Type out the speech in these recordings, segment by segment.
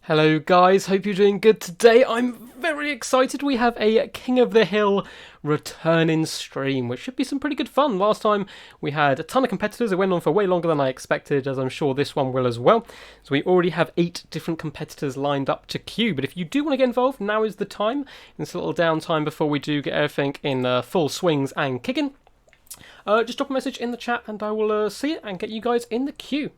Hello guys, hope you're doing good today. I'm very excited. We have a King of the Hill returning stream, which should be some pretty good fun. Last time we had a ton of competitors. It went on for way longer than I expected, as I'm sure this one will as well. So we already have 8 different competitors lined up to queue. But if you do want to get involved, now is the time. It's a little downtime before we do get everything in full swings and kicking. Just drop a message in the chat and I will see it and get you guys in the queue.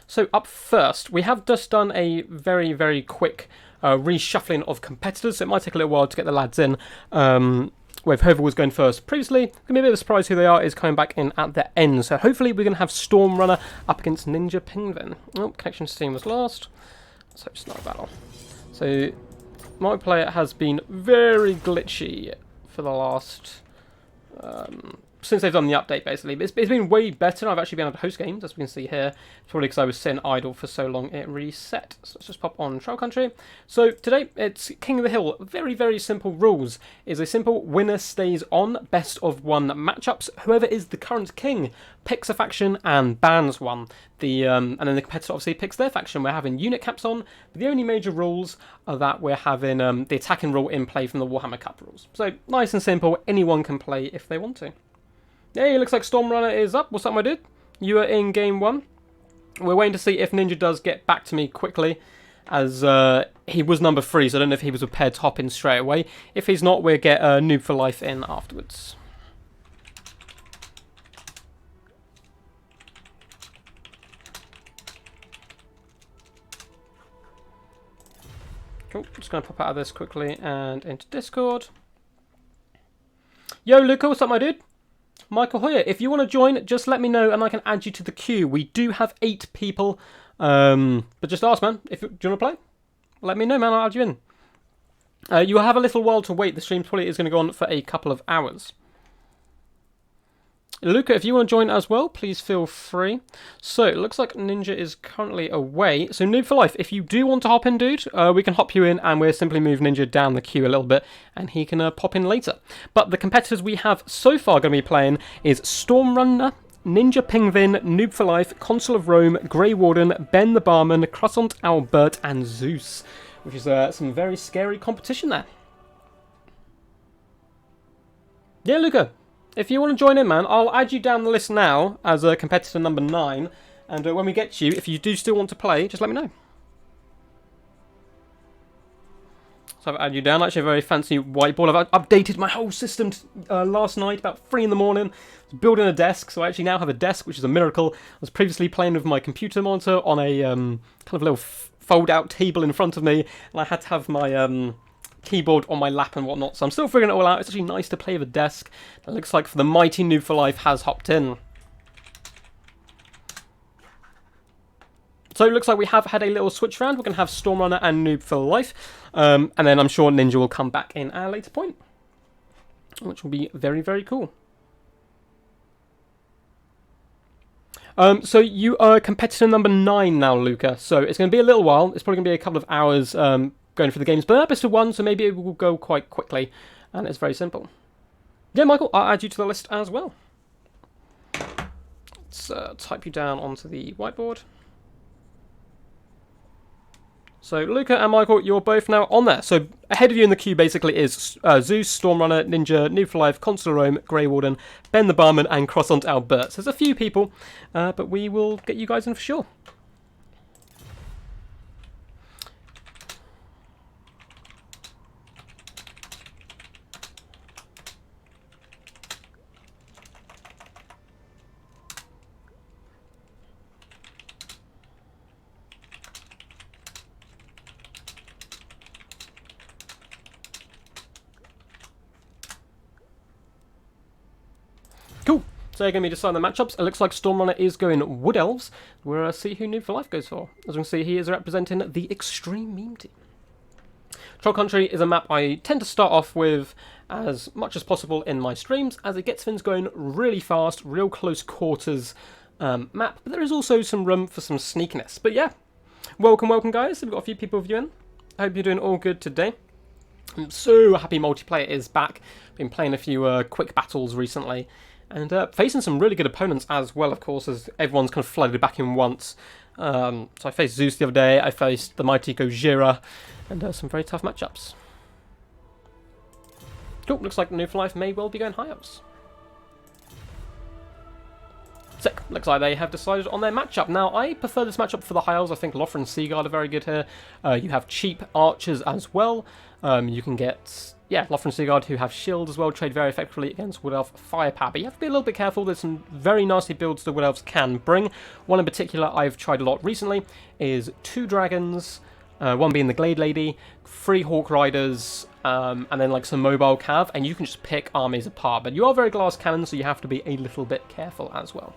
So up first, we have just done a very, very quick reshuffling of competitors. So it might take a little while to get the lads in. With whoever was going first previously, it's going to be a bit of a surprise who they are, is coming back in at the end. So hopefully we're going to have Storm Runner up against Ninja Penguin. Oh, connection to Steam was lost. So it's not a battle. So my player has been very glitchy for the last... since they've done the update, basically. But it's been way better. I've actually been able to host games, as we can see here. It's probably because I was sitting idle for so long it reset. So let's just pop on Troll Country. So today, it's King of the Hill. Very, very simple rules. Is a simple winner stays on, best of 1 matchups. Whoever is the current king picks a faction and bans one. And then the competitor obviously picks their faction. We're having unit caps on. But the only major rules are that we're having the attacking rule in play from the Warhammer Cup rules. So nice and simple. Anyone can play if they want to. Hey, looks like Storm Runner is up. What's up, my dude? You are in game 1. We're waiting to see if Ninja does get back to me quickly, as he was number 3, so I don't know if he was prepared to hop in straight away. If he's not, we'll get Noob for Life in afterwards. Cool, just going to pop out of this quickly and into Discord. Yo, Luca, what's up, my dude? Michael Hoyer, if you want to join, just let me know and I can add you to the queue. We do have 8 people, but just ask, man. Do you want to play? Let me know, man. I'll add you in. You have a little while to wait. The stream probably is going to go on for a couple of hours. Luca, if you want to join as well, please feel free. So, it looks like Ninja is currently away. So, Noob for Life, if you do want to hop in, dude, we can hop you in and we'll simply move Ninja down the queue a little bit and he can pop in later. But the competitors we have so far going to be playing is Storm Runner, Ninja Penguin, Noob for Life, Consul of Rome, Grey Warden, Ben the Barman, Croissant Albert, and Zeus, which is some very scary competition there. Yeah, Luca. If you want to join in, man, I'll add you down the list now as a competitor number 9. And when we get to you, if you do still want to play, just let me know. So I've added you down. Actually, a very fancy whiteboard. I've updated my whole system last night, about 3 in the morning. I was building a desk, so I actually now have a desk, which is a miracle. I was previously playing with my computer monitor on a kind of little fold-out table in front of me. And I had to have my... keyboard on my lap and whatnot, so I'm still figuring it all out. It's actually nice to play with a desk. It looks like the mighty Noob for Life has hopped in. So it looks like we have had a little switch round. We're going to have Storm Runner and Noob for Life, and then I'm sure Ninja will come back in at a later point, which will be very, very cool. So you are competitor number 9 now, Luca. So it's going to be a little while. It's probably going to be a couple of hours going through the games, but best of 1, so maybe it will go quite quickly, and it's very simple. Yeah, Michael, I'll add you to the list as well. Let's type you down onto the whiteboard. So Luca and Michael, you're both now on there. So ahead of you in the queue basically is Zeus, Storm Runner, Ninja, Noob for Life, Consul of Rome, Grey Warden, Ben the Barman, and Croissant Albert. So there's a few people, but we will get you guys in for sure. Cool. So you're going to be deciding the matchups. It looks like Storm Runner is going Wood Elves. We'll see who Noob for Life goes for. As we can see, he is representing the Extreme Meme Team. Troll Country is a map I tend to start off with as much as possible in my streams, as it gets things going really fast, real close quarters map. But there is also some room for some sneakiness. But yeah, welcome guys. We've got a few people viewing. I hope you're doing all good today. I'm so happy multiplayer is back. Been playing a few quick battles recently, And facing some really good opponents as well, of course, as everyone's kind of flooded back in once. So I faced Zeus the other day, I faced the mighty Gojira, and some very tough matchups. Cool, looks like New for Life may well be going high ups. Sick. Looks like they have decided on their matchup. Now, I prefer this matchup for the high elves. I think Lothar and Seaguard are very good here. You have cheap archers as well. You can get, yeah, Lothar and Seaguard who have shield as well, trade very effectively against Wood Elf firepower. But you have to be a little bit careful. There's some very nasty builds the Wood Elves can bring. One in particular I've tried a lot recently is 2 dragons, one being the Glade Lady, 3 Hawk Riders, and then like some mobile cav, and you can just pick armies apart. But you are very glass cannon, so you have to be a little bit careful as well.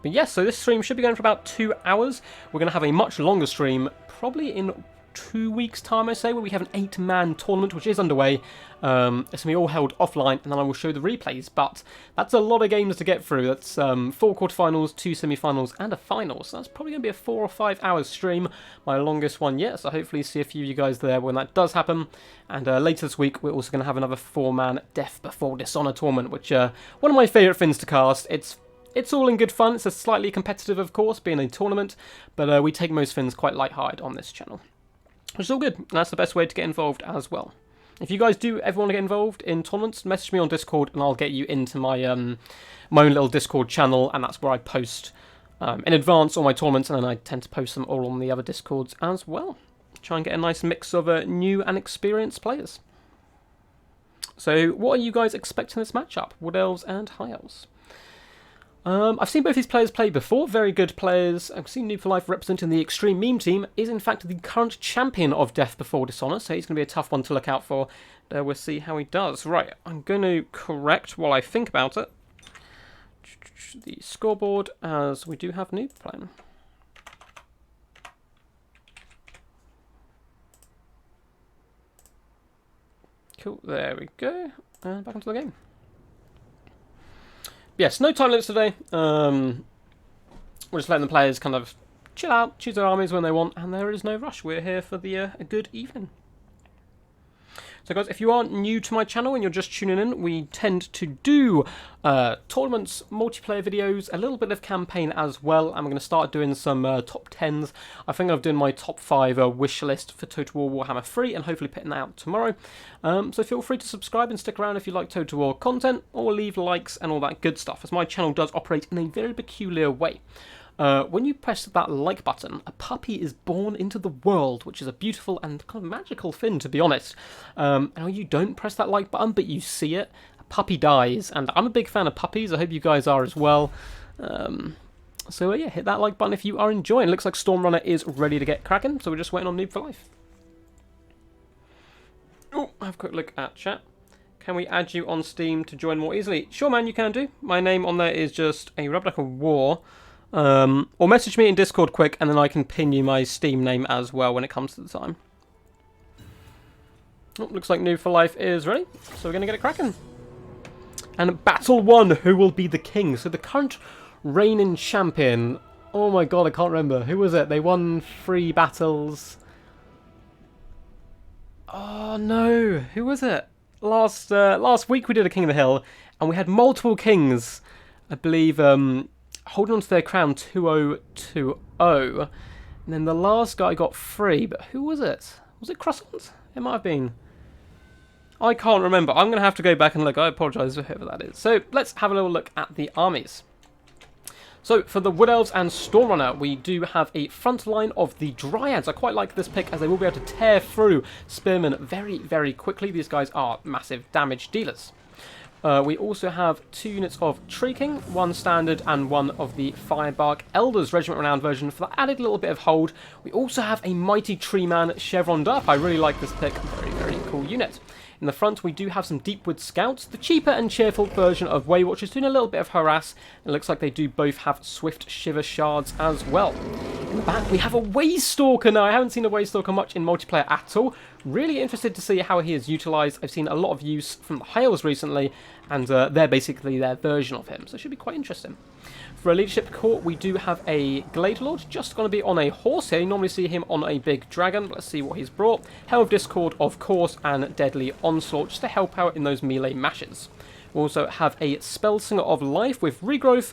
But yes, so this stream should be going for about 2 hours. We're going to have a much longer stream, probably in 2 weeks' time, I say, where we have an 8-man tournament, which is underway. It's going to be all held offline, and then I will show the replays. But that's a lot of games to get through. That's 4 quarterfinals, 2 semi-finals, and a final. So that's probably going to be a 4 or 5 hours stream, my longest one yet. So hopefully see a few of you guys there when that does happen. And later this week, we're also going to have another 4-man Death Before Dishonor tournament, which one of my favourite things to cast. It's all in good fun. It's a slightly competitive, of course, being a tournament, but we take most things quite light-hearted on this channel. Which is all good, and that's the best way to get involved as well. If you guys do ever want to get involved in tournaments, message me on Discord, and I'll get you into my my own little Discord channel, and that's where I post in advance all my tournaments, and then I tend to post them all on the other Discords as well. Try and get a nice mix of new and experienced players. So, what are you guys expecting this matchup? Wood Elves and High Elves? I've seen both these players play before, very good players. I've seen New for Life representing the Extreme Meme team, is in fact the current champion of Death Before Dishonor, so he's going to be a tough one to look out for. We'll see how he does. Right, I'm going to correct while I think about it the scoreboard, as we do have Noob playing. Cool, there we go, and back into the game. Yes, no time limits today. We're just letting the players kind of chill out, choose their armies when they want, and there is no rush. We're here for the a good evening. So guys, if you are new to my channel and you're just tuning in, we tend to do tournaments, multiplayer videos, a little bit of campaign as well. And we're going to start doing some top 10s. I think I've done my top 5 wish list for Total War Warhammer 3 and hopefully putting that out tomorrow. So feel free to subscribe and stick around if you like Total War content, or leave likes and all that good stuff, as my channel does operate in a very peculiar way. When you press that like button, a puppy is born into the world, which is a beautiful and kind of magical thing, to be honest. And when you don't press that like button, but you see it, a puppy dies. And I'm a big fan of puppies. I hope you guys are as well. So yeah, hit that like button if you are enjoying. Looks like Stormrunner is ready to get cracking, so we're just waiting on Noob for Life. Oh, have a quick look at chat. Can we add you on Steam to join more easily? Sure, man, you can do. My name on there is just a Rub Like a War. Or message me in Discord quick, and then I can pin you my Steam name as well when it comes to the time. Oh, looks like New for Life is ready, so we're going to get it cracking. And Battle 1, who will be the king? So the current reigning champion, oh my god, I can't remember. Who was it? They won 3 battles. Oh no, who was it? Last week we did a King of the Hill, and we had multiple kings. I believe, holding on to their crown 2020, and then the last guy got 3, but who was it? Was it Croissant? It might have been. I can't remember. I'm going to have to go back and look. I apologise for whoever that is. So let's have a little look at the armies. So for the Wood Elves and Stormrunner, we do have a front line of the Dryads. I quite like this pick, as they will be able to tear through Spearmen very, very quickly. These guys are massive damage dealers. We also have 2 units of Tree King, 1 standard and 1 of the Firebark Elders Regiment Renowned version for that added little bit of hold. We also have a Mighty Tree Man chevroned up. I really like this pick. Very, very cool unit. In the front, we do have some Deepwood Scouts, the cheaper and cheerful version of Waywatchers, doing a little bit of harass. It looks like they do both have Swift Shiver Shards as well. In the back, we have a Waystalker. Now, I haven't seen a Waystalker much in multiplayer at all. Really interested to see how he is utilised. I've seen a lot of use from the Hales recently, and they're basically their version of him, so it should be quite interesting. For a leadership court, we do have a Glade Lord, just going to be on a horse here. You normally see him on a big dragon. Let's see what he's brought. Helm of Discord, of course, and Deadly Onslaught, just to help out in those melee mashes. We also have a Spellsinger of Life with Regrowth,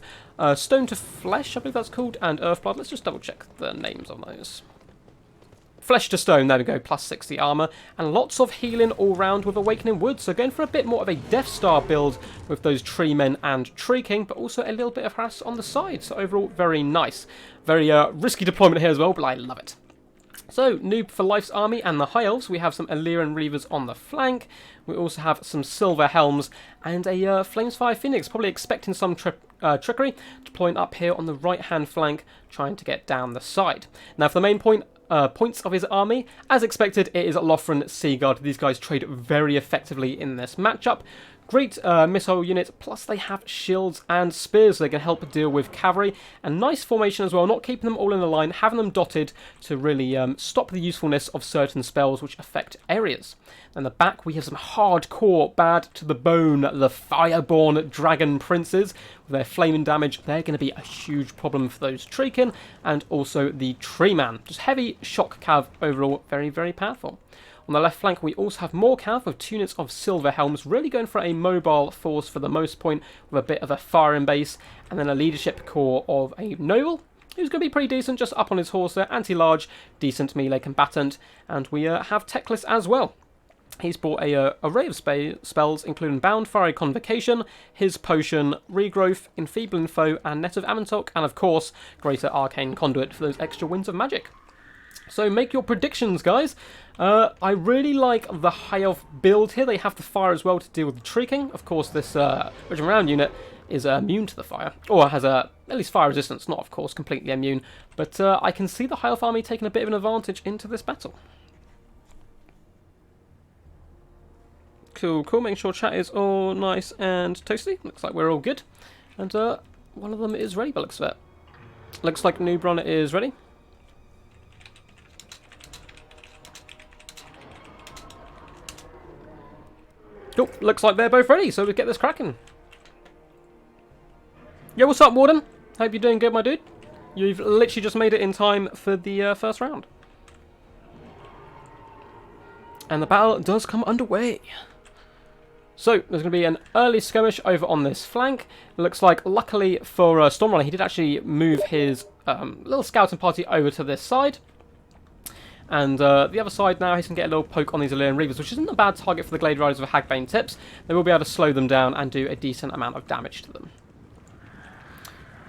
Stone to Flesh, I believe that's called, and Earthblood. Let's just double check the names on those. Flesh to Stone, there we go, plus 60 armor, and lots of healing all round with Awakening Wood, so going for a bit more of a Death Star build with those Tree Men and Tree King, but also a little bit of harass on the side, so overall very nice. Very risky deployment here as well, but I love it. So, Noob for Life's army and the High Elves, we have some Illyrian Reavers on the flank, we also have some Silver Helms, and a Flamesfire Phoenix, probably expecting some trickery, deploying up here on the right-hand flank, trying to get down the side. Now, for the main points of his army, as expected, it is Lothran Seaguard. These guys trade very effectively in this matchup. Great missile unit, plus they have shields and spears, so they can help deal with cavalry. And nice formation as well, not keeping them all in a line, having them dotted to really stop the usefulness of certain spells which affect areas. And the back, we have some hardcore, bad to the bone, the Fireborn Dragon Princes. With their flaming damage, they're going to be a huge problem for those Treekin, and also the Tree Man. Just heavy shock cav overall, very, very powerful. On the left flank, we also have more cav with 2 units of Silver Helms, really going for a mobile force for the most point, with a bit of a firing base, and then a leadership corps of a Noble, who's going to be pretty decent, just up on his horse there, anti-large, decent melee combatant, and we have Teclis as well. He's bought a array of spells, including Bound Fiery Convocation, his Potion, Regrowth, Enfeebling Foe, and Net of Amantok, and of course, Greater Arcane Conduit for those extra winds of magic. So make your predictions, guys. I really like the High Elf build here. They have the fire as well to deal with the Tree King. Of course, this Regiment Round unit is immune to the fire, or has at least fire resistance, not of course completely immune. But I can see the High Elf army taking a bit of an advantage into this battle. Cool, cool. Making sure chat is all nice and toasty. Looks like we're all good. And one of them is ready by looks of it. Looks like Nubron is ready. Cool, looks like they're both ready, so let's get this cracking. Yo, what's up, Warden? Hope you're doing good, my dude. You've literally just made it in time for the first round. And the battle does come underway. So, there's going to be an early skirmish over on this flank. It looks like, luckily for Stormrunner, he did actually move his little scouting party over to this side. And the other side now, he's going to get a little poke on these Illyrian Reavers, which isn't a bad target for the Glade Riders of Hagbane Tips. They will be able to slow them down and do a decent amount of damage to them.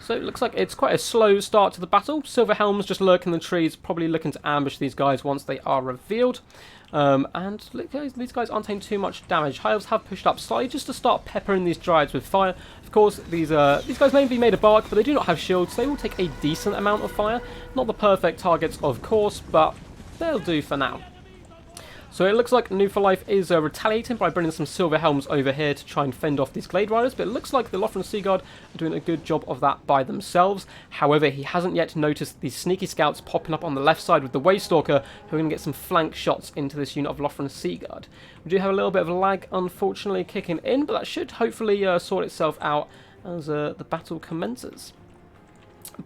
So it looks like it's quite a slow start to the battle. Silver Helms just lurking in the trees, probably looking to ambush these guys once they are revealed. And look, guys, these guys aren't taking too much damage. High Elves have pushed up slightly just to start peppering these Dryads with fire. Of course, these guys may be made of bark, but they do not have shields, so they will take a decent amount of fire. Not the perfect targets, of course, but they'll do for now. So it looks like New for Life is retaliating by bringing some Silver Helms over here to try and fend off these Glade Riders, but it looks like the Lothran Seaguard are doing a good job of that by themselves. However, he hasn't yet noticed these sneaky scouts popping up on the left side with the Waystalker, who are going to get some flank shots into this unit of Lothran Seaguard. We do have a little bit of lag, unfortunately, kicking in, but that should hopefully sort itself out as the battle commences.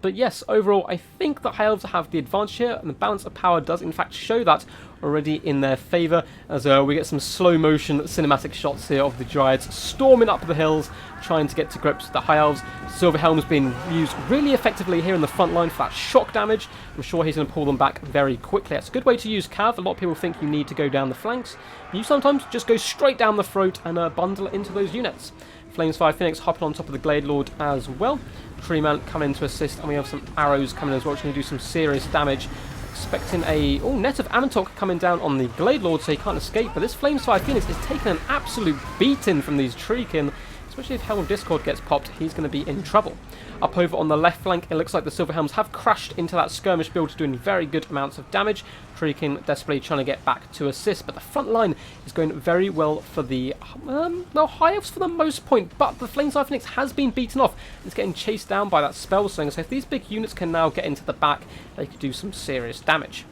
But yes, overall, I think that High Elves have the advantage here, and the balance of power does in fact show that already in their favour, as we get some slow motion cinematic shots here of the Dryads storming up the hills, trying to get to grips with the High Elves. Silver Helm's being used really effectively here in the front line for that shock damage. I'm sure he's going to pull them back very quickly. That's a good way to use Cav. A lot of people think you need to go down the flanks. You sometimes just go straight down the throat and bundle it into those units. Flamesfire Phoenix hopping on top of the Glade Lord as well. Tree Man coming in to assist, and we have some arrows coming as well, which are going to do some serious damage. Expecting a Net of Amantok coming down on the Glade Lord, so he can't escape. But this Flamesfire Phoenix is taking an absolute beating from these Treekin. Especially if Helm of Discord gets popped, he's going to be in trouble. Up over on the left flank, it looks like the Silver Helms have crashed into that skirmish build, doing very good amounts of damage. Treekin desperately trying to get back to assist, but the front line is going very well for the High Elves for the most point, but the Flamesfire Phoenix has been beaten off. It's getting chased down by that Spellslinger, so if these big units can now get into the back, they could do some serious damage.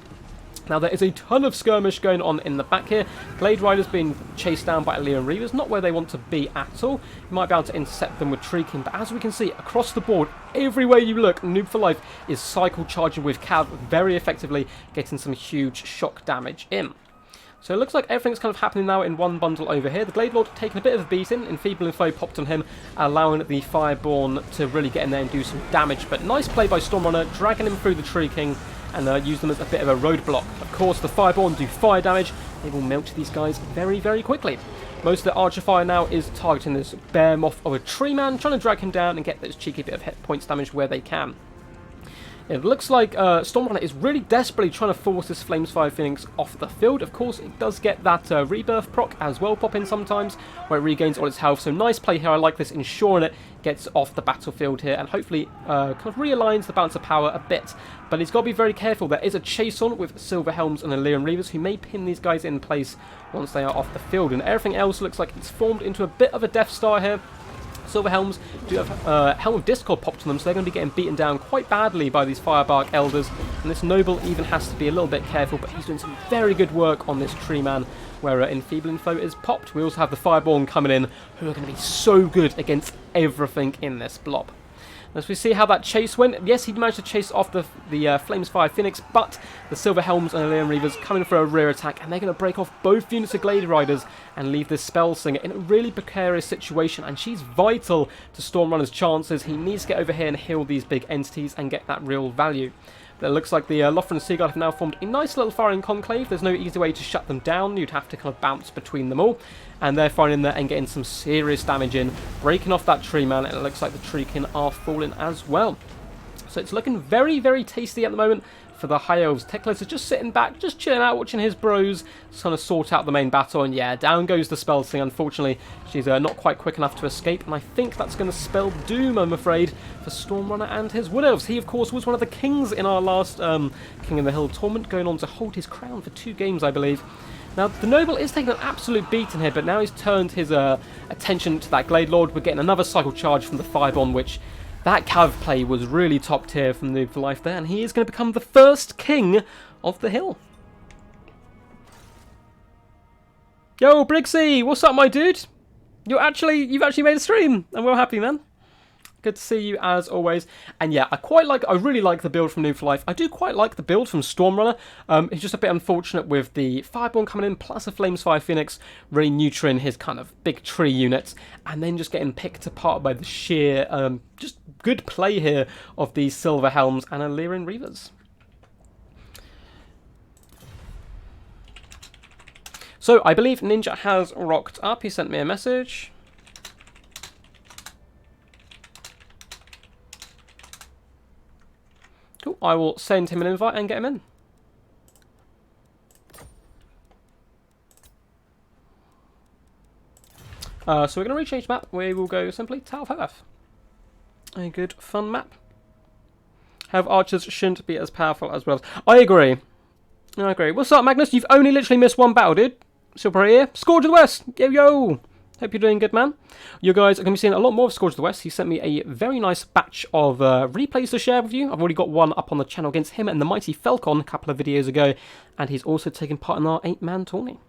Now, there is a ton of skirmish going on in the back here. Glade Riders being chased down by Illyrian Reavers, not where they want to be at all. You might be able to intercept them with Treekin, but as we can see, across the board, everywhere you look, Noob for Life is cycle charging with Cav very effectively, getting some huge shock damage in. So it looks like everything's kind of happening now in one bundle over here. The Glade Lord taking a bit of a beating. Enfeeble and Foe popped on him, allowing the Fireborn to really get in there and do some damage. But nice play by Stormrunner, dragging him through the Tree King and use them as a bit of a roadblock. Of course, the Fireborn do fire damage. They will melt these guys very, very quickly. Most of the Archer Fire now is targeting this Bear Moth of a Tree Man, trying to drag him down and get those cheeky bit of hit points damage where they can. It looks like Stormrunner is really desperately trying to force this Flamesfire Phoenix off the field. Of course, it does get that Rebirth proc as well pop in sometimes, where it regains all its health. So nice play here. I like this, ensuring it gets off the battlefield here and hopefully kind of realigns the balance of power a bit. But he's got to be very careful. There is a chase on with Silver Helms and Illyrian Reavers who may pin these guys in place once they are off the field. And everything else looks like it's formed into a bit of a Death Star here. Silver Helms do have Helm of Discord popped to them, so they're going to be getting beaten down quite badly by these Firebark Elders. And this Noble even has to be a little bit careful, but he's doing some very good work on this Tree Man, where Enfeebling Foe is popped. We also have the Fireborn coming in, who are going to be so good against everything in this blob. As we see how that chase went, yes, he managed to chase off the Flamesfire Phoenix, but the Silver Helms and Illyrian Reavers coming for a rear attack, and they're going to break off both units of Glade Riders and leave this Spellslinger in a really precarious situation, and she's vital to Stormrunner's chances. He needs to get over here and heal these big entities and get that real value. But it looks like the Lothran Seagull have now formed a nice little firing conclave. There's no easy way to shut them down. You'd have to kind of bounce between them all. And they're firing in there and getting some serious damage in, breaking off that Tree Man, and it looks like the Tree King are falling as well. So it's looking very, very tasty at the moment for the High Elves. Teclis is just sitting back, just chilling out, watching his bros trying to sort out the main battle. And yeah, down goes the Spellslinger. Unfortunately, she's not quite quick enough to escape. And I think that's going to spell doom, I'm afraid, for Stormrunner and his Wood Elves. He, of course, was one of the kings in our last King of the Hill tournament, going on to hold his crown for 2 games, I believe. Now, the Noble is taking an absolute beating here, but now he's turned his attention to that Glade Lord. We're getting another cycle charge from the Firebond, which that Cav play was really top tier from Noob for Life there, and he is going to become the first king of the hill. Yo, Briggsy, what's up, my dude? You've actually made a stream. I'm well happy, man. Good to see you as always. And yeah, I really like the build from Noob for Life. I do quite like the build from Stormrunner. It's just a bit unfortunate with the Fireborn coming in, plus a Flamesfire Phoenix, really neutering his kind of big tree units, and then just getting picked apart by the sheer, just good play here of these Silver Helms and Illyrian Reavers. So, I believe Ninja has rocked up. He sent me a message. Cool, I will send him an invite and get him in. So we're going to rechange map. We will go simply Tower of Hoeth. A good, fun map. Have archers shouldn't be as powerful as well. I agree. I agree. What's up, Magnus? You've only literally missed one battle, dude. Super here. Scourge of the West. Yo, yo. Hope you're doing good, man. You guys are going to be seeing a lot more of Scourge of the West. He sent me a very nice batch of replays to share with you. I've already got one up on the channel against him and the Mighty Falcon a couple of videos ago. And he's also taken part in our 8-man tourney.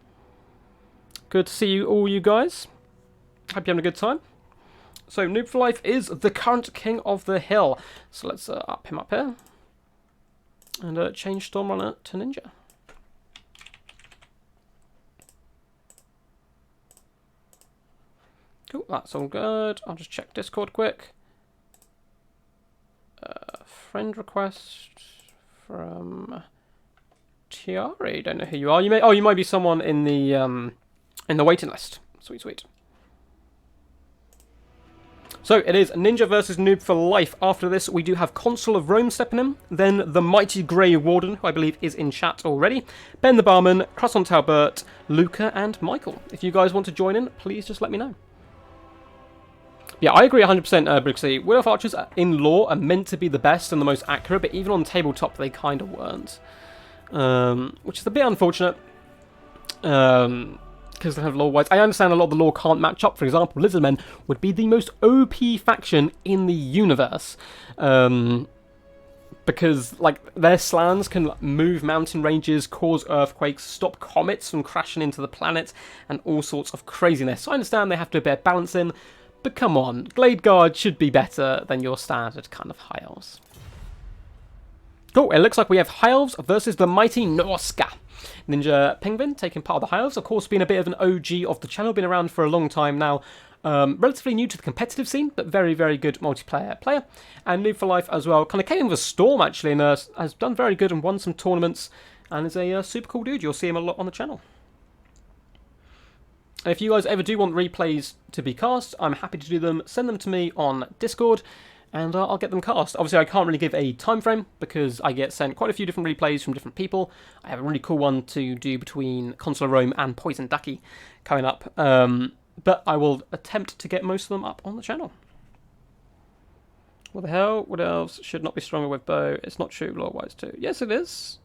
Good to see you all, you guys. Hope you're having a good time. So, Noob for Life is the current king of the hill. So let's up him up here. And change Stormrunner to Ninja. Cool, that's all good. I'll just check Discord quick. Friend request from Tiari. Don't know who you are. You might be someone in the waiting list. Sweet, sweet. So it is Ninja versus Noob for Life. After this, we do have Consul of Rome stepping in, then the Mighty Grey Warden, who I believe is in chat already, Ben the Barman, Croissant Talbert, Luca, and Michael. If you guys want to join in, please just let me know. Yeah, I agree 100%, Brixie. Wood Elf Archers in lore are meant to be the best and the most accurate, but even on tabletop, they kind of weren't. Which is a bit unfortunate. Because they have lore-wise. I understand a lot of the lore can't match up. For example, Lizardmen would be the most OP faction in the universe. Because, like, their slans can move mountain ranges, cause earthquakes, stop comets from crashing into the planet, and all sorts of craziness. So I understand they have to do a bit of balancing. But come on, Glade Guard should be better than your standard kind of High Elves. Cool, it looks like we have High Elves versus the Mighty Norska. Ninja Penguin taking part of the High Elves, of course, being a bit of an OG of the channel, been around for a long time now. Relatively new to the competitive scene, but very, very good multiplayer player. And Noob for Life as well. Kind of came in with a storm, actually, and has done very good and won some tournaments. And is a super cool dude. You'll see him a lot on the channel. If you guys ever do want replays to be cast, I'm happy to do them. Send them to me on Discord, and I'll get them cast. Obviously, I can't really give a time frame because I get sent quite a few different replays from different people. I have a really cool one to do between Consular Rome and Poison Ducky coming up. But I will attempt to get most of them up on the channel. What the hell? Wood Elves should not be stronger with bow. It's not true lore-wise too. Yes, it is.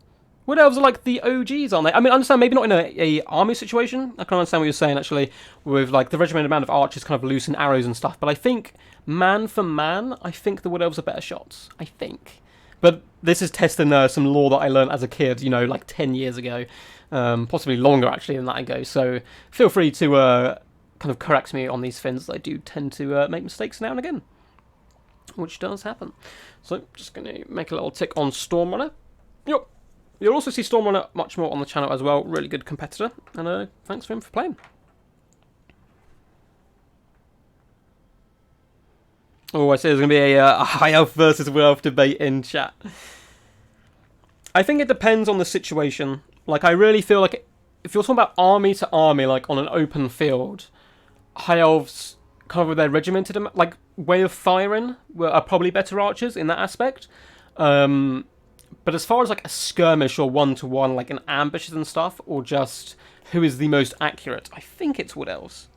Wood Elves are like the OGs, aren't they? I mean, I understand maybe not in a army situation. I can understand what you're saying, actually, with like the regimented amount of archers kind of loose and arrows and stuff. But I think, man for man, I think the Wood Elves are better shots. I think. But this is testing some lore that I learned as a kid, you know, like 10 years ago. Possibly longer, actually, than that ago. So feel free to kind of correct me on these things. I do tend to make mistakes now and again, which does happen. So just going to make a little tick on Stormrunner. Yep. You'll also see Stormrunner much more on the channel as well. Really good competitor. And thanks for him for playing. Oh, I see there's going to be a High Elf versus Wood Elf debate in chat. I think it depends on the situation. Like, I really feel like if you're talking about army to army, like on an open field, High Elves, kind of with their regimented like way of firing, are probably better archers in that aspect. But as far as like a skirmish or one-to-one, like an ambushes and stuff, or just who is the most accurate, I think it's Wood Elves.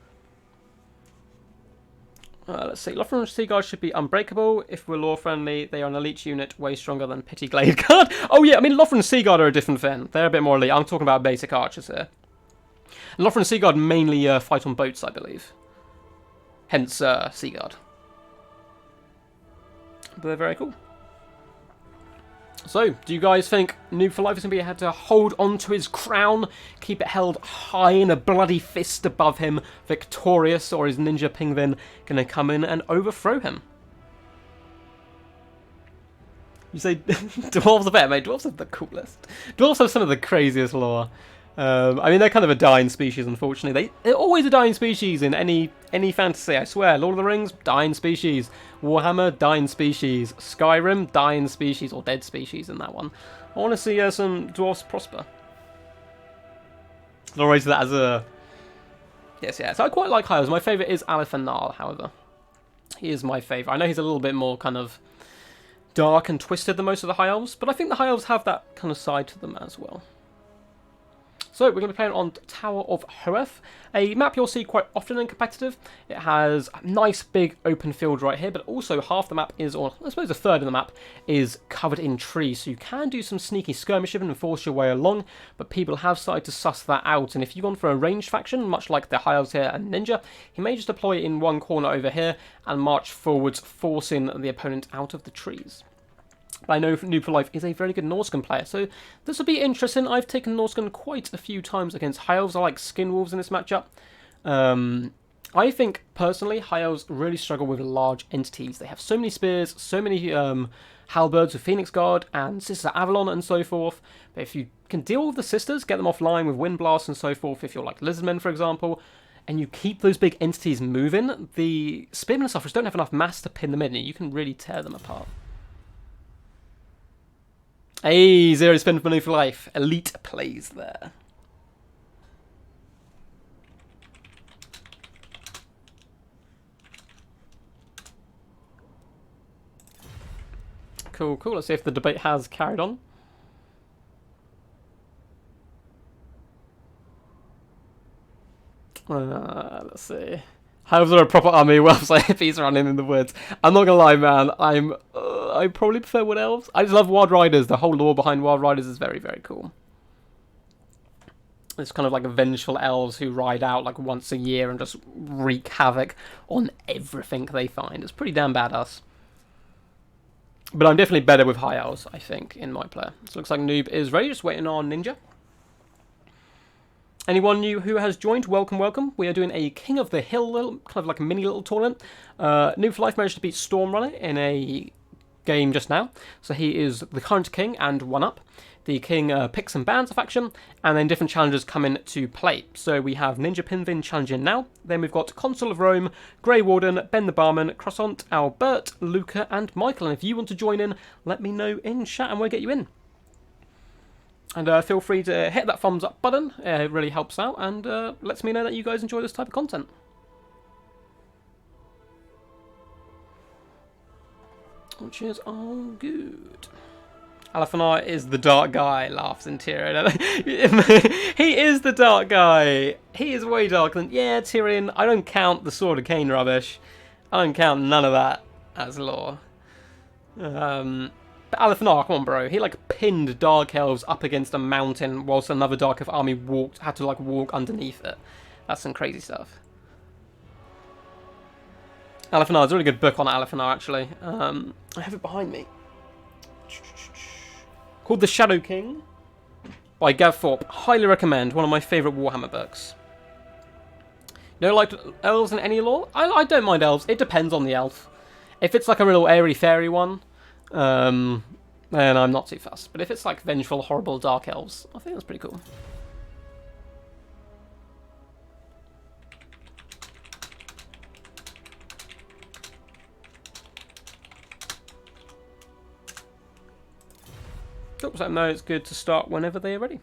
Let's see. Lothran Seaguard should be unbreakable. If we're lore-friendly, they are an elite unit, way stronger than Pity Glade Guard. Oh yeah, I mean, Lothran Seaguard are a different thing. They're a bit more elite. I'm talking about basic archers here. And Lothran Seaguard mainly fight on boats, I believe. Hence, Seaguard. But they're very cool. So, do you guys think Noob for Life is going to be able to hold on to his crown, keep it held high in a bloody fist above him, victorious, or is Ninja Penguin going to come in and overthrow him? You say dwarves are better, mate. Dwarves are the coolest. Dwarves have some of the craziest lore. I mean, they're kind of a dying species, unfortunately. They're always a dying species in any fantasy, I swear. Lord of the Rings, dying species. Warhammer, dying species. Skyrim, dying species, or dead species in that one. I want to see some dwarves prosper. I'll raise that as a... Yes, yeah. So I quite like High Elves. My favourite is Alithanal, however. He is my favourite. I know he's a little bit more kind of dark and twisted than most of the High Elves, but I think the High Elves have that kind of side to them as well. So we're going to be playing on Tower of Horeth, a map you'll see quite often in competitive. It has a nice big open field right here, but also half the map is, or I suppose a third of the map, is covered in trees. So you can do some sneaky skirmishing and force your way along, but people have started to suss that out. And if you've gone for a ranged faction, much like the High Elves here and Ninja, he may just deploy in one corner over here and march forwards, forcing the opponent out of the trees. But I know Noob for Life is a very good Norscan player, so this will be interesting. I've taken Norscan quite a few times against High Elves. I like Skin Wolves in this matchup. I think, personally, High Elves really struggle with large entities. They have so many spears, so many halberds with Phoenix Guard and Sisters of Avalon and so forth. But if you can deal with the Sisters, get them offline with Wind Blast and so forth, if you're like Lizardmen, for example, and you keep those big entities moving, the Spearmen and Sufferers don't have enough mass to pin them in, and you can really tear them apart. Hey, Zero Spin for Noob for Life. Elite plays there. Cool, cool. Let's see if the debate has carried on. Let's see. How's there a proper army? Well, so hippies running in the woods. I'm not gonna lie, man. I probably prefer Wood Elves. I just love Wild Riders. The whole lore behind Wild Riders is very, very cool. It's kind of like vengeful elves who ride out like once a year and just wreak havoc on everything they find. It's pretty damn badass. But I'm definitely better with High Elves, I think, in my player. So it looks like Noob is ready, just waiting on Ninja. Anyone new who has joined, welcome, welcome. We are doing a King of the Hill, kind of like a mini little tournament. Noob for Life managed to beat Stormrunner in a game just now. So he is the current king and one up. The king picks and bans a faction, and then different challenges come into play. So we have Ninja Pinvin challenging now. Then we've got Consul of Rome, Grey Warden, Ben the Barman, Croissant, Albert, Luca, and Michael. And if you want to join in, let me know in chat and we'll get you in. And feel free to hit that thumbs up button. It really helps out and lets me know that you guys enjoy this type of content. Which is all good. Alaphanar is the dark guy, laughs in Tyrion. He is the dark guy. He is way darker than... Yeah, Tyrion, I don't count the Sword of Cain rubbish. I don't count none of that as lore. But Alaphanar, come on, bro. He, like, pinned Dark Elves up against a mountain whilst another Dark Elf army had to, like, walk underneath it. That's some crazy stuff. Alaphanar is a really good book on Alaphanar, actually. I have it behind me. Called The Shadow King by Gav Thorpe. Highly recommend. One of my favourite Warhammer books. You don't like elves in any lore? I don't mind elves. It depends on the elf. If it's like a real airy-fairy one, then I'm not too fussed. But if it's like vengeful, horrible dark elves, I think that's pretty cool. Oops, I know it's good to start whenever they are ready.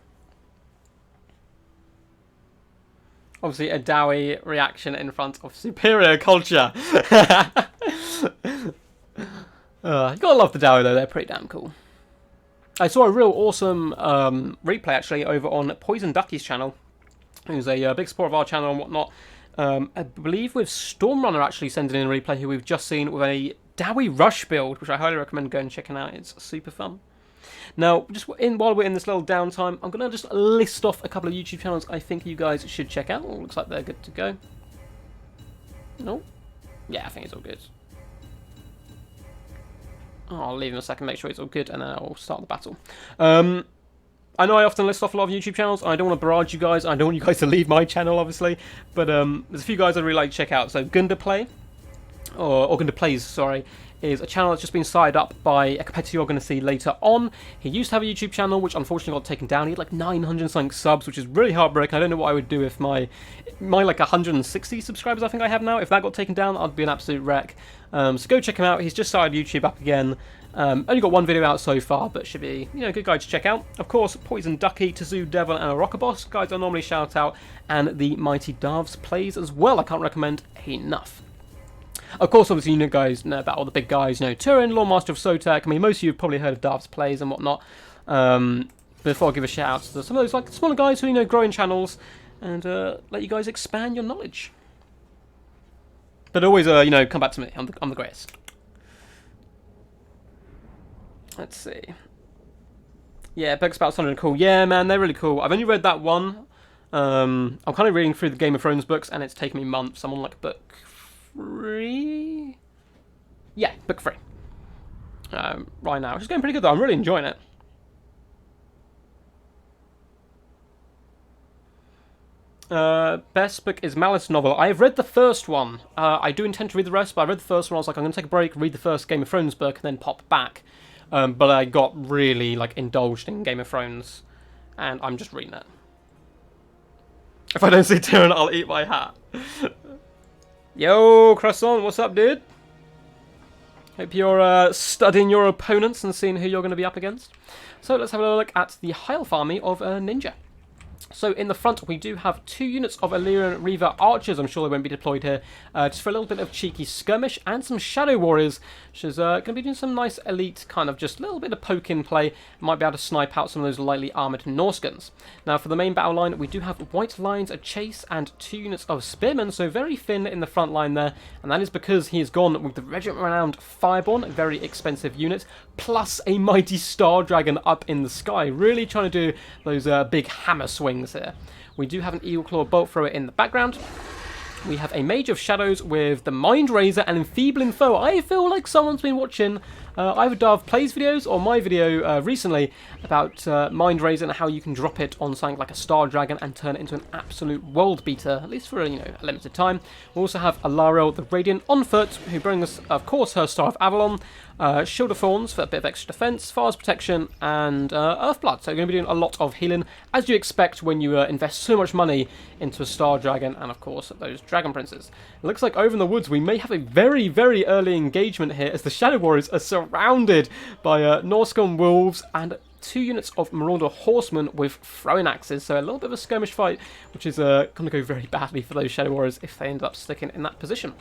Obviously, a Dowie reaction in front of superior culture. You gotta love the Dowie though; they're pretty damn cool. I saw a real awesome replay actually over on Poison Ducky's channel, who's a big supporter of our channel and whatnot. I believe with Stormrunner actually sending in a replay who we've just seen with a Dowie Rush build, which I highly recommend going and checking out. It's super fun. Now, while we're in this little downtime, I'm going to just list off a couple of YouTube channels I think you guys should check out. Looks like they're good to go. No? Yeah, I think it's all good. I'll leave him a second, make sure it's all good, and then I'll start the battle. I know I often list off a lot of YouTube channels. I don't want to barrage you guys. I don't want you guys to leave my channel, obviously. But there's a few guys I'd really like to check out. So Gunda Play, or Gunda Plays, sorry, is a channel that's just been started up by a competitor you're going to see later on. He used to have a YouTube channel, which unfortunately got taken down. He had like 900 something subs, which is really heartbreaking. I don't know what I would do if my like 160 subscribers I think I have now, if that got taken down, I'd be an absolute wreck. So go check him out. He's just started YouTube up again. Only got one video out so far, but should be, you know, a good guy to check out. Of course, Poison Ducky, Tazoo Devil, and a Rocker Boss, guys I normally shout out, and the Mighty Darves plays as well. I can't recommend enough. Of course, obviously, you guys know about all the big guys, you know, Turin, Lawmaster of Sotek. I mean, most of you have probably heard of Darves plays and whatnot. Before I give a shout out to some of those like smaller guys who, you know, growing channels and let you guys expand your knowledge. But always, you know, come back to me. I'm the greatest. Let's see. Yeah, books about Thunder are cool. Yeah, man, they're really cool. I've only read that one. I'm kind of reading through the Game of Thrones books, and it's taken me months. I'm on like book 3. Yeah, book 3. Right now, which is going pretty good though. I'm really enjoying it. Best book is Malice novel. I have read the first one. I do intend to read the rest, but I read the first one. I was like, I'm going to take a break, read the first Game of Thrones book, and then pop back. But I got really like indulged in Game of Thrones, and I'm just reading it. If I don't see Tyrion, I'll eat my hat. Yo, Croissant, what's up, dude? Hope you're studying your opponents and seeing who you're going to be up against. So let's have a look at the High-Elf army of Ninja. So in the front, we do have 2 units of Illyrian Reaver Archers. I'm sure they won't be deployed here. Just for a little bit of cheeky skirmish. And some Shadow Warriors, which is going to be doing some nice elite kind of just a little bit of poke in play. Might be able to snipe out some of those lightly armoured Norse guns. Now for the main battle line, we do have White Lions, a Chase, and 2 units of Spearmen. So very thin in the front line there. And that is because he has gone with the Regiment-renowned Fireborn, a very expensive unit, plus a mighty Star Dragon up in the sky. Really trying to do those big hammer swings here. We do have an Eagle Claw Bolt Thrower in the background. We have a Mage of Shadows with the Mind Razor and Enfeebling Foe. I feel like someone's been watching either Dove Plays videos or my video recently about Mind Razor and how you can drop it on something like a Star Dragon and turn it into an absolute world beater, at least for a limited time. We also have Alariel the Radiant on foot, who brings us, of course, her Star of Avalon, Shield of Thorns for a bit of extra defense, Fire's Protection, and Earthblood. So we're going to be doing a lot of healing, as you expect when you invest so much money into a Star Dragon and, of course, those Dragon Princes. It looks like over in the woods we may have a very, very early engagement here as the Shadow Warriors are surrounded by Norscan Wolves and 2 units of Marauder Horsemen with throwing axes. So a little bit of a skirmish fight, which is going to go very badly for those Shadow Warriors if they end up sticking in that position.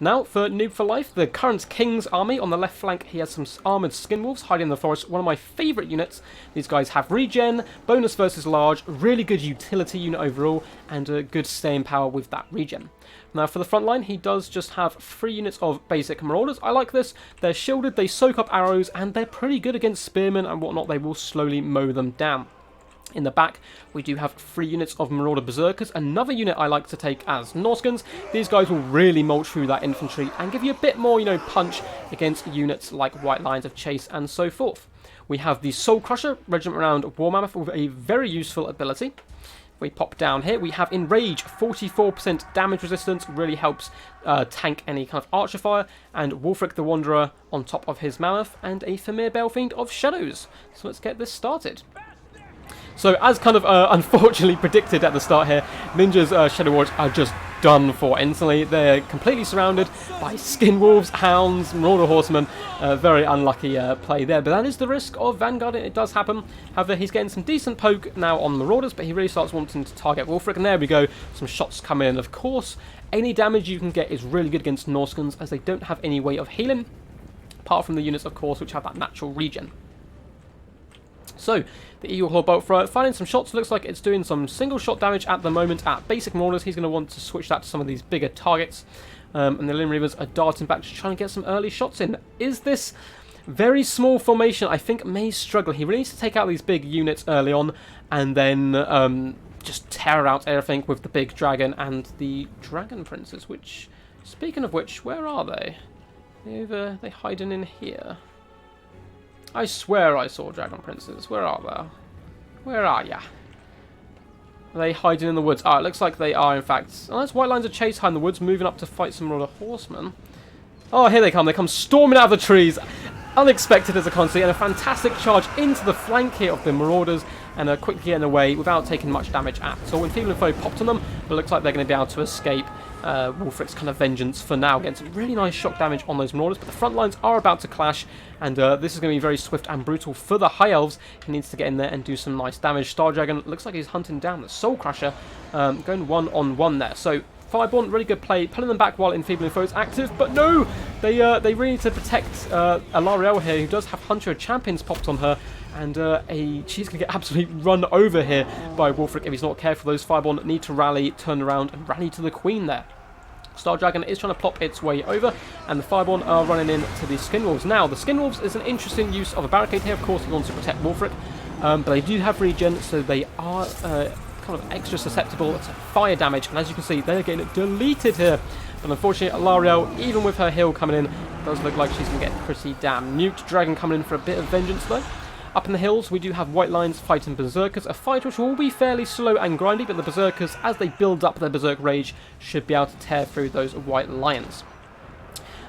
Now, for Noob for Life, the current King's army. On the left flank, he has some armoured Skin Wolves hiding in the forest. One of my favourite units. These guys have regen, bonus versus large, really good utility unit overall, and good staying power with that regen. Now, for the front line, he does just have 3 units of basic Marauders. I like this. They're shielded, they soak up arrows, and they're pretty good against Spearmen and whatnot. They will slowly mow them down. In the back, we do have 3 units of Marauder Berserkers, another unit I like to take as Norscans. These guys will really mulch through that infantry and give you a bit more, punch against units like White Lions of Chase and so forth. We have the Soul Crusher Regiment around War Mammoth with a very useful ability. If we pop down here, we have Enrage, 44% damage resistance, really helps tank any kind of archer fire, and Wulfric the Wanderer on top of his Mammoth, and a Famir Balefiend of Shadows. So let's get this started. So, as kind of unfortunately predicted at the start here, Ninja's Shadow Warriors are just done for instantly. They're completely surrounded by Skin Wolves, Hounds, Marauder Horsemen. Very unlucky play there, but that is the risk of Vanguard. It does happen. However, he's getting some decent poke now on Marauders, but he really starts wanting to target Wulfric, and there we go. Some shots come in. Of course, any damage you can get is really good against Norscans, as they don't have any way of healing, apart from the units, of course, which have that natural regen. So, the Eagle Claw Bolt Thrower, finding some shots. Looks like it's doing some single shot damage at the moment at basic Marauders. He's going to want to switch that to some of these bigger targets. And the Limb Reavers are darting back to try and get some early shots in. Is this very small formation? I think may struggle. He really needs to take out these big units early on and then just tear out everything with the big dragon and the Dragon Princes, which, speaking of which, where are they? They hiding in here. I swear I saw Dragon Princes. Where are they? Where are ya? Are they hiding in the woods? Oh, it looks like they are, in fact. Oh, there's White Lines of Chase hiding in the woods, moving up to fight some Marauder Horsemen. Oh, here they come. They come storming out of the trees. Unexpected as a constantly, and a fantastic charge into the flank here of the Marauders, and quickly getting away without taking much damage at all. Enfeebling Foe popped on them, but it looks like they're going to be able to escape Wulfric's kind of vengeance for now, getting some really nice shock damage on those Marauders, but the front lines are about to clash, and this is going to be very swift and brutal for the High Elves. He needs to get in there and do some nice damage. Star Dragon looks like he's hunting down the Soul Crusher, going one-on-one there. So Fireborn, really good play, pulling them back while Enfeebling Foe is active, but no! They really need to protect Alariel here, who does have Hunter of Champions popped on her, and she's going to get absolutely run over here by Wulfric if he's not careful. Those Fireborn need to rally, turn around, and rally to the Queen there. Star Dragon is trying to plop its way over, and the Fireborn are running in to the Skin Wolves. Now, the Skin Wolves is an interesting use of a barricade here. Of course, he wants to protect Wulfric, but they do have regen, so they are kind of extra susceptible to fire damage, and as you can see, they're getting deleted here. But unfortunately, Alariel, even with her heal coming in, does look like she's going to get pretty damn nuked. Dragon coming in for a bit of vengeance, though. Up in the hills, we do have White Lions fighting Berserkers, a fight which will be fairly slow and grindy, but the Berserkers, as they build up their Berserk Rage, should be able to tear through those White Lions.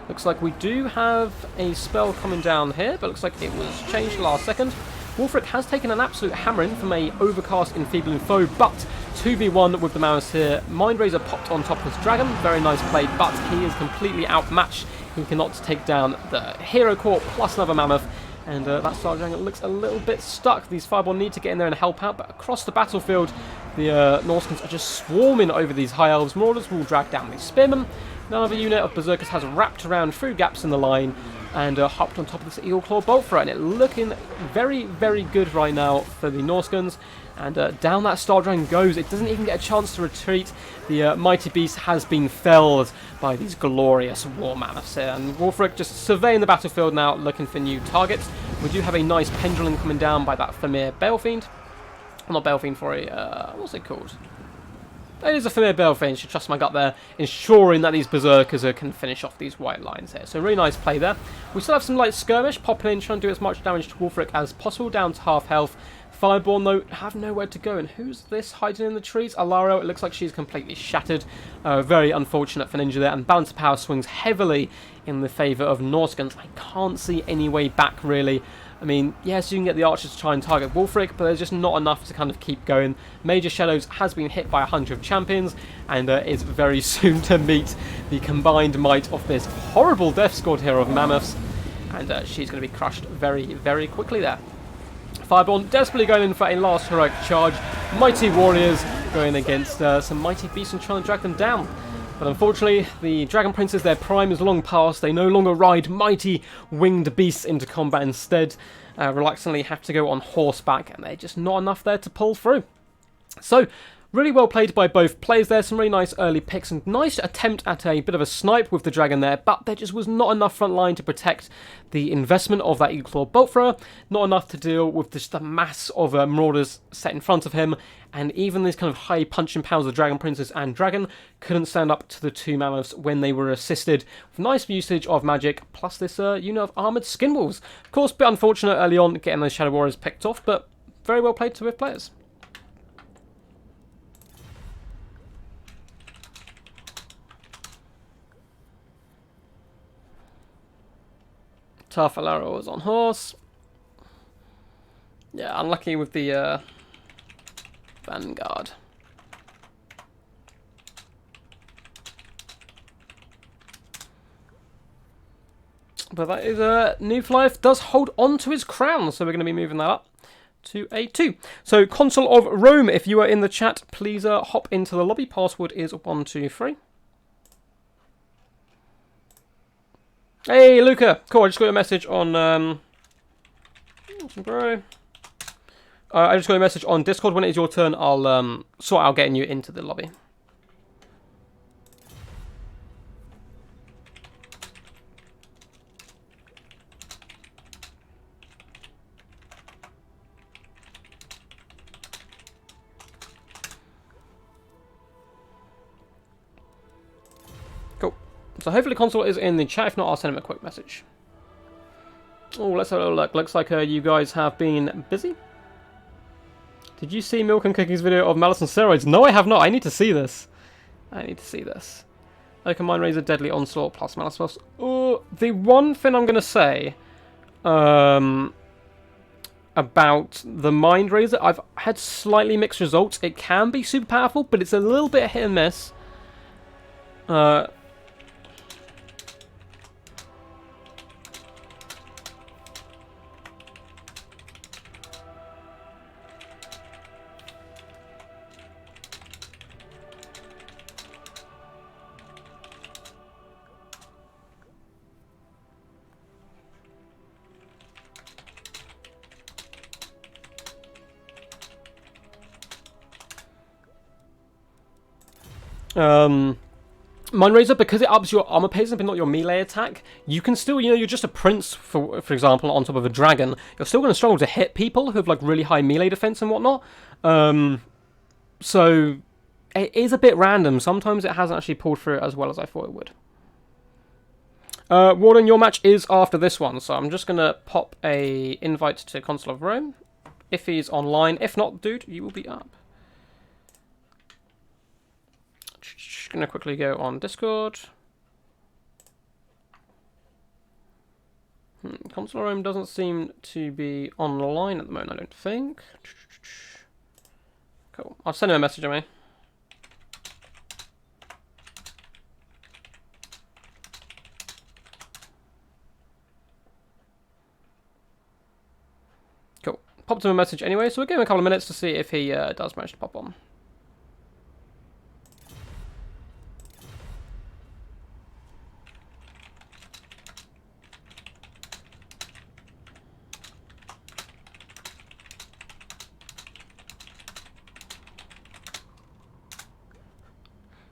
Looks like we do have a spell coming down here, but looks like it was changed last second. Wulfric has taken an absolute hammering from a overcast Enfeebling Foe, but 2v1 with the mouse here. Mind Razor popped on top of his dragon, very nice play, but he is completely outmatched. He cannot take down the Hero Corps plus another Mammoth, and that Star Dragon looks a little bit stuck. These Fireborn need to get in there and help out, but across the battlefield, the Norscans are just swarming over these High Elves. Marauders will drag down these Spearmen. Another unit of Berserkers has wrapped around through gaps in the line, and hopped on top of this Eagle Claw Bolt Thrower, and it looking very, very good right now for the Norscans. And down that Star Dragon goes. It doesn't even get a chance to retreat. The mighty beast has been felled by these glorious War Mammoths here. And Wulfric just surveying the battlefield now, looking for new targets. We do have a nice pendulum coming down by that Famir Balefiend. Well, not Balefiend, for a... what's it called? It is a familiar build for Should trust my gut there, ensuring that these Berserkers can finish off these white lines here. So really nice play there. We still have some light skirmish popping in, trying to do as much damage to Wulfric as possible, down to half health. Fireborn, though, have nowhere to go. And who's this hiding in the trees? Alaro, it looks like she's completely shattered. Very unfortunate for Ninja there. And balance of power swings heavily in the favour of Norscans. I can't see any way back, really. I mean, yes, you can get the archers to try and target Wulfric, but there's just not enough to kind of keep going. Major Shadows has been hit by 100 champions, and is very soon to meet the combined might of this horrible death squad here of Mammoths. And she's going to be crushed very, very quickly there. Fireborn desperately going in for a last heroic charge. Mighty warriors going against some mighty beasts and trying to drag them down. But unfortunately, the Dragon Princes, their prime is long past. They no longer ride mighty winged beasts into combat. Instead, reluctantly have to go on horseback, and they're just not enough there to pull through. So, really well played by both players there. Some really nice early picks and nice attempt at a bit of a snipe with the dragon there, but there just was not enough front line to protect the investment of that Eagle Claw bolt thrower. Not enough to deal with just the mass of marauders set in front of him, and even these kind of high punching powers of Dragon Princess and Dragon couldn't stand up to the two Mammoths when they were assisted with nice usage of magic, plus this unit of armoured skin wolves. Of course, a bit unfortunate early on getting those Shadow Warriors picked off, but very well played to both players. Tough Alaro was on horse. Yeah, unlucky with the Vanguard. But that is New Life does hold on to his crown, so we're going to be moving that up to a 2. So Consul of Rome, if you are in the chat, please hop into the lobby. Password is 123. Hey, Luca. Cool, I just got a message on... bro. I just got a message on Discord. When it is your turn, I'll sort out getting you into the lobby. Cool. So hopefully Console is in the chat. If not, I'll send him a quick message. Oh, let's have a look. Looks like you guys have been busy. Did you see Milk and Cookie's video of Malice and Steroids? No, I have not. I need to see this. I need to see this. Oaken Mind Razor, Deadly Onslaught, plus Malice plus. Oh, the one thing I'm going to say about the Mind Razor, I've had slightly mixed results. It can be super powerful, but it's a little bit hit and miss. Mind Razor, because it ups your armor pace but not your melee attack, you can still, you're just a prince, for example, on top of a dragon. You're still going to struggle to hit people who have, like, really high melee defense and whatnot. So, it is a bit random. Sometimes it hasn't actually pulled through as well as I thought it would. Warden, your match is after this one, so I'm just going to pop a invite to Consul of Rome, if he's online. If not, dude, you will be up. Going to quickly go on Discord. Consul Rome doesn't seem to be online at the moment, I don't think. Cool. I'll send him a message anyway. Cool. Popped him a message anyway, so we'll give him a couple of minutes to see if he does manage to pop on.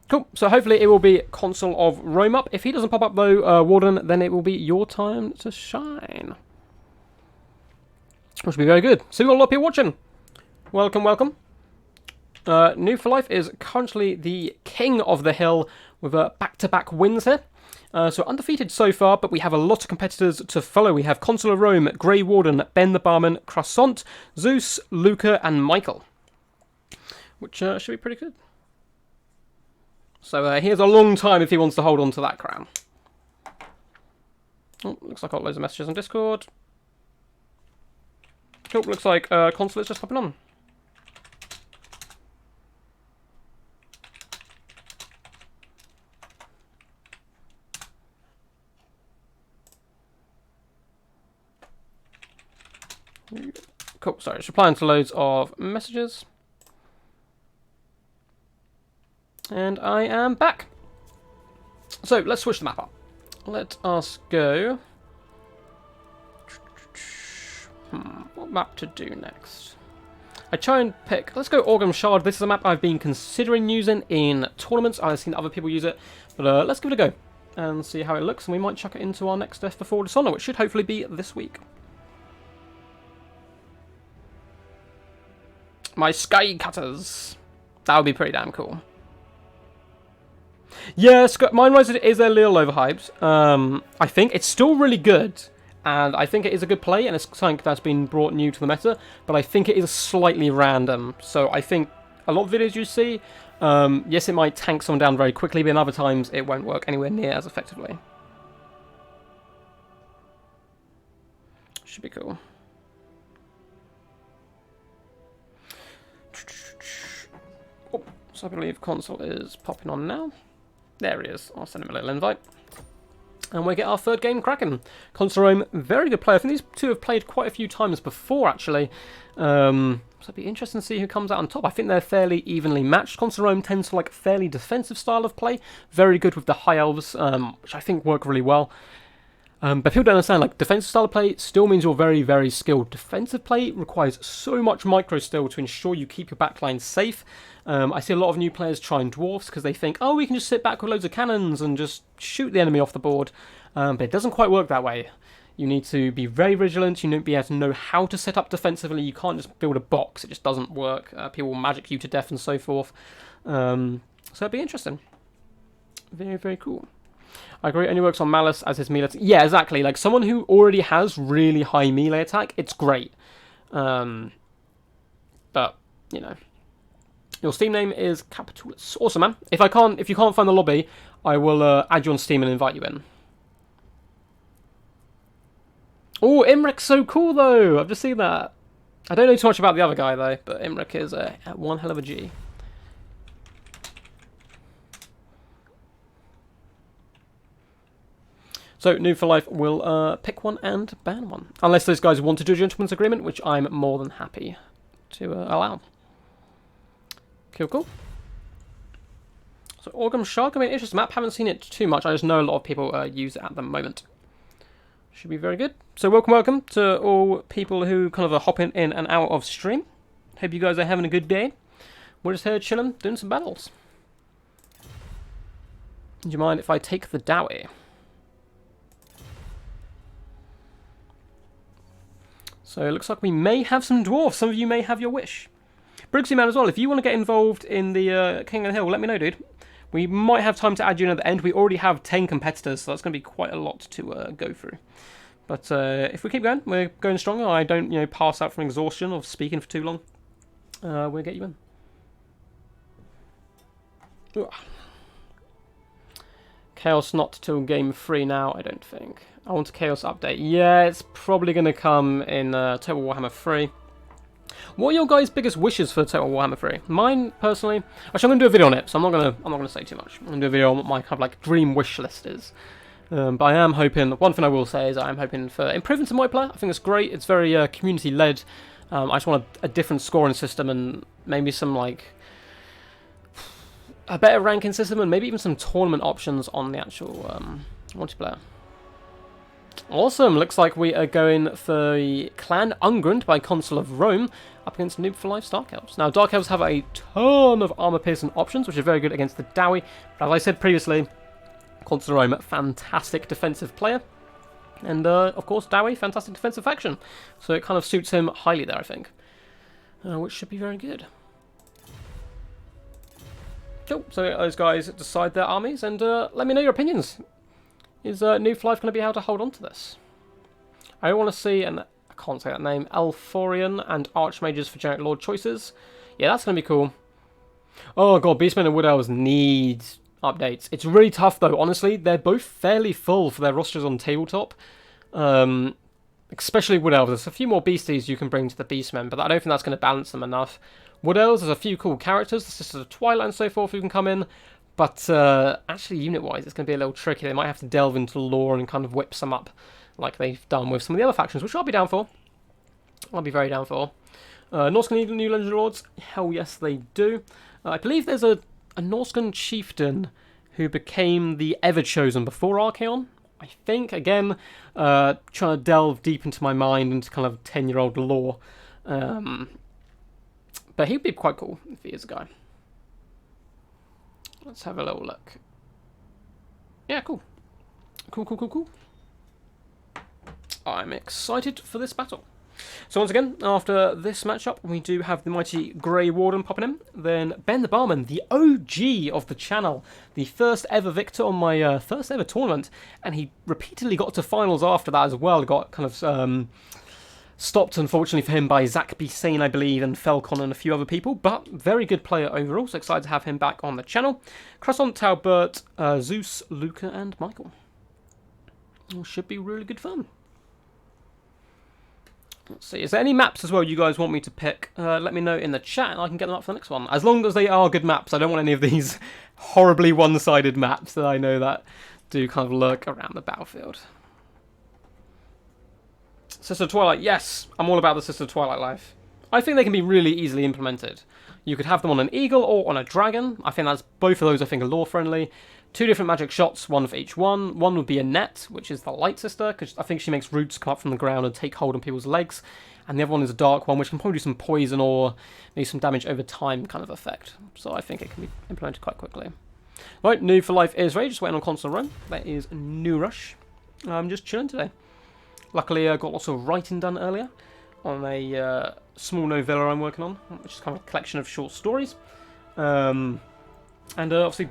Cool, so hopefully it will be Consul of Rome up. If he doesn't pop up though, Warden, then it will be your time to shine. Which will be very good. So we've got a lot of people watching. Welcome, welcome. New for Life is currently the king of the hill with back-to-back wins here. So undefeated so far, but we have a lot of competitors to follow. We have Consul of Rome, Grey Warden, Ben the Barman, Croissant, Zeus, Luca, and Michael. Which should be pretty good. So he has a long time if he wants to hold on to that crown. Oh, looks like I got loads of messages on Discord. Cool, looks like Consul is just popping on. Cool, sorry, just replying to loads of messages. And I am back. So, let's switch the map up. Let us go. What map to do next? I try and pick... Let's go Orgrim Shard. This is a map I've been considering using in tournaments. I've seen other people use it. But let's give it a go and see how it looks. And we might chuck it into our next Death Before Dishonor, which should hopefully be this week. My Sky Cutters. That would be pretty damn cool. Yeah, Mind Riser is a little overhyped. I think it's still really good. And I think it is a good play, and it's something that's been brought new to the meta. But I think it is slightly random. So I think a lot of videos you see, yes, it might tank someone down very quickly, but in other times it won't work anywhere near as effectively. Should be cool. Oh, so I believe Consul is popping on now. There he is. I'll send him a little invite. And we get our third game cracking. Consul Rome, very good player. I think these two have played quite a few times before, actually. So it'd be interesting to see who comes out on top. I think they're fairly evenly matched. Consul Rome tends to like a fairly defensive style of play. Very good with the High Elves, which I think work really well. But people don't understand, like, defensive style of play still means you're very, very skilled. Defensive play requires so much micro skill to ensure you keep your backline safe. I see a lot of new players trying dwarfs because they think, oh, we can just sit back with loads of cannons and just shoot the enemy off the board. But it doesn't quite work that way. You need to be very vigilant. You need to be able to know how to set up defensively. You can't just build a box. It just doesn't work. People will magic you to death and so forth. So it'd be interesting. Very, very cool. I agree, only works on Malice as his melee attack. Yeah, exactly. Like, someone who already has really high melee attack, it's great. But, you know. Your Steam name is Capitulus. Awesome, man. If you can't find the lobby, I will add you on Steam and invite you in. Oh, Imrik's so cool, though. I've just seen that. I don't know too much about the other guy, though, but Imrik is one hell of a G. So, New for Life will pick one and ban one. Unless those guys want to do a gentleman's agreement, which I'm more than happy to allow. Cool, cool. So, Orgrim Shark, I mean, interesting map. Haven't seen it too much. I just know a lot of people use it at the moment. Should be very good. So, welcome to all people who kind of are hopping in and out of stream. Hope you guys are having a good day. We're just here chilling, doing some battles. Do you mind if I take the Dowie? So it looks like we may have some dwarves. Some of you may have your wish. Brooksy Man as well, if you want to get involved in the King of the Hill, let me know, dude. We might have time to add you in at the end. We already have 10 competitors, so that's going to be quite a lot to go through. But if we keep going, we're going stronger. I don't, pass out from exhaustion of speaking for too long. We'll get you in. Ugh. Chaos not till game 3 now, I don't think. I want a Chaos update. Yeah, it's probably going to come in Total Warhammer 3. What are your guys' biggest wishes for Total Warhammer 3? Mine, personally... Actually, I'm going to do a video on it, so I'm not going to say too much. I'm going to do a video on what my kind of like dream wish list is. But I am hoping... One thing I will say is I'm hoping for improvements in multiplayer. I think it's great. It's very community-led. I just want a different scoring system and maybe some, like... a better ranking system and maybe even some tournament options on the actual multiplayer. Awesome, looks like we are going for the Clan Ungrunt by Consul of Rome up against Noob for Life Dark Elves. Now, Dark Elves have a ton of armor-piercing options, which are very good against the Dowie. But as I said previously, Consul of Rome, fantastic defensive player. And, of course, Dowie, fantastic defensive faction. So it kind of suits him highly there, I think. Which should be very good. Cool. So those guys decide their armies, and let me know your opinions. Is New Flife going to be able to hold on to this? I want to see, and I can't say that name, Alforian and Archmages for generic Lord choices. Yeah, that's going to be cool. Oh god, Beastmen and Wood Elves need updates. It's really tough though, honestly. They're both fairly full for their rosters on tabletop. Especially Wood Elves. There's a few more beasties you can bring to the Beastmen, but I don't think that's going to balance them enough. Wood Elves, there's a few cool characters, the Sisters of Twilight and so forth who can come in, but actually unit-wise it's going to be a little tricky. They might have to delve into lore and kind of whip some up like they've done with some of the other factions, which I'll be down for. I'll be very down for. Norscan need new Legendary Lords? Hell yes they do. I believe there's a Norscan chieftain who became the Ever-Chosen before Archaon. I think, again, trying to delve deep into my mind into kind of 10-year-old lore. But he'd be quite cool if he is a guy. Let's have a little look. Yeah, cool. Cool. I'm excited for this battle. So once again, after this matchup, we do have the mighty Grey Warden popping in. Then Ben the Barman, the OG of the channel, the first ever victor on my first ever tournament, and he repeatedly got to finals after that as well. Got kind of stopped, unfortunately for him, by Zach B. Sane, I believe, and Felcon and a few other people, but very good player overall, so excited to have him back on the channel. Croissant, Talbert, Zeus, Luca, and Michael. Should be really good fun. Let's see, is there any maps as well you guys want me to pick? Let me know in the chat and I can get them up for the next one. As long as they are good maps, I don't want any of these horribly one-sided maps that I know that do kind of lurk around the battlefield. Sister Twilight, yes, I'm all about the Sister Twilight life. I think they can be really easily implemented. You could have them on an eagle or on a dragon. I think that's both of those I think are lore friendly. 2 different magic shots, one for each one. One would be a net, which is the light sister, because I think she makes roots come up from the ground and take hold on people's legs. And the other one is a dark one, which can probably do some poison or maybe some damage over time kind of effect. So I think it can be implemented quite quickly. Right, New for Life is ready, just waiting on console run. That is New Rush. I'm just chilling today. Luckily I got lots of writing done earlier on a small novella I'm working on, which is kind of a collection of short stories. And obviously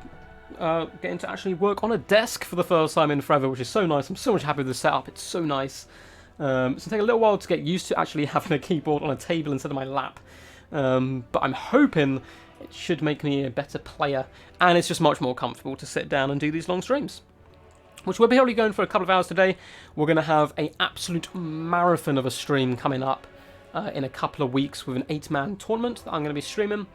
getting to actually work on a desk for the first time in forever, which is so nice. I'm so much happy with the setup. It's so nice. It's going to take a little while to get used to actually having a keyboard on a table instead of my lap. But I'm hoping it should make me a better player, and it's just much more comfortable to sit down and do these long streams, which we'll be only going for a couple of hours today. We're going to have an absolute marathon of a stream coming up in a couple of weeks with an 8-man tournament that I'm going to be streaming.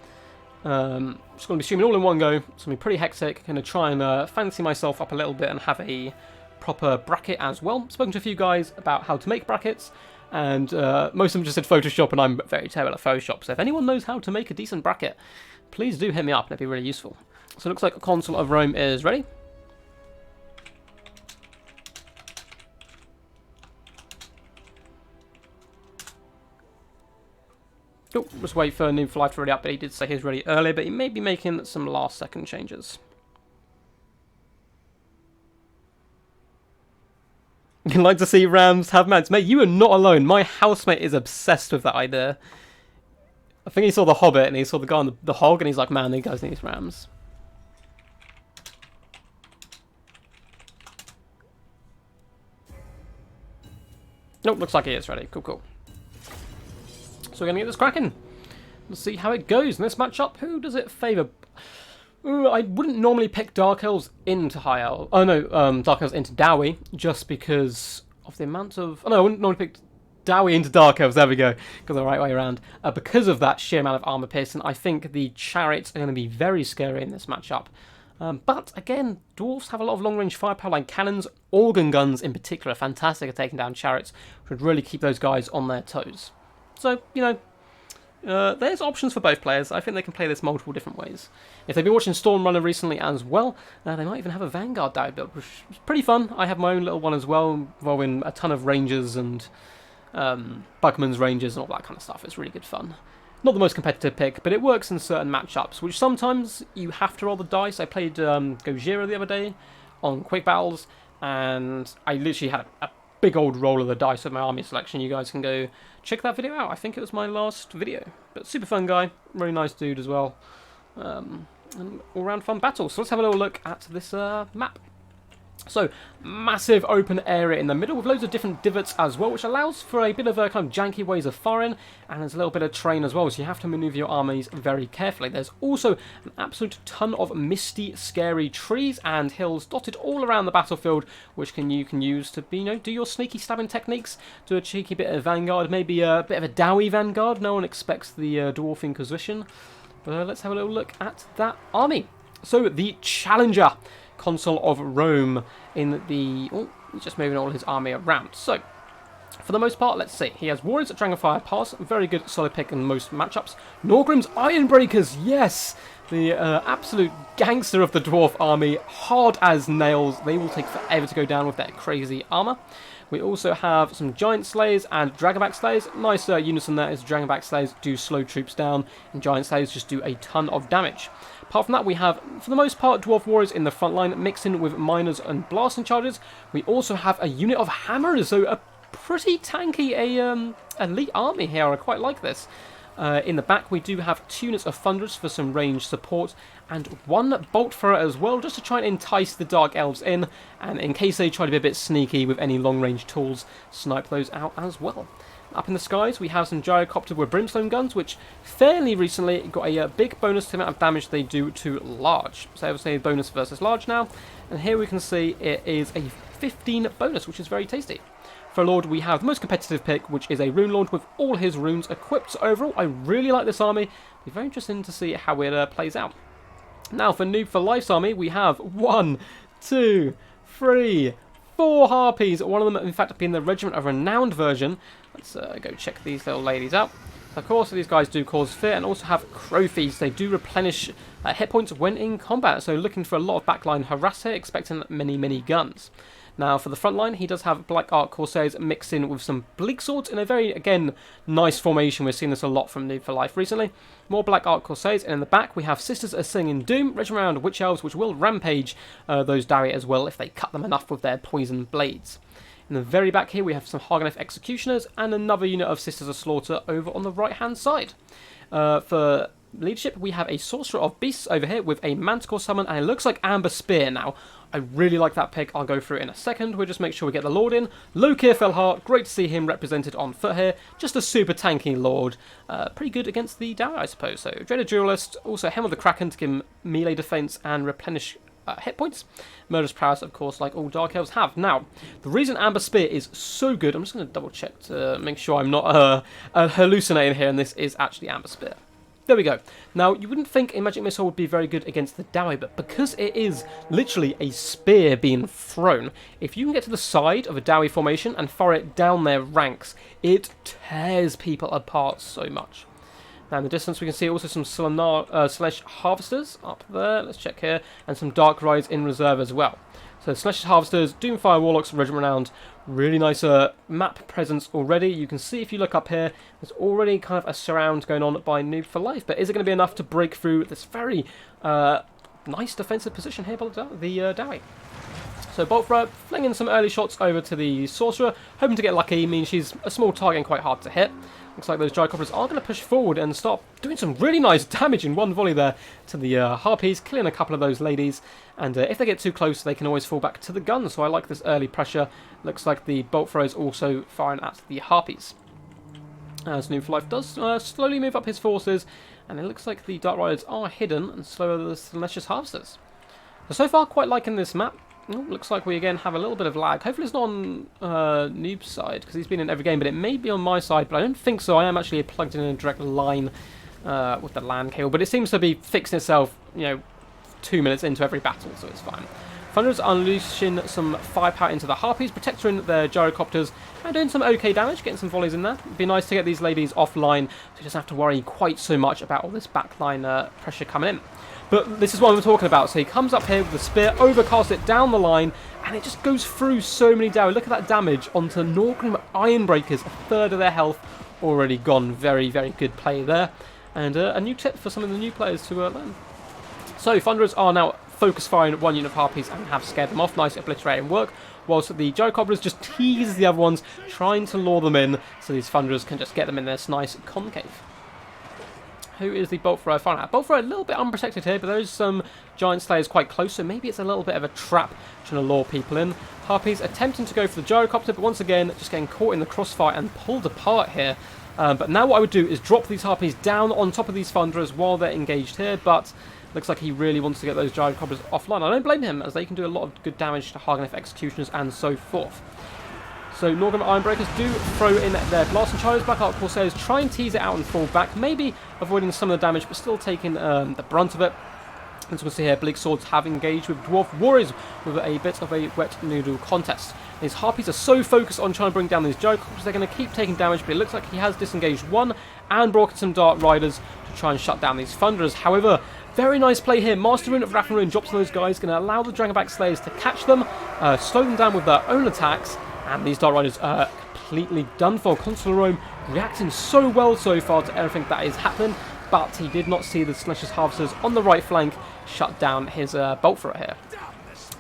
Just going to be streaming all in one go. It's going to be pretty hectic. Going to try and fancy myself up a little bit and have a proper bracket as well. Spoken to a few guys about how to make brackets, and most of them just said Photoshop, and I'm very terrible at Photoshop. So if anyone knows how to make a decent bracket, please do hit me up. That'd be really useful. So it looks like a Consul of Rome is ready. Oh, just wait for New Flight to ready up, but he did say he was ready earlier, but he may be making some last-second changes. You'd like to see Rams have mounts? Mate, you are not alone. My housemate is obsessed with that idea. I think he saw The Hobbit, and he saw the guy on the hog, and he's like, man, these guys need Rams. Nope, looks like he is ready. Cool. So we're going to get this cracking. Let's see how it goes in this matchup. Who does it favour? I wouldn't normally pick Dark Elves into High Elves. Oh no, Dark Elves into Dowie, just because of the amount of... Oh no, I wouldn't normally pick Dowie into Dark Elves. There we go. Go the right way around. Because of that sheer amount of armour piercing, I think the Chariots are going to be very scary in this matchup. But again, Dwarves have a lot of long-range firepower like cannons. Organ guns in particular are fantastic at taking down Chariots, which would really keep those guys on their toes. So, you know, there's options for both players. I think they can play this multiple different ways. If they've been watching Stormrunner recently as well, they might even have a Vanguard Dowie build, which is pretty fun. I have my own little one as well, involving a ton of Rangers and Bugman's Rangers and all that kind of stuff. It's really good fun. Not the most competitive pick, but it works in certain matchups, which sometimes you have to roll the dice. I played Gojira the other day on Quick Battles, and I literally had a big old roll of the dice with my army selection. You guys can go check that video out. I think it was my last video. But super fun guy, really nice dude as well. an all-round fun battle. So let's have a little look at this map. So, massive open area in the middle with loads of different divots as well, which allows for a bit of a kind of janky ways of firing, and there's a little bit of terrain as well, so you have to manoeuvre your armies very carefully. There's also an absolute ton of misty, scary trees and hills dotted all around the battlefield, which you can use to do your sneaky stabbing techniques, do a cheeky bit of vanguard, maybe a bit of a dowie vanguard. No one expects the Dwarf Inquisition, but let's have a little look at that army. So, the Challenger Consul of Rome in the... Oh, he's just moving all his army around. So, for the most part, let's see. He has Warriors at Dragonfire Pass, very good solid pick in most matchups. Norgrim's Ironbreakers, yes! The absolute gangster of the Dwarf army, hard as nails. They will take forever to go down with their crazy armour. We also have some Giant Slayers and Dragonback Slayers. Nice unison there as Dragonback Slayers do slow troops down, and Giant Slayers just do a ton of damage. Apart from that, we have, for the most part, Dwarf Warriors in the front line, mixed in with Miners and Blasting Chargers. We also have a unit of Hammers, so a pretty tanky elite army here. I quite like this. In the back, we do have 2 units of Thunderers for some range support, and 1 Bolt Thrower as well, just to try and entice the Dark Elves in, and in case they try to be a bit sneaky with any long-range tools, snipe those out as well. Up in the skies, we have some Gyrocopter with Brimstone guns, which fairly recently got a big bonus to the amount of damage they do to large. So I would say bonus versus large now, and here we can see it is a 15 bonus, which is very tasty. For Lord, we have the most competitive pick, which is a Rune Lord with all his runes equipped. So overall, I really like this army. It'll be very interesting to see how it plays out. Now, for Noob for Life's army, we have 1, 2, 3, 4 Harpies. One of them, in fact, being the Regiment of Renowned version. Let's go check these little ladies out. Of course, these guys do cause fear and also have Crowfies. They do replenish hit points when in combat. So looking for a lot of backline harass here, expecting many, many guns. Now, for the front line, he does have Black Ark Corsairs mixed in with some Bleak Swords in a very, again, nice formation. We're seeing this a lot from Noob for Life recently. More Black Ark Corsairs, and in the back, we have Sisters of Singing Doom, Regiment around Witch Elves, which will rampage those Dowie as well if they cut them enough with their poison blades. In the very back here, we have some Harganeth Executioners and another unit of Sisters of Slaughter over on the right-hand side. For leadership, we have a Sorcerer of Beasts over here with a Manticore Summon, and it looks like Amber Spear now. I really like that pick. I'll go through it in a second. We'll just make sure we get the Lord in. Lokir Felheart, great to see him represented on foot here. Just a super tanky Lord. Pretty good against the Dowie, I suppose. So, Dreaded Duelist, also Helm of the Kraken to give him melee defense and replenish hit points. Murderous Prowess, of course, like all Dark Elves have. Now, the reason Amber Spear is so good, I'm just going to double check to make sure I'm not hallucinating here, and this is actually Amber Spear. There we go. Now, you wouldn't think a Magic Missile would be very good against the Dowie, but because it is literally a spear being thrown, if you can get to the side of a Dowie formation and fire it down their ranks, it tears people apart so much. Now, in the distance, we can see also some Slash Harvesters up there. Let's check here. And some Dark Rides in reserve as well. So, Slash Harvesters, Doomfire Warlocks, Regiment Renowned. Really nice map presence already. You can see if you look up here, there's already kind of a surround going on by Noob for Life. But is it going to be enough to break through this very nice defensive position here by the Dowie? So Bolt Thrower, flinging some early shots over to the Sorcerer, hoping to get lucky. Means she's a small target and quite hard to hit. Looks like those Gyrocopters are going to push forward and start doing some really nice damage in one volley there to the Harpies, killing a couple of those ladies. And if they get too close, they can always fall back to the gun. So I like this early pressure. Looks like the Bolt Thrower is also firing at the Harpies. As Noob for Life does slowly move up his forces, and it looks like the Dark Riders are hidden and slower than the Celestial Harvesters. So far, quite liking this map. Looks like we again have a little bit of lag. Hopefully it's not on Noob's side, because he's been in every game, but it may be on my side, but I don't think so. I am actually plugged in a direct line with the LAN cable, but it seems to be fixing itself, 2 minutes into every battle, so it's fine. Thunderers unleashing some firepower into the Harpies, protecting their Gyrocopters, and doing some okay damage, getting some volleys in there. It'd be nice to get these ladies offline, so you don't have to worry quite so much about all this backline pressure coming in. But this is what I'm talking about. So he comes up here with the spear, overcasts it down the line, and it just goes through so many Dowie. Look at that damage onto Norgrim Ironbreakers. A third of their health already gone. Very, very good play there. And a new tip for some of the new players to learn. So Thunderers are now focus firing one unit of Harpies and have scared them off. Nice obliterating work. Whilst the Gyrocopters just tease the other ones, trying to lure them in so these Thunderers can just get them in this nice concave. who is the Bolt Thrower final. Bolt Thrower a little bit unprotected here, but there is some Giant Slayers quite close, so maybe it's a little bit of a trap trying to lure people in. Harpies attempting to go for the Gyrocopter, but once again, just getting caught in the crossfire and pulled apart here. But now what I would do is drop these Harpies down on top of these Thunderers while they're engaged here, but looks like he really wants to get those Gyrocopters offline. I don't blame him, as they can do a lot of good damage to Hagenef Executioners and so forth. So Norgrim Ironbreakers do throw in their Blast and Charges. Black Ark Corsairs try and tease it out and fall back, maybe avoiding some of the damage, but still taking the brunt of it. As we can see here, Bleak Swords have engaged with Dwarf Warriors with a bit of a wet noodle contest. These Harpies are so focused on trying to bring down these Gyrocopters, they're going to keep taking damage, but it looks like he has disengaged one and brought in some Dark Riders to try and shut down these Thunderers. However, very nice play here. Master Rune of Wrath and Ruin drops on those guys, going to allow the Dragonback Slayers to catch them, slow them down with their own attacks, and these Dark Riders are completely done for. Consul Rome reacting so well so far to everything that is happening, but he did not see the Slash's Harvesters on the right flank shut down his Bolt Thrower here.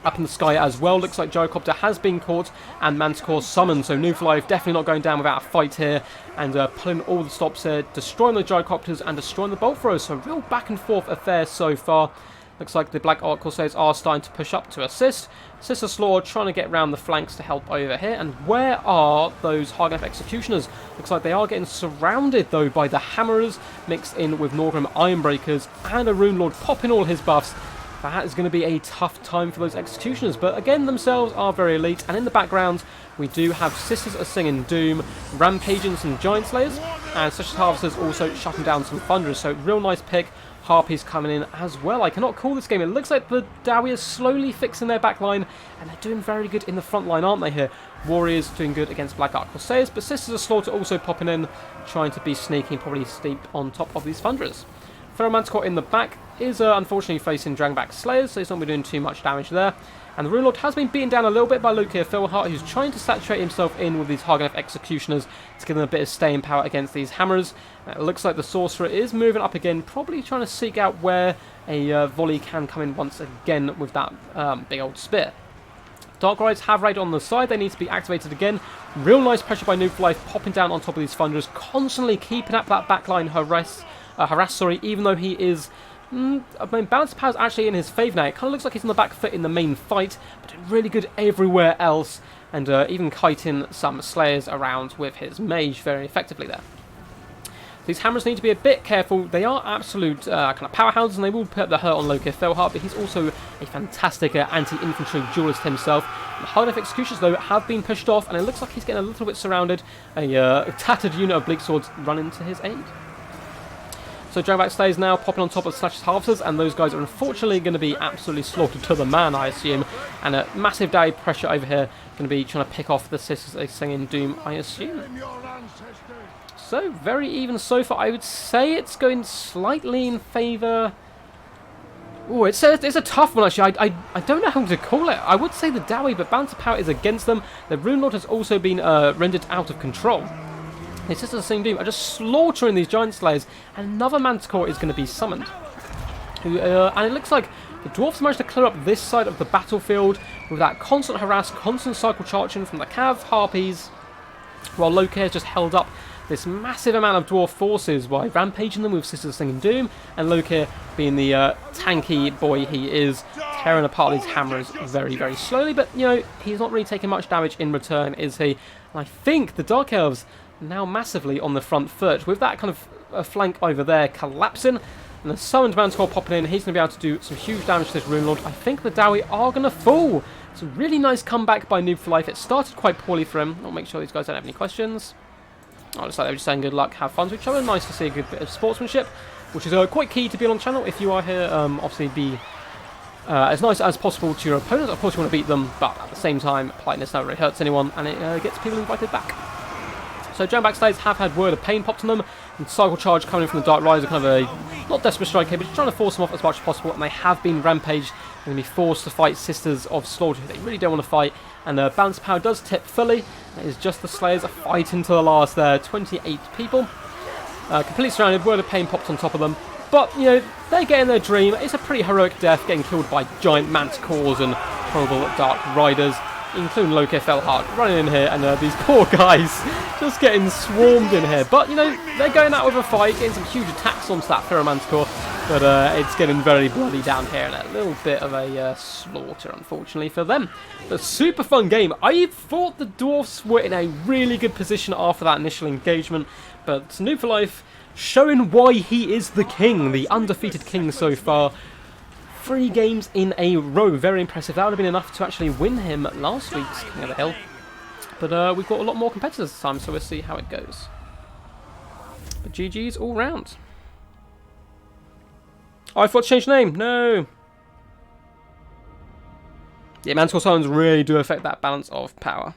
Up in the sky as well, looks like Gyrocopter has been caught and Manticore summoned, so Newflife definitely not going down without a fight here, and pulling all the stops here, destroying the Gyrocopters and destroying the Bolt Throwers, so real back and forth affair so far. Looks like the Black Ark Corsairs are starting to push up to assist. Sister Slaughter trying to get around the flanks to help over here. And where are those Hagenef Executioners? Looks like they are getting surrounded, though, by the Hammerers, mixed in with Norgrim Ironbreakers and a Rune Lord popping all his buffs. That is going to be a tough time for those Executioners. But again, themselves are very elite. And in the background, we do have Sisters of Singing Doom, rampaging some Giant Slayers, and Slash's Harvesters also shutting down some Thunderers. So real nice pick. Harpies coming in as well. I cannot call this game. It looks like the Dowie is slowly fixing their backline, and they're doing very good in the front line, aren't they here? Warriors doing good against Black Ark Corsairs, but Sisters of Slaughter also popping in, trying to be sneaky, probably steep on top of these Thunderers. Ferromanticore in the back is unfortunately facing Dragonback Slayers, so he's not been doing too much damage there. And the Rune Lord has been beaten down a little bit by Lokir Philhart, who's trying to saturate himself in with these Hagenef Executioners to give them a bit of staying power against these Hammers. It looks like the Sorcerer is moving up again, probably trying to seek out where a volley can come in once again with that big old spear. Dark Riders have raid on the side, they need to be activated again. Real nice pressure by Newflife, popping down on top of these Thunderers, constantly keeping up that backline harass, even though he is... I mean, Balance Power is actually in his favour now. It kind of looks like he's on the back foot in the main fight, but doing really good everywhere else, and even kiting some Slayers around with his Mage very effectively there. These Hammers need to be a bit careful. They are absolute kind of powerhouses, and they will put up the hurt on Lokir Philhart, but he's also a fantastic anti-infantry duelist himself. The Hagenef Executioners, though, have been pushed off, and it looks like he's getting a little bit surrounded. A tattered unit of Bleak Swords running to his aid. So Dragonback Slayers now popping on top of Slash's Harvesters, and those guys are unfortunately going to be absolutely slaughtered to the man, I assume. And a massive Dowie pressure over here, going to be trying to pick off the Sisters of Singing Doom, I assume. So very even so far. I would say it's going slightly in favour. Oh, it's a tough one actually. I don't know how to call it. I would say the Dowie, but Balance of Power is against them. The Rune Lord has also been rendered out of control. The Sisters of Singing Doom are just slaughtering these Giant Slayers, and another Manticore is going to be summoned. And it looks like the Dwarfs managed to clear up this side of the battlefield with that constant harass, constant cycle charging from the Cav Harpies, while Lokir has just held up this massive amount of Dwarf forces by rampaging them with Sisters of Singing Doom, and Lokir, being the tanky boy he is, tearing apart these Hammers very, very slowly. But, you know, he's not really taking much damage in return, is he? And I think the Dark Elves now massively on the front foot, with that kind of flank over there collapsing, and the summoned Manticore popping in. He's going to be able to do some huge damage to this Rune Lord. I think the Dowie are going to fall. It's a really nice comeback by Noob for Life. It started quite poorly for him. I'll make sure these guys don't have any questions. Oh, looks like they were just saying good luck, have fun to each other. Nice to see a good bit of sportsmanship, which is quite key to be on the channel. If you are here, obviously be as nice as possible to your opponents. Of course you want to beat them, but at the same time, politeness never really hurts anyone, and it gets people invited back. So Dragonback Slayers have had Word of Pain popped on them, and Cycle Charge coming in from the Dark Rise, kind of a, not desperate strike here, but just trying to force them off as much as possible, and they have been rampaged and going to be forced to fight Sisters of Slaughter, who they really don't want to fight, and Balance Power does tip fully. It is just the Slayers are fighting to the last there, 28 people. Completely surrounded, Word of Pain popped on top of them, but, you know, they're getting their dream. It's a pretty heroic death, getting killed by giant manticores and horrible Dark Riders. including Loki Felhart, running in here, and these poor guys just getting swarmed in here. But, you know, they're going out with a fight, getting some huge attacks onto that Pyromanticore, but it's getting very bloody down here, and a little bit of a slaughter, unfortunately, for them. But super fun game. I thought the Dwarfs were in a really good position after that initial engagement, but Noob for Life showing why he is the king, the undefeated king so far. 3 games in a row, very impressive. That would have been enough to actually win him last week's King of the Hill. But we've got a lot more competitors this time, so we'll see how it goes. But GG's all round. Oh, I thought to change the name. No. Yeah, Manticore Silence really do affect that balance of power.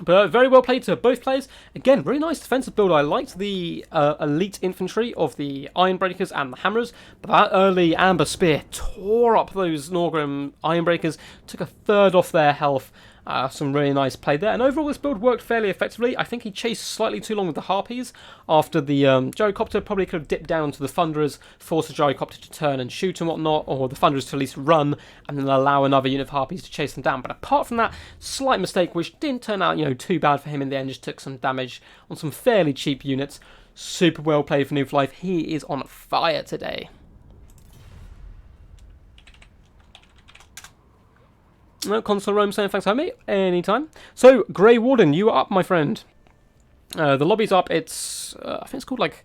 But very well played to both players. Again, really nice defensive build. I liked the elite infantry of the Ironbreakers and the Hammerers. But that early Amber Spear tore up those Norgrim Ironbreakers. Took a third off their health. Some really nice play there. And overall, this build worked fairly effectively. I think he chased slightly too long with the Harpies. After the Gyrocopter probably could have dipped down to the Thunderers, force the Gyrocopter to turn and shoot and whatnot, or the Thunderers to at least run, and then allow another unit of Harpies to chase them down. But apart from that, slight mistake, which didn't turn out, you know, too bad for him in the end, just took some damage on some fairly cheap units. Super well played for Noob for Life. He is on fire today. No, Console Rome saying thanks for having me. Anytime. So, Grey Warden, you are up, my friend. The lobby's up. It's, I think it's called like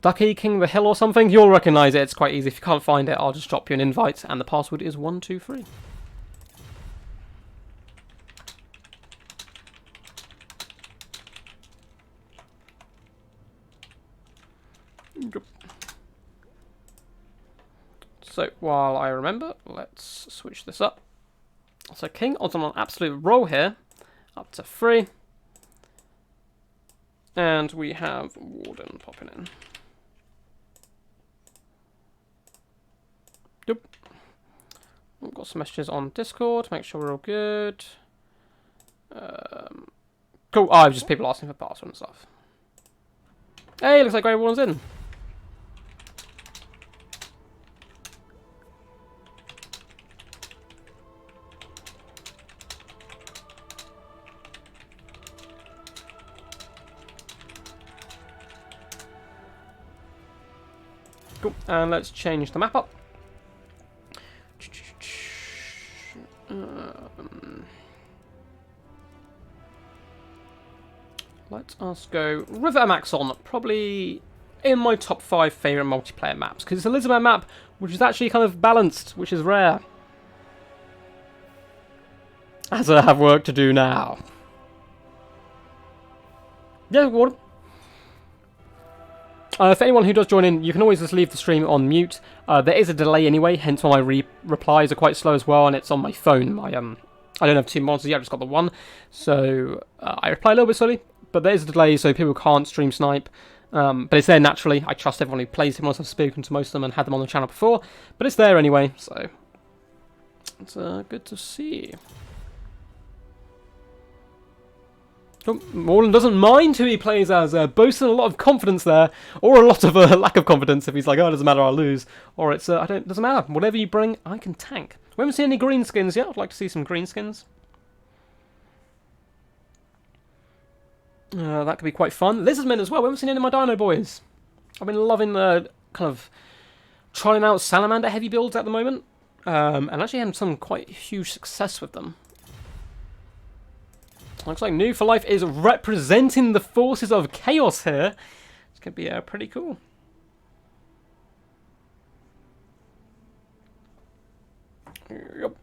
Ducky King of the Hill or something. You'll recognise it. It's quite easy. If you can't find it, I'll just drop you an invite. And the password is 123. So, while I remember, let's switch this up. So King on an absolute roll here, up to 3. And we have Warden popping in. Yep. We've got some messages on Discord, make sure we're all good. Cool, oh, just people asking for password and stuff. Hey, looks like Grey Warden's in. Cool, and let's change the map up. Let us go River Amaxon, probably in my top 5 favourite multiplayer maps, because it's a Elizabeth map which is actually kind of balanced, which is rare. As I have work to do now. Yeah, what? For anyone who does join in, you can always just leave the stream on mute. There is a delay anyway, hence why my replies are quite slow as well, and it's on my phone. I don't have 2 monitors yet, I've just got the one. So I reply a little bit slowly, but there is a delay, so people can't stream snipe. But it's there naturally. I trust everyone who plays him once I've spoken to most of them and had them on the channel before. But it's there anyway, so it's good to see. Morland doesn't mind who he plays as, boasting a lot of confidence there, or a lot of lack of confidence if he's like, oh, it doesn't matter, I'll lose. Or it's, doesn't matter, whatever you bring, I can tank. We haven't seen any green skins yet, I'd like to see some green skins. That could be quite fun. Lizardmen as well, we haven't seen any of my Dino boys. I've been loving kind of trying out Salamander heavy builds at the moment, and actually having some quite huge success with them. Looks like Noob for Life is representing the forces of chaos here. It's going to be pretty cool. Yep.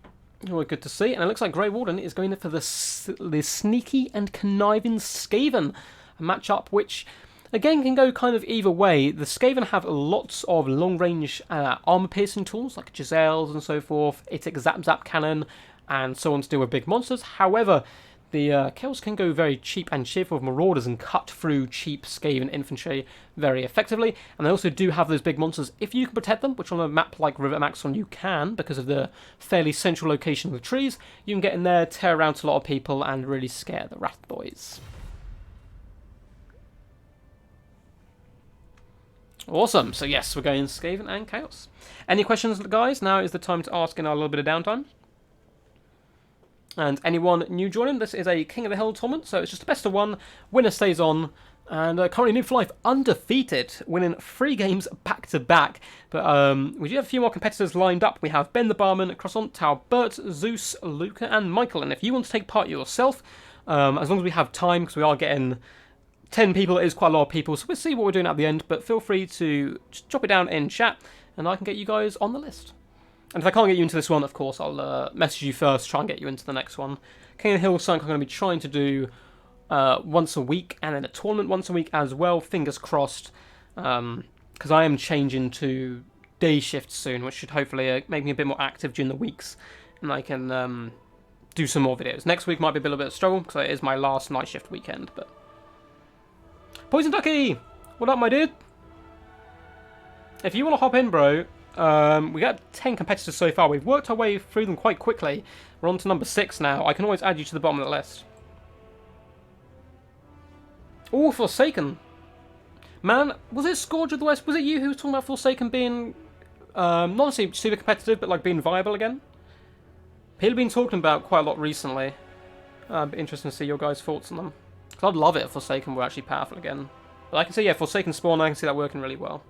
Well, good to see. And it looks like Grey Warden is going for the sneaky and conniving Skaven. A matchup which, again, can go kind of either way. The Skaven have lots of long-range armor-piercing tools, like Giselles and so forth, Itic Zap Cannon, and so on to deal with big monsters. However, the Chaos can go very cheap and cheerful with Marauders and cut through cheap Skaven infantry very effectively. And they also do have those big monsters. If you can protect them, which on a map like River Amaxon you can, because of the fairly central location of the trees, you can get in there, tear around to a lot of people, and really scare the Wrath Boys. Awesome. So yes, we're going Skaven and Chaos. Any questions, guys? Now is the time to ask in our little bit of downtime. And anyone new joining, this is a King of the Hill tournament, so it's just a best of one. Winner stays on. And currently Noob for Life undefeated, winning 3 games back to back. But we do have a few more competitors lined up. We have Ben the Barman, Croissant, Talbert, Zeus, Luca, and Michael. And if you want to take part yourself, as long as we have time, because we are getting 10 people, it is quite a lot of people, so we'll see what we're doing at the end. But feel free to just drop it down in chat, and I can get you guys on the list. And if I can't get you into this one, of course, I'll message you first, try and get you into the next one. King of the Hill something I'm going to be trying to do once a week, and then a tournament once a week as well, fingers crossed, because I am changing to day shifts soon, which should hopefully make me a bit more active during the weeks, and I can do some more videos. Next week might be a little bit of a struggle, because it is my last night shift weekend, but... Poison Ducky! What up, my dude? If you want to hop in, bro, we got 10 competitors so far. We've worked our way through them quite quickly. We're on to number 6 now. I can always add you to the bottom of the list. Oh, Forsaken. Man, was it Scourge of the West? Was it you who was talking about Forsaken being, not necessarily super competitive, but like being viable again? People have been talking about quite a lot recently. It'd be interesting to see your guys' thoughts on them. Because I'd love it if Forsaken were actually powerful again. But I can see, yeah, Forsaken Spawn, I can see that working really well.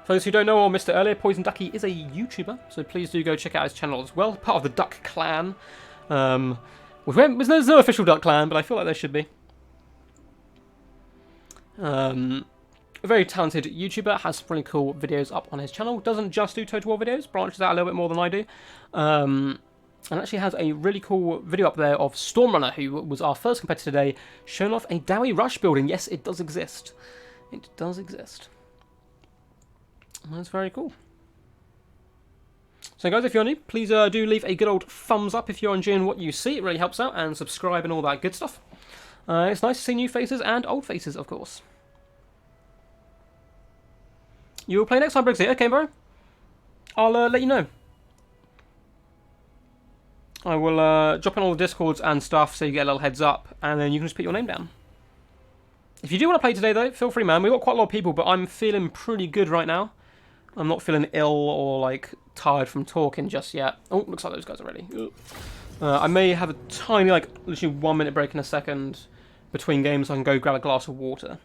For those who don't know or missed it earlier, Poison Ducky is a YouTuber, so please do go check out his channel as well. Part of the Duck Clan. There's no official Duck Clan, but I feel like there should be. A very talented YouTuber, has some really cool videos up on his channel. Doesn't just do Total War videos, branches out a little bit more than I do. And actually has a really cool video up there of Stormrunner, who was our first competitor today, showing off a Dowie Rush build, and yes, it does exist. It does exist. That's very cool. So guys, if you're new, please do leave a good old thumbs up if you're enjoying what you see. It really helps out, and subscribe and all that good stuff. It's nice to see new faces and old faces, of course. You will play next time, Briggsy. Okay, bro. I'll let you know. I will drop in all the Discords and stuff so you get a little heads up, and then you can just put your name down. If you do want to play today, though, feel free, man. We've got quite a lot of people, but I'm feeling pretty good right now. I'm not feeling ill or, like, tired from talking just yet. Oh, looks like those guys are ready. I may have a tiny, like, literally 1 minute break in a second between games so I can go grab a glass of water.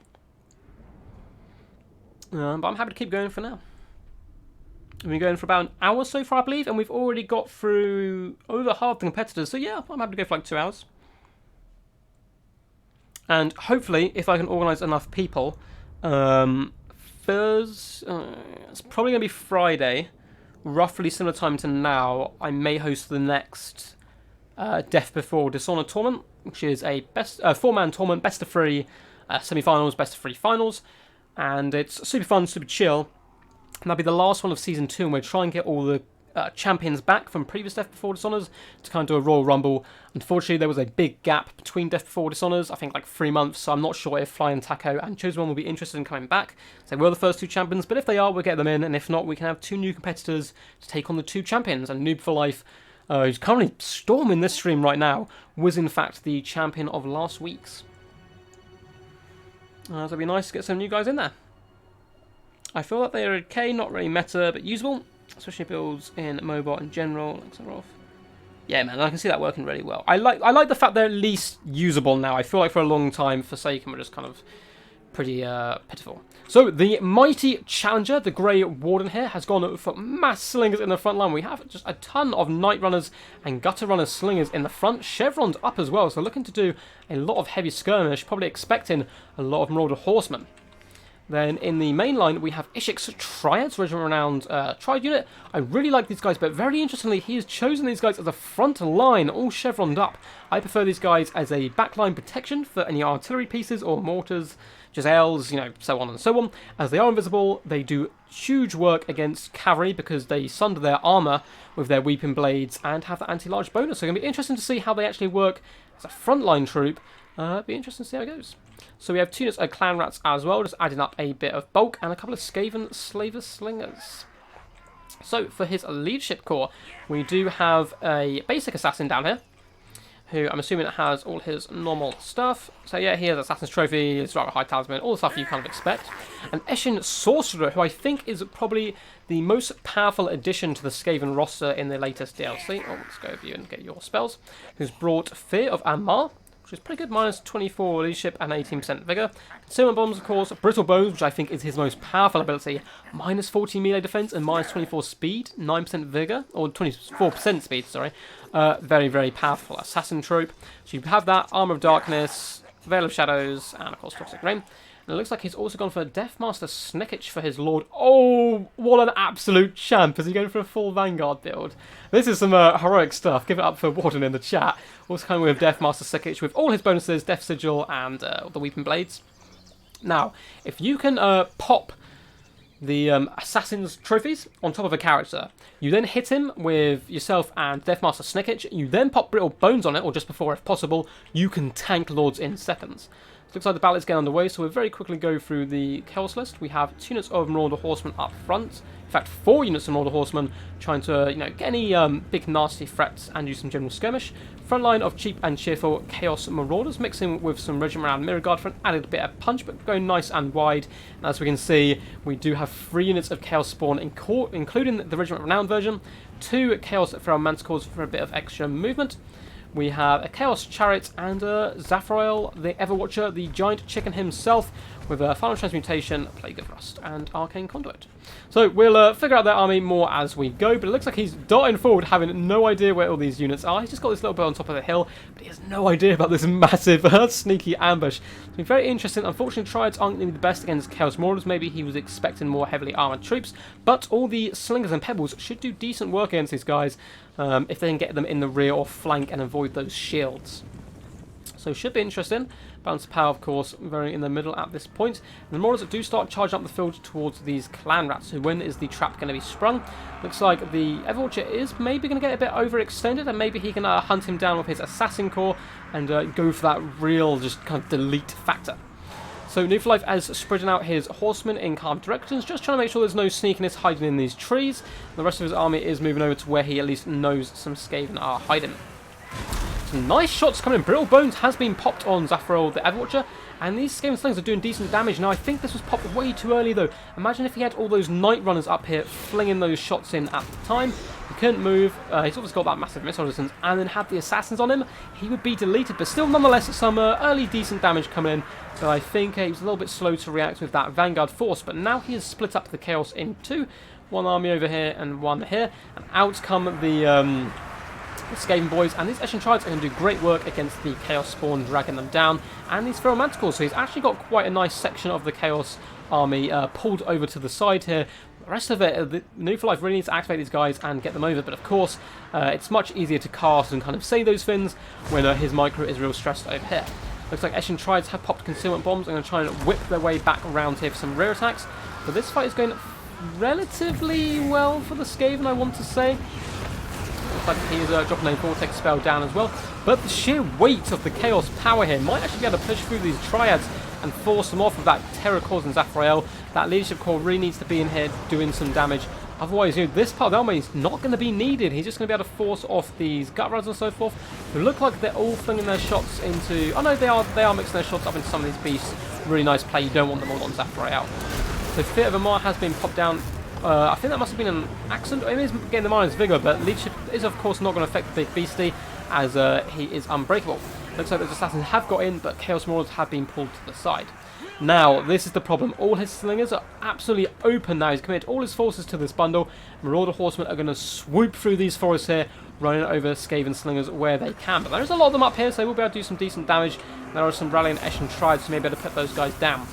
But I'm happy to keep going for now. We've been going for about an hour so far, I believe, and we've already got through over half the competitors. So yeah, I'm happy to go for like 2 hours. And hopefully, if I can organise enough people, it's probably going to be Friday, roughly similar time to now. I may host the next Death Before Dishonor tournament, which is a 4-man tournament, best of 3 semi-finals, best of 3 finals, and it's super fun, super chill. And that'll be the last one of Season 2, and we'll try and get all the champions back from previous Death Before Dishonors to kind of do a Royal Rumble. Unfortunately, there was a big gap between Death Before Dishonors, I think like 3 months, so I'm not sure if Flying Taco and Chosen One will be interested in coming back. So they were the first 2 champions, but if they are, we'll get them in, and if not, we can have 2 new competitors to take on the 2 champions. And Noob for Life, who's currently storming this stream right now, was in fact the champion of last week's. So it'd be nice to get some new guys in there. I feel like they are okay, not really meta, but usable, especially builds in mobile in general. Yeah, man, I can see that working really well. I like the fact they're at least usable now. I feel like for a long time, Forsaken were just kind of pretty pitiful. So the mighty challenger, the Grey Warden here, has gone for mass slingers in the front line. We have just a ton of Night Runners and Gutter Runners slingers in the front. Chevron's up as well, so looking to do a lot of heavy skirmish, probably expecting a lot of Marauder Horsemen. Then in the main line, we have Ishik's Triads, Regiment-renowned Triad unit. I really like these guys, but very interestingly, he has chosen these guys as a front line, all chevroned up. I prefer these guys as a backline protection for any artillery pieces or mortars, Giselles, you know, so on and so on. As they are invisible, they do huge work against cavalry because they sunder their armour with their weeping blades and have the anti-large bonus. So it's going to be interesting to see how they actually work as a frontline troop. Be interesting to see how it goes. So we have 2 units of Clan Rats as well, just adding up a bit of bulk, and a couple of Skaven Slaver Slingers. So for his leadership corps, we do have a basic assassin down here, who I'm assuming has all his normal stuff. So yeah, he has Assassin's Trophy, his Rather High Talisman, all the stuff you kind of expect. And Eshin Sorcerer, who I think is probably the most powerful addition to the Skaven roster in the latest DLC. Oh, let's go over you and get your spells. Who's brought Fear of Ammar, which is pretty good, minus 24 leadership and 18% vigor. Concealment Bombs, of course, Brittle Bones, which I think is his most powerful ability, minus 40 melee defense and minus 24 speed, 9% vigor, or 24% speed, sorry. Very, very powerful assassin trope. So you have that, Armor of Darkness, Veil of Shadows, and of course Toxic Rain. And it looks like he's also gone for Deathmaster Snicketch for his Lord. Oh, what an absolute champ. Is he going for a full Vanguard build? This is some heroic stuff. Give it up for Warden in the chat. Also coming with Deathmaster Snicketch with all his bonuses, Death Sigil, and the Weeping Blades. Now, if you can pop the Assassin's trophies on top of a character, you then hit him with yourself and Deathmaster Snicketch, you then pop Brittle Bones on it, or just before if possible, you can tank Lords in seconds. Looks like the battle is getting underway, so we'll very quickly go through the Chaos list. We have 2 units of Marauder Horsemen up front. In fact, 4 units of Marauder Horsemen trying to, get any big nasty threats and use some general skirmish. Front line of cheap and cheerful Chaos Marauders, mixing with some Regiment around Mirror Guard for an added bit of punch, but going nice and wide. And as we can see, we do have 3 units of Chaos Spawn, including the Regiment Renowned version, 2 Chaos Feral Manticores for a bit of extra movement. We have a Chaos Chariot and Zafrael, the Everwatcher, the giant chicken himself, with a Final Transmutation, Plague of Rust, and Arcane Conduit. So we'll figure out their army more as we go, but it looks like he's darting forward, having no idea where all these units are. He's just got this little bit on top of the hill, but he has no idea about this massive, sneaky ambush. It's been very interesting. Unfortunately, Triads aren't going to be the best against Chaos Marauders. Maybe he was expecting more heavily armoured troops, but all the Slingers and Pebbles should do decent work against these guys if they can get them in the rear or flank and avoid those shields. So should be interesting. Balance of power, of course, very in the middle at this point. And the Marauders do start charging up the field towards these clan rats. So when is the trap going to be sprung? Looks like the Everwatcher is maybe going to get a bit overextended, and maybe he can hunt him down with his Assassin Core and go for that real just kind of delete factor. So New for Life has spreading out his horsemen in calm directions, just trying to make sure there's no sneakiness hiding in these trees. The rest of his army is moving over to where he at least knows some Skaven are hiding. Some nice shots coming in. Brittle Bones has been popped on Zafrael the Everwatcher, and these Skaven Slings are doing decent damage. Now I think this was popped way too early though. Imagine if he had all those Night Runners up here flinging those shots in at the time. He couldn't move, he's obviously got that massive missile resistance, and then had the Assassins on him, he would be deleted, but still nonetheless some early decent damage coming in. So I think he was a little bit slow to react with that Vanguard force, but now he has split up the Chaos in 2. One army over here and one here, and out come the Skaven boys, and these Eshin Triads are going to do great work against the Chaos Spawn, dragging them down, and these Feral Manticores. So he's actually got quite a nice section of the Chaos army pulled over to the side here. The rest of it, the New for Life really needs to activate these guys and get them over, but of course it's much easier to cast and kind of say those things when his micro is real stressed over here. Looks like Eshin Triads have popped Concealment Bombs and going to try and whip their way back around here for some rear attacks, but this fight is going relatively well for the Skaven, I want to say. Looks like he's dropping a Vortex spell down as well. But the sheer weight of the Chaos power here might actually be able to push through these Triads and force them off with that Terror causing Zafrael. That Leadership Core really needs to be in here doing some damage. Otherwise, this part of the army is not going to be needed. He's just going to be able to force off these Gut Runs and so forth. They look like they're all flinging their shots into... Oh no, they are mixing their shots up into some of these beasts. Really nice play. You don't want them all on Zafrael. So Fear of Ammar has been popped down. I think that must have been an accident. It is getting the minus vigor, but leadership is of course not going to affect the big beastie, as he is unbreakable. Looks like those assassins have got in, but Chaos Marauders have been pulled to the side. Now, this is the problem. All his slingers are absolutely open now. He's committed all his forces to this bundle. Marauder Horsemen are going to swoop through these forests here, running over Skaven slingers where they can. But there's a lot of them up here, so they will be able to do some decent damage. There are some rallying Eshin Triads, so maybe able to put those guys down.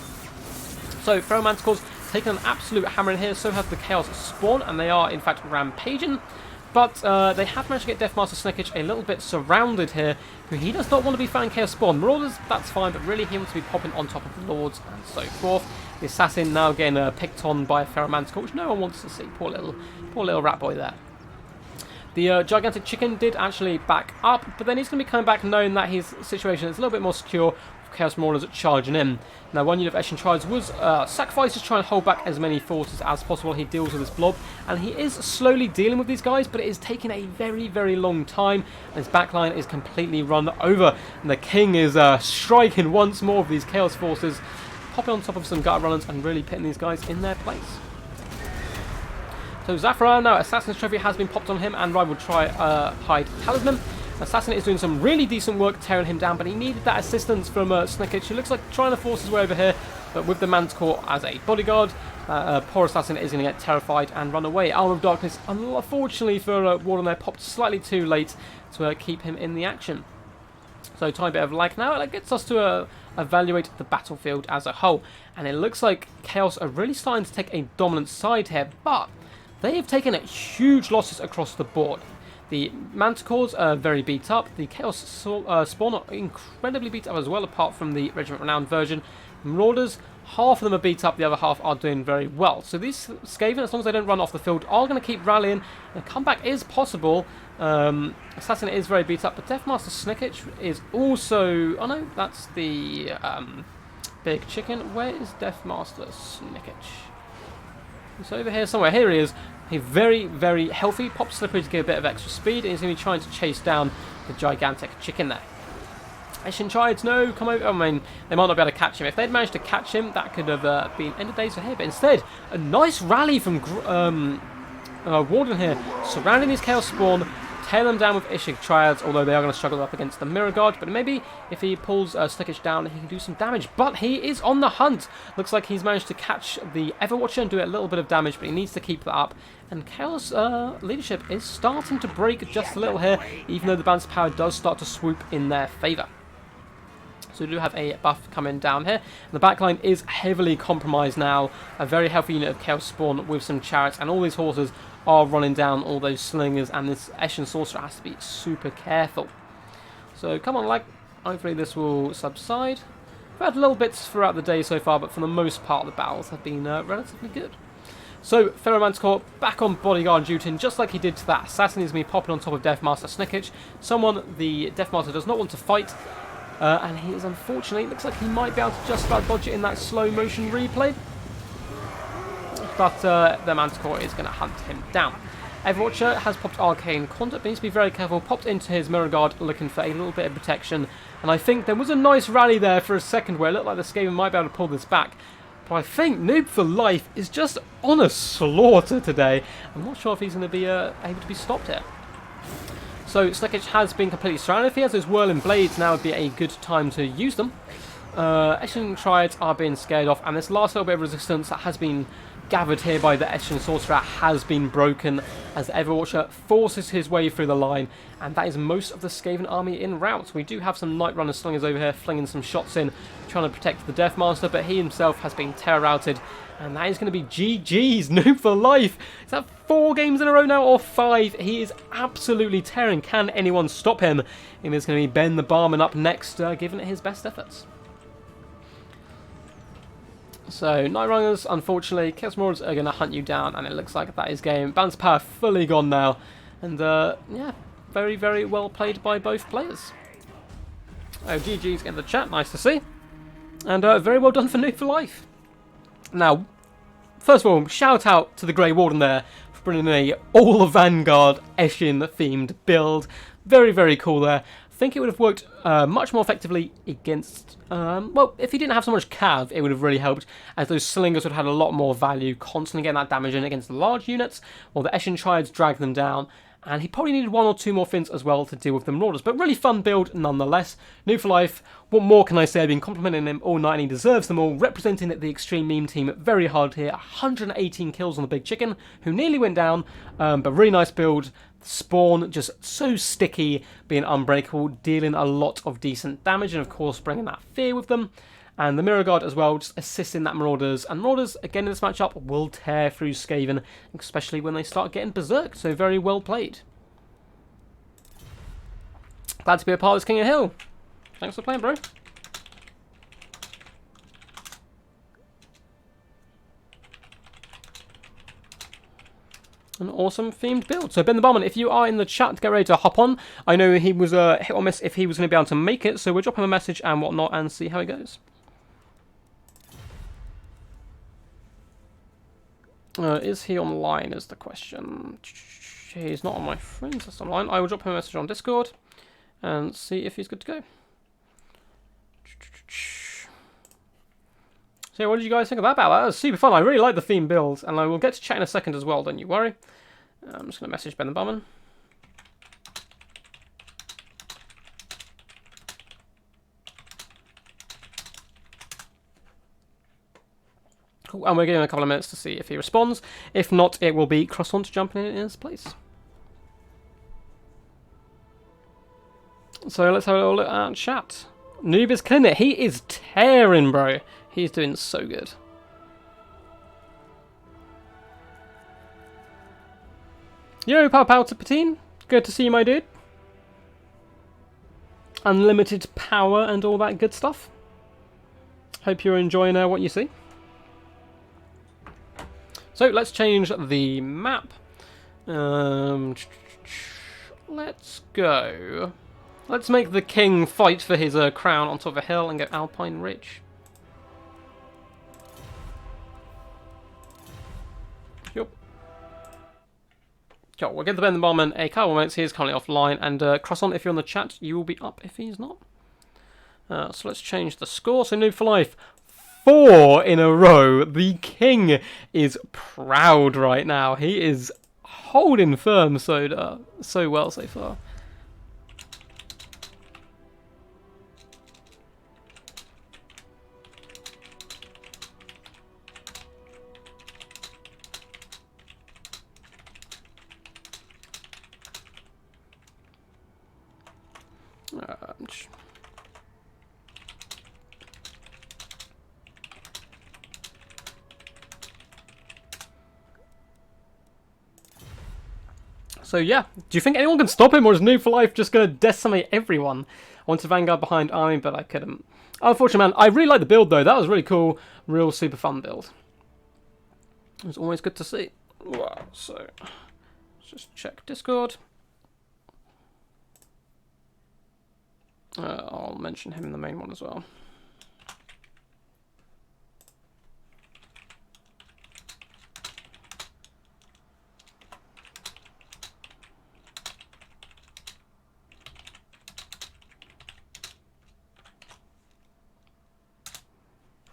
So, Feral Manticores taking an absolute hammer in here, so have the Chaos Spawn, and they are in fact rampaging. But they have managed to get Deathmaster Snicketch a little bit surrounded here, who he does not want to be fighting Chaos Spawn. Marauders, that's fine, but really he wants to be popping on top of the Lords and so forth. The Assassin now getting picked on by a Feral Manticore, which no one wants to see. Poor little rat boy there. The Gigantic Chicken did actually back up, but then he's going to be coming back knowing that his situation is a little bit more secure. Chaos Marauders charging in. Now, one unit of Eshin Triads was sacrificed to try and hold back as many forces as possible. He deals with this blob, and he is slowly dealing with these guys, but it is taking a very, very long time. And his backline is completely run over, and the King is striking once more of these Chaos forces, popping on top of some gutter runners and really putting these guys in their place. So Zafran, now Assassin's Trophy has been popped on him, and Ride will try hide Talisman. Assassin is doing some really decent work tearing him down, but he needed that assistance from Snickage, who looks like trying to force his way over here, but with the Manticore as a bodyguard, poor Assassin is going to get terrified and run away. Arm of Darkness, unfortunately for Warden there, popped slightly too late to keep him in the action. So tiny bit of lag now, and that gets us to evaluate the battlefield as a whole, and it looks like Chaos are really starting to take a dominant side here, but they have taken huge losses across the board. The Manticores are very beat up. The Chaos Spawn are incredibly beat up as well, apart from the Regiment Renowned version. Marauders, half of them are beat up, the other half are doing very well. So these Skaven, as long as they don't run off the field, are going to keep rallying. A comeback is possible. Assassin is very beat up, but Deathmaster Snickage is also... Oh no, that's the big chicken. Where is Deathmaster Snickage? He's over here somewhere. Here he is. He's very, very healthy. Pop Slippery to get a bit of extra speed, and he's going to be trying to chase down the gigantic chicken there. Eshin Triads, no, come over. I mean, they might not be able to catch him. If they'd managed to catch him, that could have been end of days for here. But instead, a nice rally from Warden here, surrounding his Chaos Spawn, tear them down with Eshin Triads, although they are going to struggle up against the Mirror Guard. But maybe if he pulls Snickage down, he can do some damage. But he is on the hunt. Looks like he's managed to catch the Everwatcher and do a little bit of damage, but he needs to keep that up. And Chaos leadership is starting to break just a little here, even though the balance of power does start to swoop in their favour. So we do have a buff coming down here. The backline is heavily compromised now. A very healthy unit of Chaos Spawn with some chariots, and all these horses are running down all those slingers, and this Eshin Sorcerer has to be super careful. So come on, like, hopefully this will subside. We've had little bits throughout the day so far, but for the most part the battles have been relatively good. So, Fellow Manticore back on bodyguard duty, and just like he did to that Assassin, he's going to be popping on top of Deathmaster Snickage. Someone the Deathmaster does not want to fight, and he is unfortunately, looks like he might be able to just about dodge it in that slow motion replay. But the Manticore is going to hunt him down. Everwatcher has popped Arcane Conduct, but needs to be very careful. Popped into his Mirror Guard looking for a little bit of protection. And I think there was a nice rally there for a second where it looked like the Skaven might be able to pull this back. But I think Noob for Life is just on a slaughter today. I'm not sure if he's going to be able to be stopped here. So Snickage has been completely surrounded. If he has those Whirling Blades, now would be a good time to use them. Eshin Triads are being scared off, and this last little bit of resistance that has been gathered here by the Eshin Sorcerer has been broken as the Everwatcher forces his way through the line, and that is most of the Skaven army in route. We do have some Night Runner slingers over here flinging some shots in, trying to protect the Deathmaster, but he himself has been terror routed, and that is going to be GG's, Noob for Life. Is that 4 games in a row now, or 5? He is absolutely tearing. Can anyone stop him? And it's going to be Ben the Barman up next, giving it his best efforts. So, Night Runners, unfortunately, Chaos Marauders are going to hunt you down, and it looks like that is game. Balance of power fully gone now. And, yeah, very, very well played by both players. Oh, GG's in the chat, nice to see. And very well done for Noob for Life. Now, first of all, shout out to the Grey Warden there for bringing a all-Vanguard Eshin-themed build. Very, very cool there. I think it would have worked much more effectively against... well, if he didn't have so much cav, it would have really helped, as those slingers would have had a lot more value, constantly getting that damage in against the large units, while the Eshin Triads drag them down. And he probably needed 1 or 2 more fins as well to deal with the Marauders. But really fun build nonetheless. Noob for Life, what more can I say? I've been complimenting him all night, and he deserves them all. Representing the Extreme Meme team very hard here. 118 kills on the Big Chicken, who nearly went down. But really nice build. Spawn just so sticky, being unbreakable, dealing a lot of decent damage, and of course bringing that fear with them. And the Mirror Guard as well, just assisting that Marauders. And Marauders, again in this matchup, will tear through Skaven, especially when they start getting berserk. So very well played. Glad to be a part of this King of Hill. Thanks for playing, bro. An awesome themed build. So Ben the Barman, if you are in the chat, get ready to hop on. I know he was hit or miss if he was going to be able to make it, so we'll drop him a message and whatnot and see how it goes. Is he online is the question. He's not on my friends list online. I will drop him a message on Discord and see if he's good to go. So yeah, what did you guys think of that battle? That was super fun. I really like the theme build, and I will get to chat in a second as well, don't you worry. I'm just going to message Ben the Barman. Cool, and we're giving him a couple of minutes to see if he responds. If not, it will be Croissant jumping in his place. So let's have a little look at chat. Noob is killing it. He is tearing, bro. He's doing so good. Yo, pow to Patine. Good to see you, my dude. Unlimited power and all that good stuff. Hope you're enjoying what you see. So let's change the map. Let's go. Let's make the king fight for his crown on top of a hill and go Alpine Ridge. Yup. Cool, we'll give the Ben the Barman a couple minutes. He is currently offline. And Croissant, if you're on the chat, you will be up if he's not. So let's change the score. So Noob for Life. 4 in a row. The king is proud right now. He is holding firm so well so far. So yeah, do you think anyone can stop him, or is Noob for Life just going to decimate everyone? I wanted Vanguard behind Army, but I couldn't. Unfortunately, man, I really like the build though. That was really cool, real super fun build. It was always good to see. Wow, so let's just check Discord. I'll mention him in the main one as well.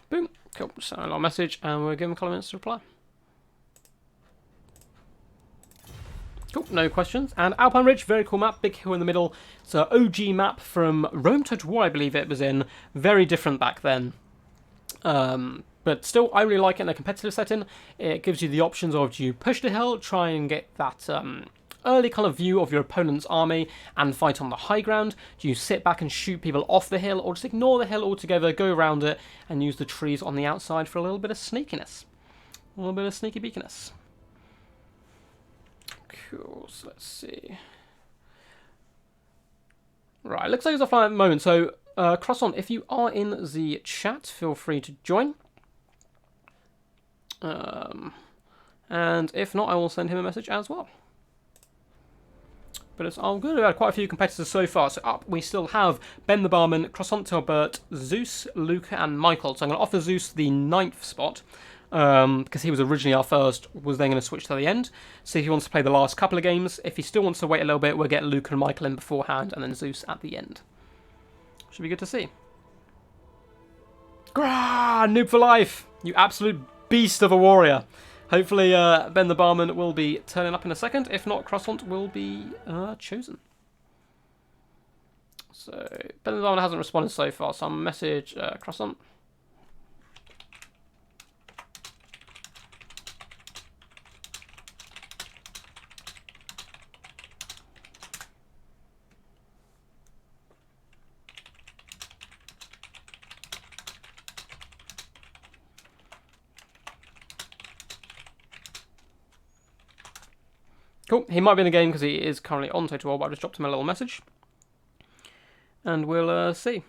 Boom. Cool. Send a little message and we'll give him a couple of minutes to reply. Cool, no questions. And Alpine Ridge, very cool map, big hill in the middle. It's an OG map from Rome Total War, I believe it was in. Very different back then. But still, I really like it in a competitive setting. It gives you the options of, do you push the hill, try and get that early kind of view of your opponent's army and fight on the high ground? Do you sit back and shoot people off the hill, or just ignore the hill altogether, go around it, and use the trees on the outside for a little bit of sneakiness? A little bit of sneaky beakiness. Cool, so let's see. Right, looks like he's offline at the moment, so Croissant, if you are in the chat, feel free to join. And if not, I will send him a message as well. But it's all good. We've had quite a few competitors so far. So up we still have Ben the Barman, Croissant Talbert, Zeus, Luca, and Michael. So I'm going to offer Zeus the 9th spot. Because he was originally our first, was then going to switch to the end. See if he wants to play the last couple of games. If he still wants to wait a little bit, we'll get Luca and Michael in beforehand, and then Zeus at the end. Should be good to see. Grah! Noob for Life! You absolute beast of a warrior. Hopefully Ben the Barman will be turning up in a second. If not, Croissant will be chosen. So Ben the Barman hasn't responded so far, so I'll message Croissant. Cool, he might be in the game because he is currently on Total War, but I just dropped him a little message. And we'll see.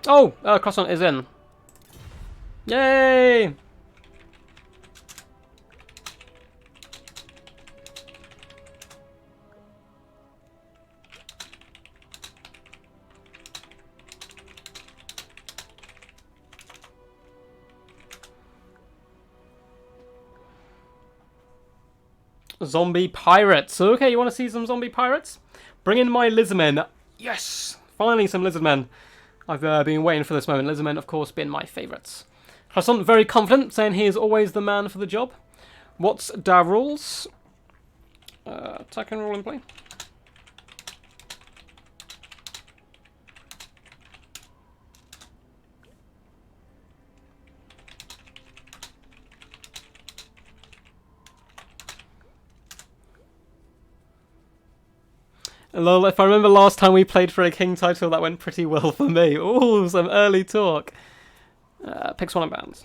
Oh, Croissant is in. Yay! Zombie pirates. Okay, you want to see some zombie pirates? Bring in my lizardmen. Yes! Finally some lizardmen. I've been waiting for this moment. Lizardmen, of course, been my favourites. Croissant, very confident, saying he is always the man for the job. What's da rules? Attack and roll and play. Lol, if I remember last time we played for a king title, that went pretty well for me. Ooh, some early talk. Picks one and bands.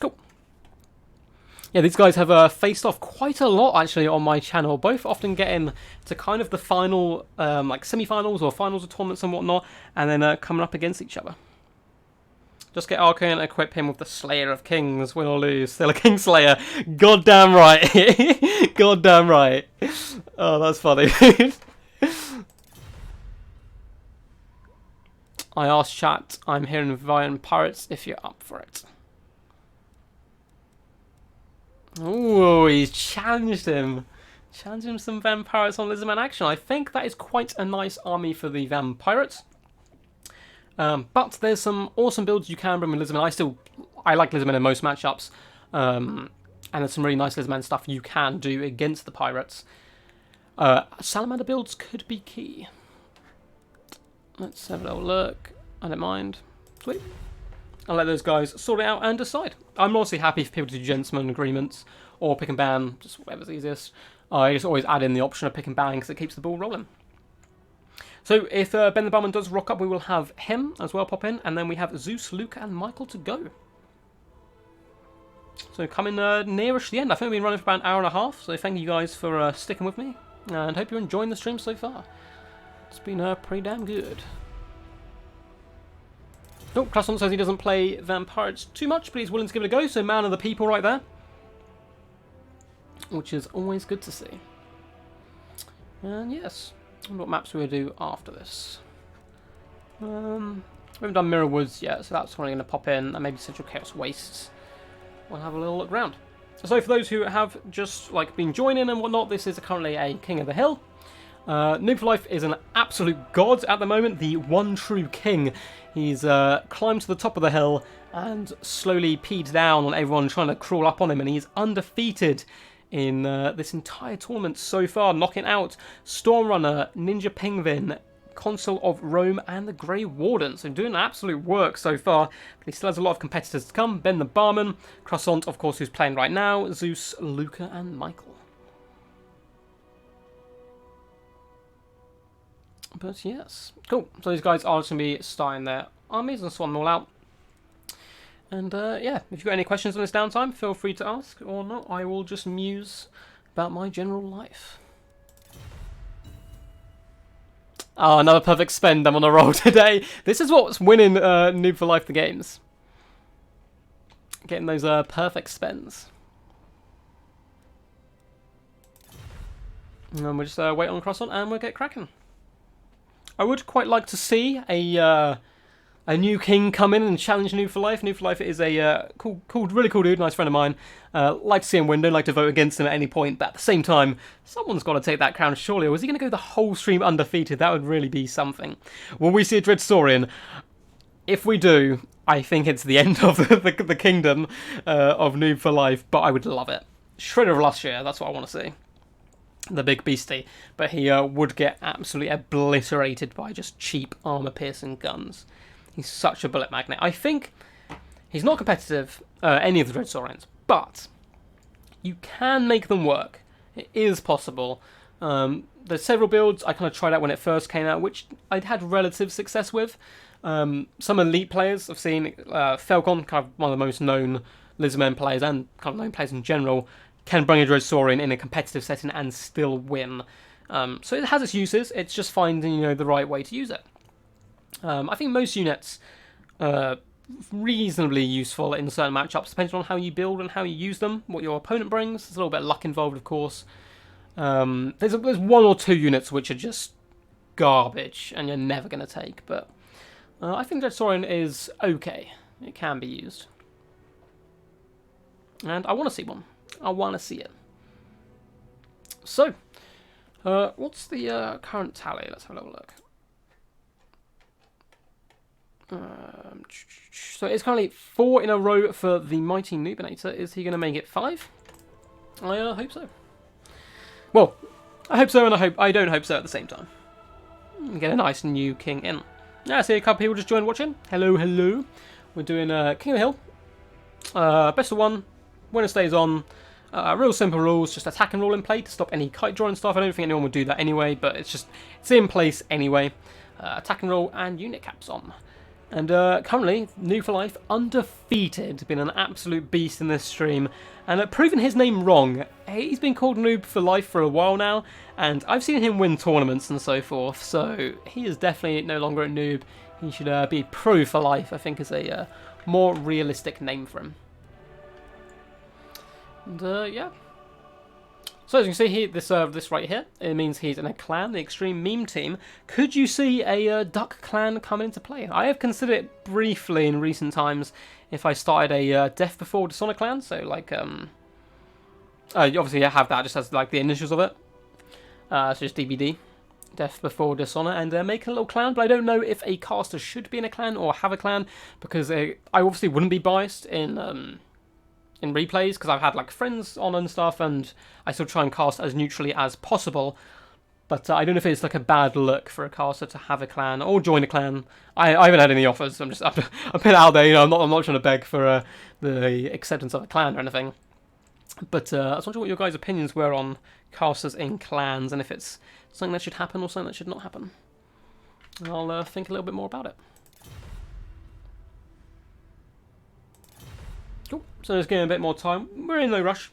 Cool. Yeah, these guys have faced off quite a lot, actually, on my channel. Both often getting to kind of the final, like semi-finals or finals of tournaments and whatnot, and then coming up against each other. Just get Arcane and equip him with the Slayer of Kings. Win or lose, still a Kingslayer. Goddamn right. Goddamn right. Oh, that's funny. I asked chat, I'm here in Violent Pirates if you're up for it. Ooh, he's challenged him. Challenged him some vampires on Lizardman action. I think that is quite a nice army for the vampirates. But there's some awesome builds you can bring with Lizardman. I like Lizardman in most matchups. And there's some really nice Lizardman stuff you can do against the pirates. Salamander builds could be key. Let's have a little look. I don't mind. Sweet. I'll let those guys sort it out and decide. I'm mostly happy for people to do gentleman agreements or pick and ban, just whatever's easiest. I just always add in the option of pick and ban because it keeps the ball rolling. So if Ben the Barman does rock up, we will have him as well pop in, and then we have Zeus, Luca, and Michael to go. So coming nearish the end. I think we've been running for about an hour and a half, so thank you guys for sticking with me, and hope you're enjoying the stream so far. It's been pretty damn good. Oh, Croissant says he doesn't play Vampires too much, but he's willing to give it a go, so man of the people right there. Which is always good to see. And yes, I wonder what maps we'll do after this. We haven't done Mirror Woods yet, so that's probably going to pop in, and maybe Central Chaos Wastes. We'll have a little look around. So for those who have just been joining and whatnot, this is currently a King of the Hill. Noob for Life is an absolute god at the moment, the one true king. He's climbed to the top of the hill and slowly peed down on everyone trying to crawl up on him, and he's undefeated in this entire tournament so far, knocking out Stormrunner, Ninja Penguin, Consul of Rome, and the Grey Warden. So doing absolute work so far, but he still has a lot of competitors to come. Ben the Barman, Croissant, of course, who's playing right now, Zeus, Luca, and Michael. But yes, cool. So these guys are just going to be starting their armies and swan them all out. And yeah, if you've got any questions on this downtime, feel free to ask, or not, I will just muse about my general life. Oh, another perfect spend. I'm on a roll today. This is what's winning Noob for Life the games. Getting those perfect spends. And we'll just wait on Croissant and we'll get cracking. I would quite like to see a new king come in and challenge Noob for Life. Noob for Life is a really cool dude, nice friend of mine. Like to see him win, don't like to vote against him at any point, but at the same time, someone's got to take that crown surely, or is he going to go the whole stream undefeated? That would really be something. Will we see a Dreadsaurian? If we do, I think it's the end of the kingdom of Noob for Life, but I would love it. Shredder of last year, that's what I want to see. The big beastie, but he would get absolutely obliterated by just cheap armor-piercing guns. He's such a bullet magnet. I think he's not competitive, any of the Dreadsaurians, but you can make them work. It is possible. There's several builds I kind of tried out when it first came out, which I'd had relative success with. Some elite players I've seen, Falcon, kind of one of the most known Lizardmen players and kind of known players in general, can bring a Dreadsaurian in a competitive setting and still win. So it has its uses, it's just finding the right way to use it. I think most units are reasonably useful in certain matchups, depending on how you build and how you use them, what your opponent brings. There's a little bit of luck involved, of course. There's one or two units which are just garbage and you're never going to take, but I think Dread Saurian is okay. It can be used. And I want to see one. I want to see it. So, what's the current tally? Let's have a little look. So it's currently 4 in a row for the Mighty Noobinator. Is he going to make it 5? I hope so. Well, I hope so, and I don't hope so at the same time. Get a nice new king in. Yeah, I see a couple people just joined watching. Hello, hello. We're doing King of the Hill. Best of 1. Winner stays on. Real simple rules, just attack and roll in play to stop any kite drawing stuff. I don't think anyone would do that anyway, but it's in place anyway. Attack and roll and unit caps on. And currently, Noob for Life, undefeated, been an absolute beast in this stream, and proven his name wrong. He's been called Noob for Life for a while now, and I've seen him win tournaments and so forth, so he is definitely no longer a noob. He should be Pro for Life, I think is a more realistic name for him. And yeah. So as you can see here, this right here, it means he's in a clan, the Extreme Meme Team. Could you see a Duck clan come into play? I have considered it briefly in recent times if I started a Death Before Dishonor clan, so like, obviously I have that just as like the initials of it. So just DBD, Death Before Dishonor, and make a little clan, but I don't know if a caster should be in a clan or have a clan, because I obviously wouldn't be biased in replays, because I've had like friends on and stuff, and I still try and cast as neutrally as possible. But I don't know if it's like a bad look for a caster to have a clan or join a clan. I haven't had any offers. I'm putting it out there. You know, I'm not trying to beg for the acceptance of a clan or anything. But I was wondering what your guys' opinions were on casters in clans, and if it's something that should happen or something that should not happen. I'll think a little bit more about it. Cool. So just getting a bit more time. We're in no rush.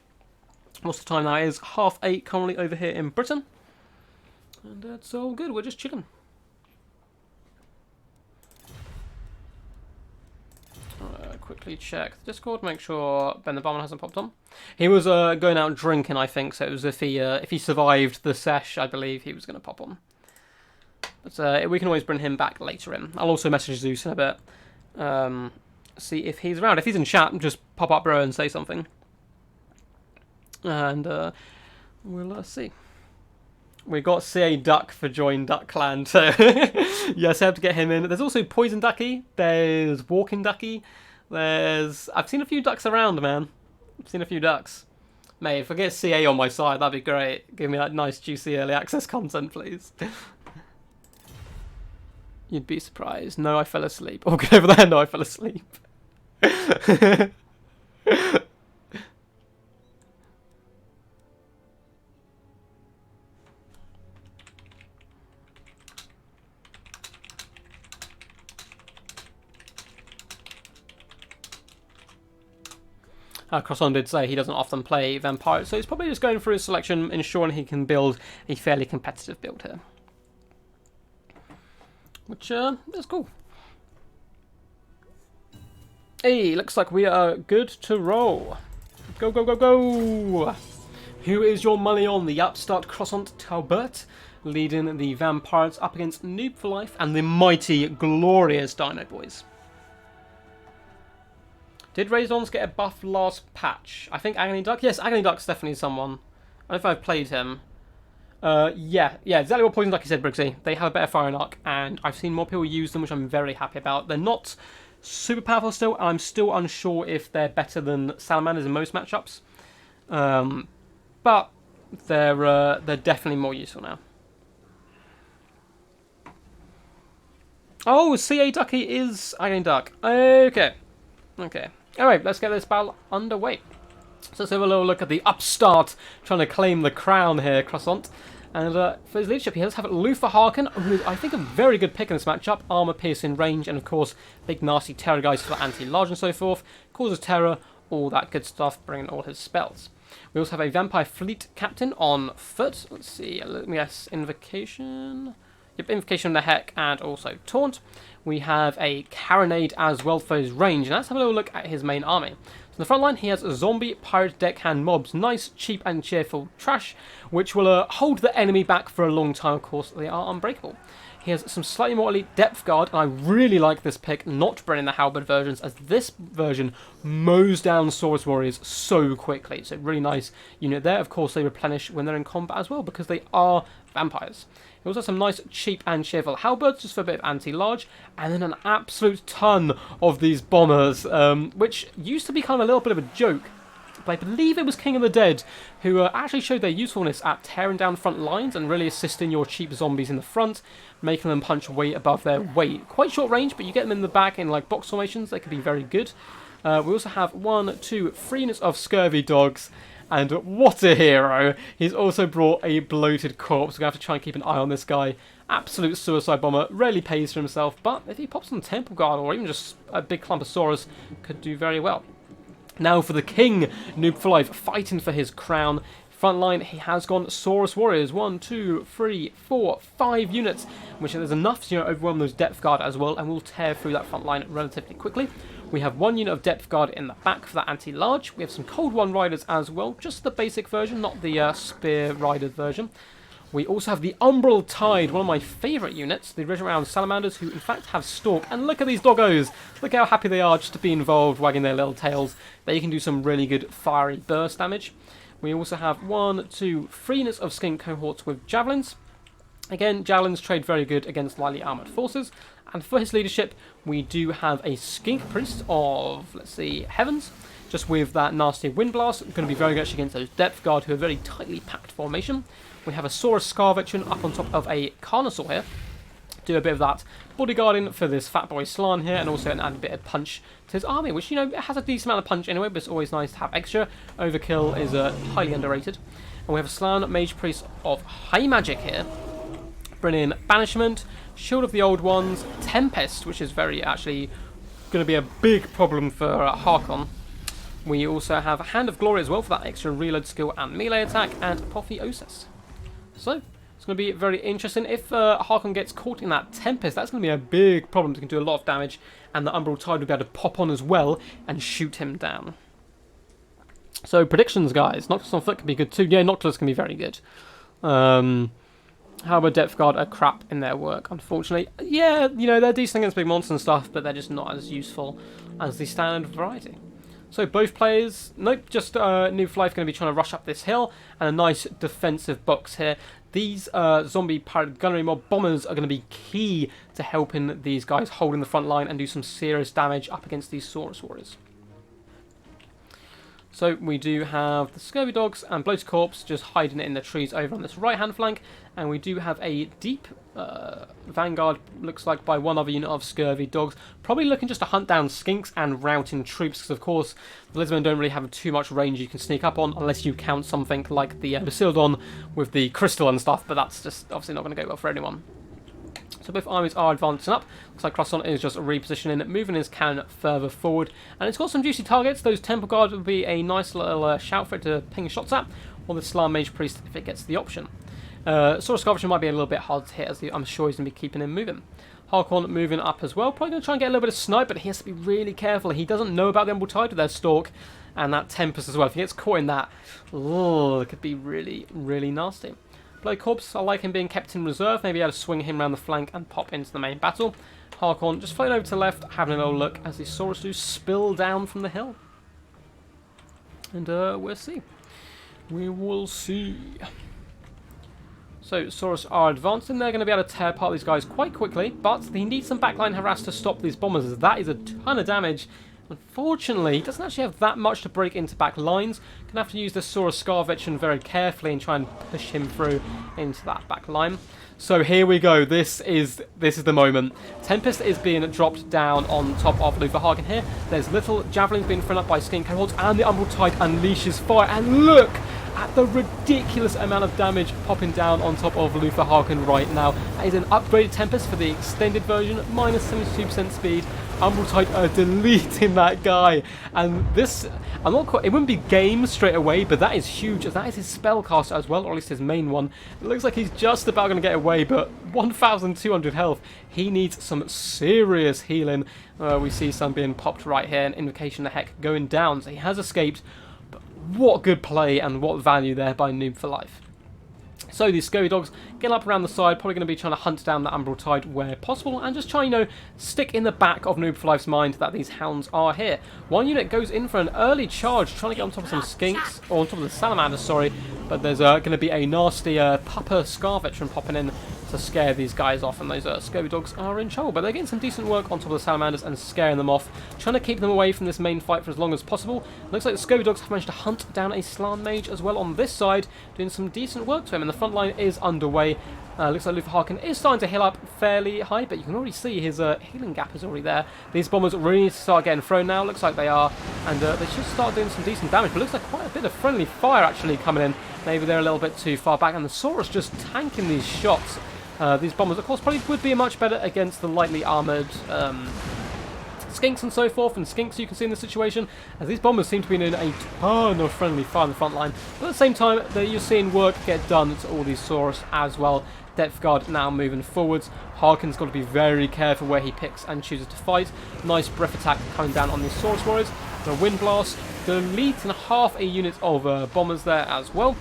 What's the time now? It is 8:30 currently over here in Britain. And it's all good. We're just chilling. Quickly check the Discord. Make sure Ben the Barman hasn't popped on. He was going out drinking, I think. So it was if he survived the sesh, I believe he was going to pop on. But we can always bring him back later in. I'll also message Zeus in a bit. See if he's around. If he's in chat, just pop up, bro, and say something. And we'll see. We got CA Duck for Join Duck Clan, so yes, I have to get him in. There's also Poison Ducky. There's Walking Ducky. I've seen a few ducks around, man. I've seen a few ducks. Mate, if I get CA on my side, that'd be great. Give me that nice, juicy early access content, please. You'd be surprised. No, I fell asleep. Oh, get over there. No, I fell asleep. Crosson did say he doesn't often play Vampire, so he's probably just going through his selection, ensuring he can build a fairly competitive build here. Which is cool. Hey, looks like we are good to roll. Go, go, go, go! Who is your money on? The upstart Croissant Talbot, leading the Vampires up against Noob for Life and the mighty, glorious Dino Boys. Did Raisons get a buff last patch? I think Agony Duck? Yes, Agony Duck's definitely someone. I don't know if I've played him. Yeah, exactly what Poison Ducky said, Briggsy. They have a better firing arc, and I've seen more people use them, which I'm very happy about. They're not super powerful still, and I'm still unsure if they're better than Salamanders in most matchups. But they're definitely more useful now. Oh, CA Ducky is Agony Duck. Okay. Alright, let's get this battle underway. So let's have a little look at the upstart trying to claim the crown here, Croissant. And for his leadership, he does have Luther Harkin, who is, I think, a very good pick in this matchup. Armor, piercing, range, and of course, big nasty terror guys for anti-large and so forth. Causes terror, all that good stuff, bringing all his spells. We also have a Vampire Fleet Captain on foot. Let's see, yes, Invocation. Yep, Invocation on the Heck, and also Taunt. we have a carronade as well for his range. And let's have a little look at his main army. So in the front line, he has zombie, pirate, deckhand mobs. Nice, cheap and cheerful trash, which will hold the enemy back for a long time. Of course, they are unbreakable. He has some slightly more elite depth guard, and I really like this pick, not bringing the halberd versions, as this version mows down Saurus warriors so quickly. So really nice unit there. Of course, they replenish when they're in combat as well, because they are vampires. He also has some nice, cheap and cheerful halberds, just for a bit of anti-large, and then an absolute ton of these bombers, which used to be kind of a little bit of a joke. But I believe it was King of the Dead who actually showed their usefulness at tearing down front lines and really assisting your cheap zombies in the front, making them punch way above their weight. Quite short range, but you get them in the back in like box formations, they can be very good. We also have 3 units of scurvy dogs, and what a hero! He's also brought a bloated corpse. We're going to have to try and keep an eye on this guy. Absolute suicide bomber, rarely pays for himself, but if he pops on Temple Guard or even just a big Clumposaurus, could do very well. Now for the king, Noob for Life, fighting for his crown. Front line, he has gone Saurus Warriors. 1, 2, 3, 4, 5 units, which there's enough to overwhelm those depth guard as well, and we'll tear through that front line relatively quickly. We have 1 unit of depth guard in the back for that anti-large. We have some Cold One Riders as well, just the basic version, not the Spear Rider version. We also have the Umbral Tide, one of my favourite units, the original round salamanders, who in fact have Stalk. And look at these doggos! Look how happy they are just to be involved, wagging their little tails. They can do some really good fiery burst damage. We also have 1, 2, 3 units of skink cohorts with javelins. Again, javelins trade very good against lightly armoured forces. And for his leadership, we do have a skink priest of, let's see, heavens. Just with that nasty wind blast, going to be very good actually against those depth guard who are very tightly packed formation. We have a Saurus Scar Veteran up on top of a Carnosaur here. Do a bit of that bodyguarding for this fat boy Slan here, and also add a bit of punch to his army, which, has a decent amount of punch anyway, but it's always nice to have extra. Overkill is highly underrated. And we have a Slan Mage Priest of High Magic here. Bringing in Banishment, Shield of the Old Ones, Tempest, which is very actually going to be a big problem for Harkon. We also have Hand of Glory as well for that extra reload skill and melee attack, and Apotheosis. So, it's going to be very interesting. If Harkon gets caught in that Tempest, that's going to be a big problem. It can do a lot of damage, and the Umbral Tide will be able to pop on as well and shoot him down. So, predictions, guys. Noctis on foot can be good too. Yeah, Noctis can be very good. Halberd Depth Guard are crap in their work, unfortunately. Yeah, they're decent against big monsters and stuff, but they're just not as useful as the standard variety. So both players, nope, just Noob for Life going to be trying to rush up this hill, and a nice defensive box here. These zombie pirate gunnery mob bombers are going to be key to helping these guys hold in the front line and do some serious damage up against these Saurus Warriors. So we do have the Scurvy Dogs and Bloated Corpse just hiding it in the trees over on this right-hand flank. And we do have a deep vanguard, looks like, by one other unit of Scurvy Dogs. Probably looking just to hunt down skinks and routing troops, because of course the Lizardmen don't really have too much range you can sneak up on, unless you count something like the Basildon with the crystal and stuff, but that's just obviously not going to go well for anyone. So both armies are advancing up. Looks like Crosson is just repositioning, moving his cannon further forward. And it's got some juicy targets. Those Temple Guard would be a nice little shout for it to ping shots at, or the Slan Mage Priest if it gets the option. Saurus Sculpture might be a little bit hard to hit, as I'm sure he's going to be keeping him moving. Harkon moving up as well. Probably going to try and get a little bit of snipe, but he has to be really careful. He doesn't know about the Umbral Tide with their Stalk and that Tempest as well. If he gets caught in that, it could be really, really nasty. Bloated Corpse, I like him being kept in reserve. Maybe able to swing him around the flank and pop into the main battle. Harkon just floating over to the left, having a little look as the Saurus do spill down from the hill. And we'll see. We will see. So Saurus are advancing. They're going to be able to tear apart these guys quite quickly, but they need some backline harass to stop these bombers, as that is a ton of damage. Unfortunately, he doesn't actually have that much to break into back lines. Going to have to use the Saurus Scar Veteran very carefully and try and push him through into that back line. So here we go. This is the moment. Tempest is being dropped down on top of Luther Harkin here. There's little javelins being thrown up by skink cohorts, and the Umbral Tide unleashes fire. And look at the ridiculous amount of damage popping down on top of Luther Harkin right now. That is an upgraded Tempest for the extended version, minus 72% speed, Umbral Tide are deleting that guy. And this, I'm not quite, it wouldn't be game straight away, but that is huge. That is his spellcaster as well, or at least his main one. It looks like he's just about going to get away, but 1,200 health. He needs some serious healing. We see some being popped right here, an invocation of heck going down. So he has escaped, but what good play and what value there by Noob for Life. So these scurvy dogs getting up around the side, probably going to be trying to hunt down the Umbral Tide where possible, and just try, you know, stick in the back of Noob for Life's mind that these hounds are here. One unit goes in for an early charge, trying to get on top of some skinks, or on top of the salamanders, sorry, but there's going to be a nasty Pupper Scar veteran popping in to scare these guys off, and those scurvy dogs are in trouble, but they're getting some decent work on top of the salamanders and scaring them off, trying to keep them away from this main fight for as long as possible. Looks like the scurvy dogs have managed to hunt down a Slan Mage as well on this side, doing some decent work to him, and the front line is underway. Looks like Luther Harkin is starting to heal up fairly high, but you can already see his healing gap is already there. These bombers really need to start getting thrown now. Looks like they are, and they should start doing some decent damage. But looks like quite a bit of friendly fire actually coming in. Maybe they're a little bit too far back, and the Saurus just tanking these shots. These bombers, of course, probably would be much better against the lightly armoured skinks and so forth, and skinks you can see in the situation, as these bombers seem to be in a ton of friendly fire in the front line. But at the same time, you're seeing work get done to all these Saurus as well. Depth Guard now moving forwards. Harkin's got to be very careful where he picks and chooses to fight. Nice breath attack coming down on these Saurus warriors. The Wind Blast, deleting half a unit of bombers there as well.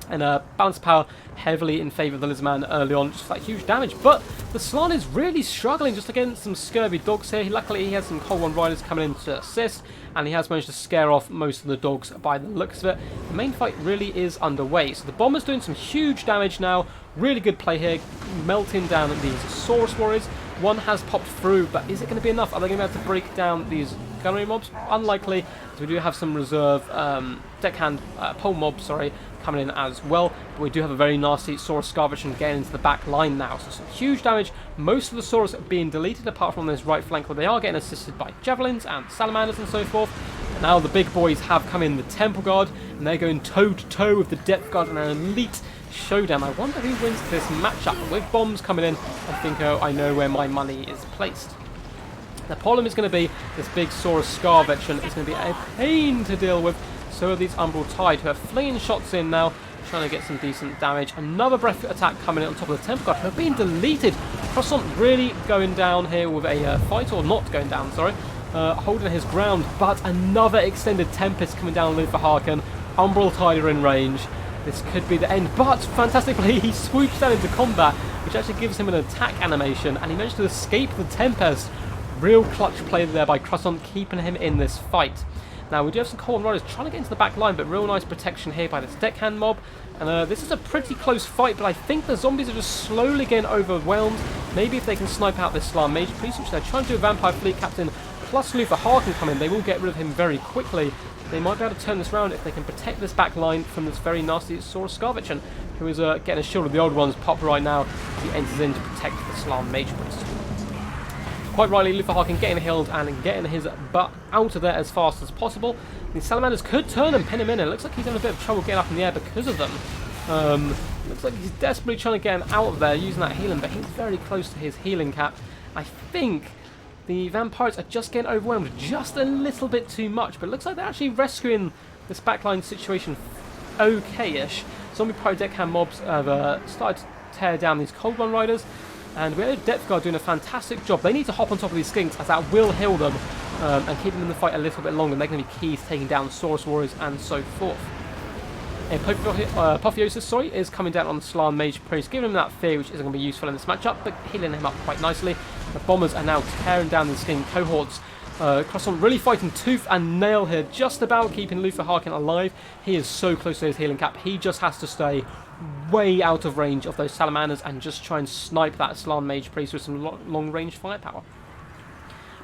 And balance power heavily in favour of the Lizardman early on, just that huge damage. But the Slan is really struggling just against some scurvy dogs here. Luckily, he has some Cold One Riders coming in to assist, and he has managed to scare off most of the dogs by the looks of it. The main fight really is underway. So the Bomber's doing some huge damage now. Really good play here, melting down these Saurus warriors. One has popped through, but is it going to be enough? Are they going to be able to break down these gunnery mobs? Unlikely, as we do have some reserve deckhand pole mobs, sorry, coming in as well. But we do have a very nasty Saurus Scarvation getting into the back line now. So some huge damage. Most of the Saurus being deleted apart from this right flank, where they are getting assisted by javelins and salamanders and so forth. And now the big boys have come in, the Temple Guard, and they're going toe-to-toe with the Depth Guard in an elite showdown. I wonder who wins this matchup. With bombs coming in, I think I know where my money is placed. The problem is going to be this big Saurus Scar veteran is going to be a pain to deal with. So are these Umbral Tide, who are flinging shots in now, trying to get some decent damage. Another breath attack coming in on top of the Temple Guard, who are being deleted. Croissant really going down here with a fight, or not going down, sorry. Holding his ground, but another extended Tempest coming down on Luther Harkin. Umbral Tide are in range. This could be the end, but fantastically he swoops down into combat, which actually gives him an attack animation, and he managed to escape the Tempest. Real clutch play there by Croissant, keeping him in this fight. Now we do have some Cold Riders trying to get into the back line, but real nice protection here by this deckhand mob. And this is a pretty close fight, but I think the zombies are just slowly getting overwhelmed. Maybe if they can snipe out this Slan Mage Priest, which they're trying to do a Vampire Fleet Captain, plus Luther Harkin come in, they will get rid of him very quickly. They might be able to turn this around if they can protect this back line from this very nasty Saurus Scarvichan, who is getting a shield of the old ones popped right now. He enters in to protect the Slan Mage Priest. Quite rightly, Luther Harkin getting healed and getting his butt out of there as fast as possible. The Salamanders could turn and pin him in, and it looks like he's having a bit of trouble getting up in the air because of them. Looks like he's desperately trying to get him out of there using that healing, but he's very close to his healing cap. I think the vampires are just getting overwhelmed just a little bit too much, but it looks like they're actually rescuing this backline situation okay-ish. Zombie Pyro Deckhand mobs have started to tear down these Cold One Riders, and we have Depth Guard doing a fantastic job. They need to hop on top of these skinks, as that will heal them and keep them in the fight a little bit longer. They're going to be key to taking down Saurus Warriors and so forth. Apotheosis, is coming down on the Slan Mage Priest, giving him that fear, which isn't going to be useful in this matchup, but healing him up quite nicely. The Bombers are now tearing down these skink cohorts. Croissant really fighting tooth and nail here, just about keeping Luther Harkin alive. He is so close to his healing cap, he just has to stay way out of range of those salamanders and just try and snipe that Slan Mage Priest with some long-range firepower.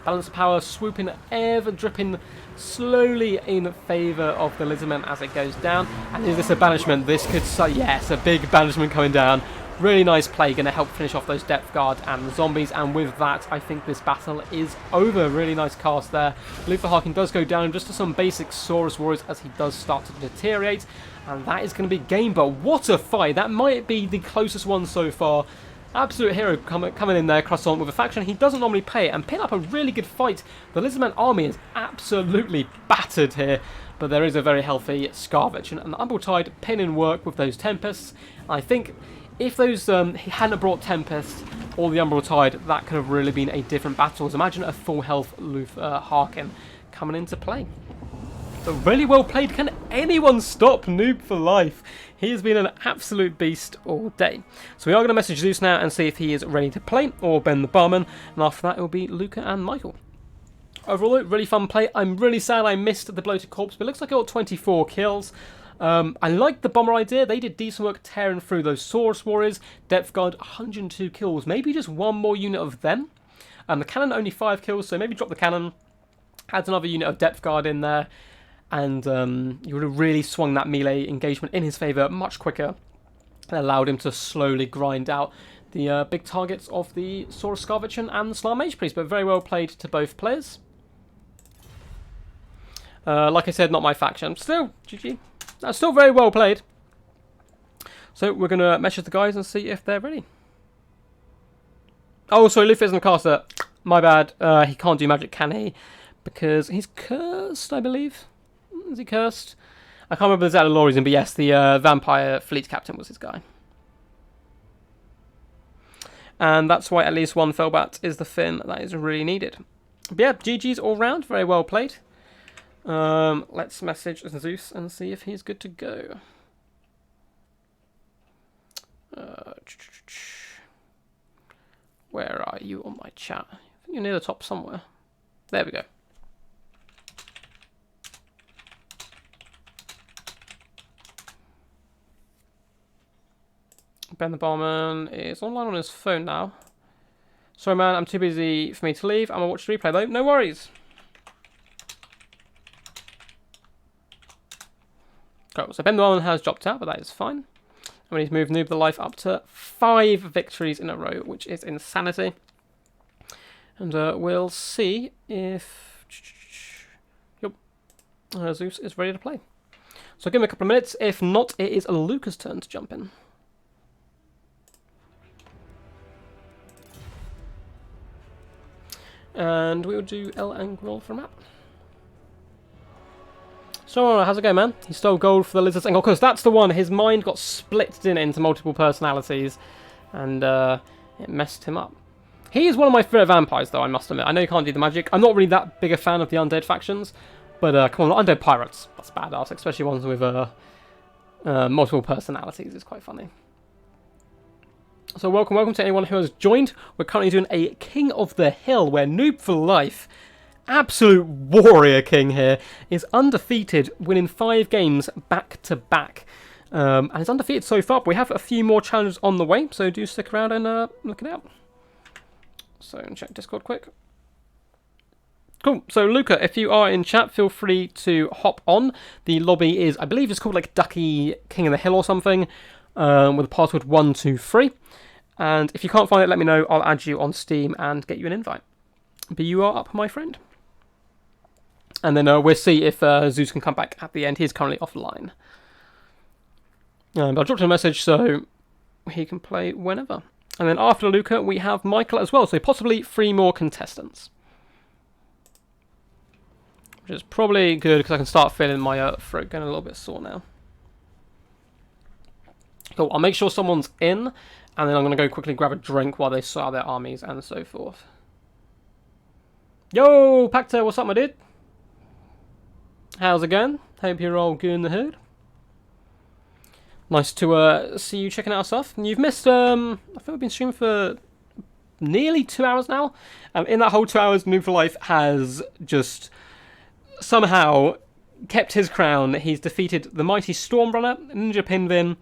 Balance of power swooping ever dripping slowly in favour of the Lizardman as it goes down. And is this a banishment? This could yes, a big banishment coming down. Really nice play, going to help finish off those Depth Guard and the zombies, and with that I think this battle is over. Really nice cast there. Luther Harkin does go down just to some basic Saurus Warriors as he does start to deteriorate, and that is going to be game. But what a fight! That might be the closest one so far. Absolute hero coming in there, Croissant, with a faction he doesn't normally play, and pin up a really good fight. The Lizardman army is absolutely battered here, but there is a very healthy Scarvich, and the Umbral pin in work with those Tempests. I think if those he hadn't brought Tempest or the Umbral that could have really been a different battle. Imagine a full health Harkin coming into play. But really well played. Can anyone stop Noob for life? He has been an absolute beast all day. So we are going to message Zeus now and see if he is ready to play, or Ben the Barman, and after that it will be Luca and Michael. Overall, really fun play. I'm really sad I missed the Bloated Corpse, but it looks like I got 24 kills. I like the bomber idea. They did decent work tearing through those Saurus Warriors. Depth Guard, 102 kills. Maybe just one more unit of them. The cannon, only 5 kills, so maybe drop the cannon. Add another unit of Depth Guard in there. And you would have really swung that melee engagement in his favour much quicker and allowed him to slowly grind out the big targets of the Saurus Scarvichan and the Slar Mage Priest. But very well played to both players. Like I said, not my faction. Still, GG. That's still very well played. So we're going to message the guys and see if they're ready. Oh, sorry, Luffy isn't a caster. My bad. He can't do magic, can he? Because he's cursed, I believe. Is he cursed? I can't remember the exact lore reason, but yes, the vampire fleet captain was his guy. And that's why at least one Felbat is the fin that is really needed. But yeah, GG's all round. Very well played. Let's message Zeus and see if he's good to go. Where are you on my chat? I think you're near the top somewhere. There we go. Ben the Barman is online on his phone now. Sorry, man, I'm too busy for me to leave. I'm going to watch the replay, though. No worries. Cool. So Ben the Barman has dropped out, but that is fine. And we need to move Noob the Life up to 5 victories in a row, which is insanity. And we'll see if Zeus is ready to play. So give him a couple of minutes. If not, it is Luca's turn to jump in. And we will do El Angral for map. So, how's it going, man? He stole gold for the Lizards. And of course, that's the one. His mind got split into multiple personalities. And it messed him up. He is one of my favourite vampires, though, I must admit. I know you can't do the magic. I'm not really that big a fan of the undead factions. But come on, undead pirates. That's badass. Especially ones with multiple personalities. It's quite funny. So welcome to anyone who has joined. We're currently doing a King of the Hill, where Noob for Life, absolute warrior king here, is undefeated, winning 5 games back to back. And is undefeated so far. But we have a few more challenges on the way, so do stick around and look it out. So check Discord quick. Cool. So Luca, if you are in chat, feel free to hop on. The lobby is, I believe it's called like Ducky King of the Hill or something, with a password 123. And if you can't find it, let me know. I'll add you on Steam and get you an invite. But you are up, my friend. And then we'll see if Zeus can come back at the end. He's currently offline. But I dropped him a message so he can play whenever. And then after Luca, we have Michael as well. So possibly 3 more contestants. Which is probably good because I can start feeling my throat getting a little bit sore now. Cool, I'll make sure someone's in, and then I'm going to go quickly grab a drink while they sort out their armies and so forth. Yo, Pacta, what's up, my dude? How's it going? Hope you're all good in the hood. Nice to see you checking out our stuff. You've missed, I think we've been streaming for nearly 2 hours now. In that whole 2 hours, Noob for Life has just somehow kept his crown. He's defeated the mighty Stormrunner, Ninja Pinvin,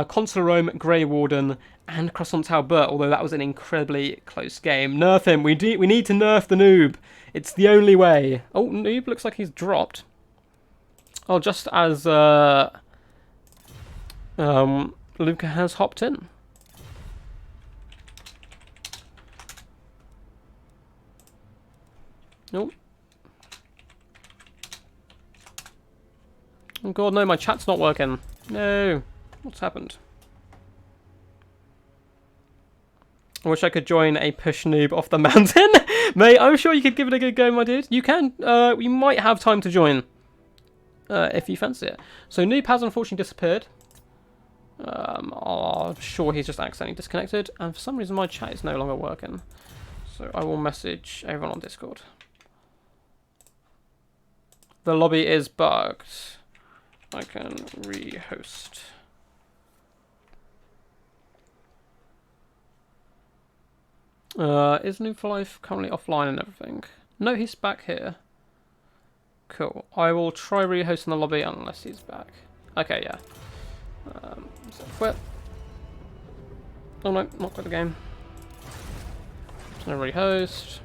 Consular Rome, Grey Warden, and Croissant Talbot, although that was an incredibly close game. Nerf him. We need to nerf the Noob. It's the only way. Oh, Noob looks like he's dropped. Oh, just as Luca has hopped in. Nope. Oh god, no, my chat's not working. No. What's happened? I wish I could join a push noob off the mountain. Mate, I'm sure you could give it a good go, my dude. You can. You might have time to join. If you fancy it. So noob has unfortunately disappeared. I'm sure he's just accidentally disconnected. And for some reason my chat is no longer working. So I will message everyone on Discord. The lobby is bugged. I can rehost. Is Noob for Life currently offline and everything? No, he's back here. Cool. I will try rehosting the lobby unless he's back. Okay, yeah. So quit. Oh no, not quit the game. Just gonna rehost.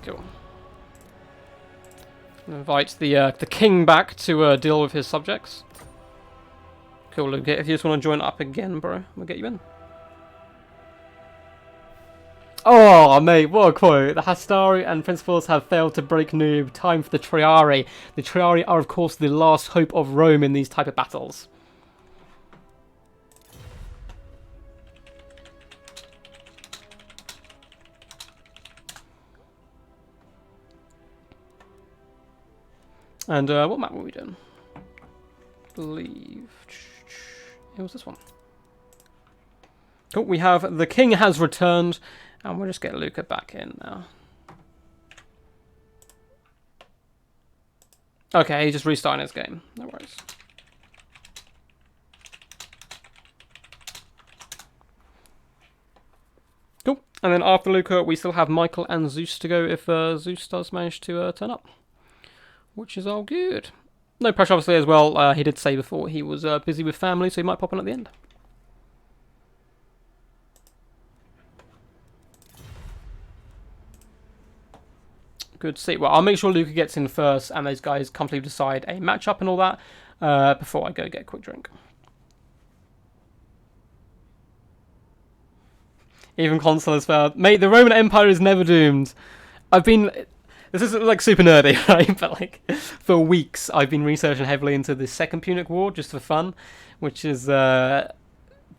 Cool. Invite the king back to deal with his subjects. Cool, Luke. If you just want to join up again, bro, we'll get you in. Oh, mate, what a quote. The Hastari and Principals have failed to break Noob. Time for the Triari. The Triari are, of course, the last hope of Rome in these type of battles. And what map were we doing? I believe it was this one. Cool, we have the king has returned, and we'll just get Luca back in now. Okay, he's just restarting his game. No worries. Cool, and then after Luca, we still have Michael and Zeus to go if Zeus does manage to turn up. Which is all good. No pressure, obviously, as well. He did say before he was busy with family, so he might pop in at the end. Good to see. Well, I'll make sure Luca gets in first, and those guys comfortably decide a matchup and all that before I go get a quick drink. Even console has failed. Mate, the Roman Empire is never doomed. This is like super nerdy, right? But like for weeks, I've been researching heavily into the Second Punic War just for fun, which is the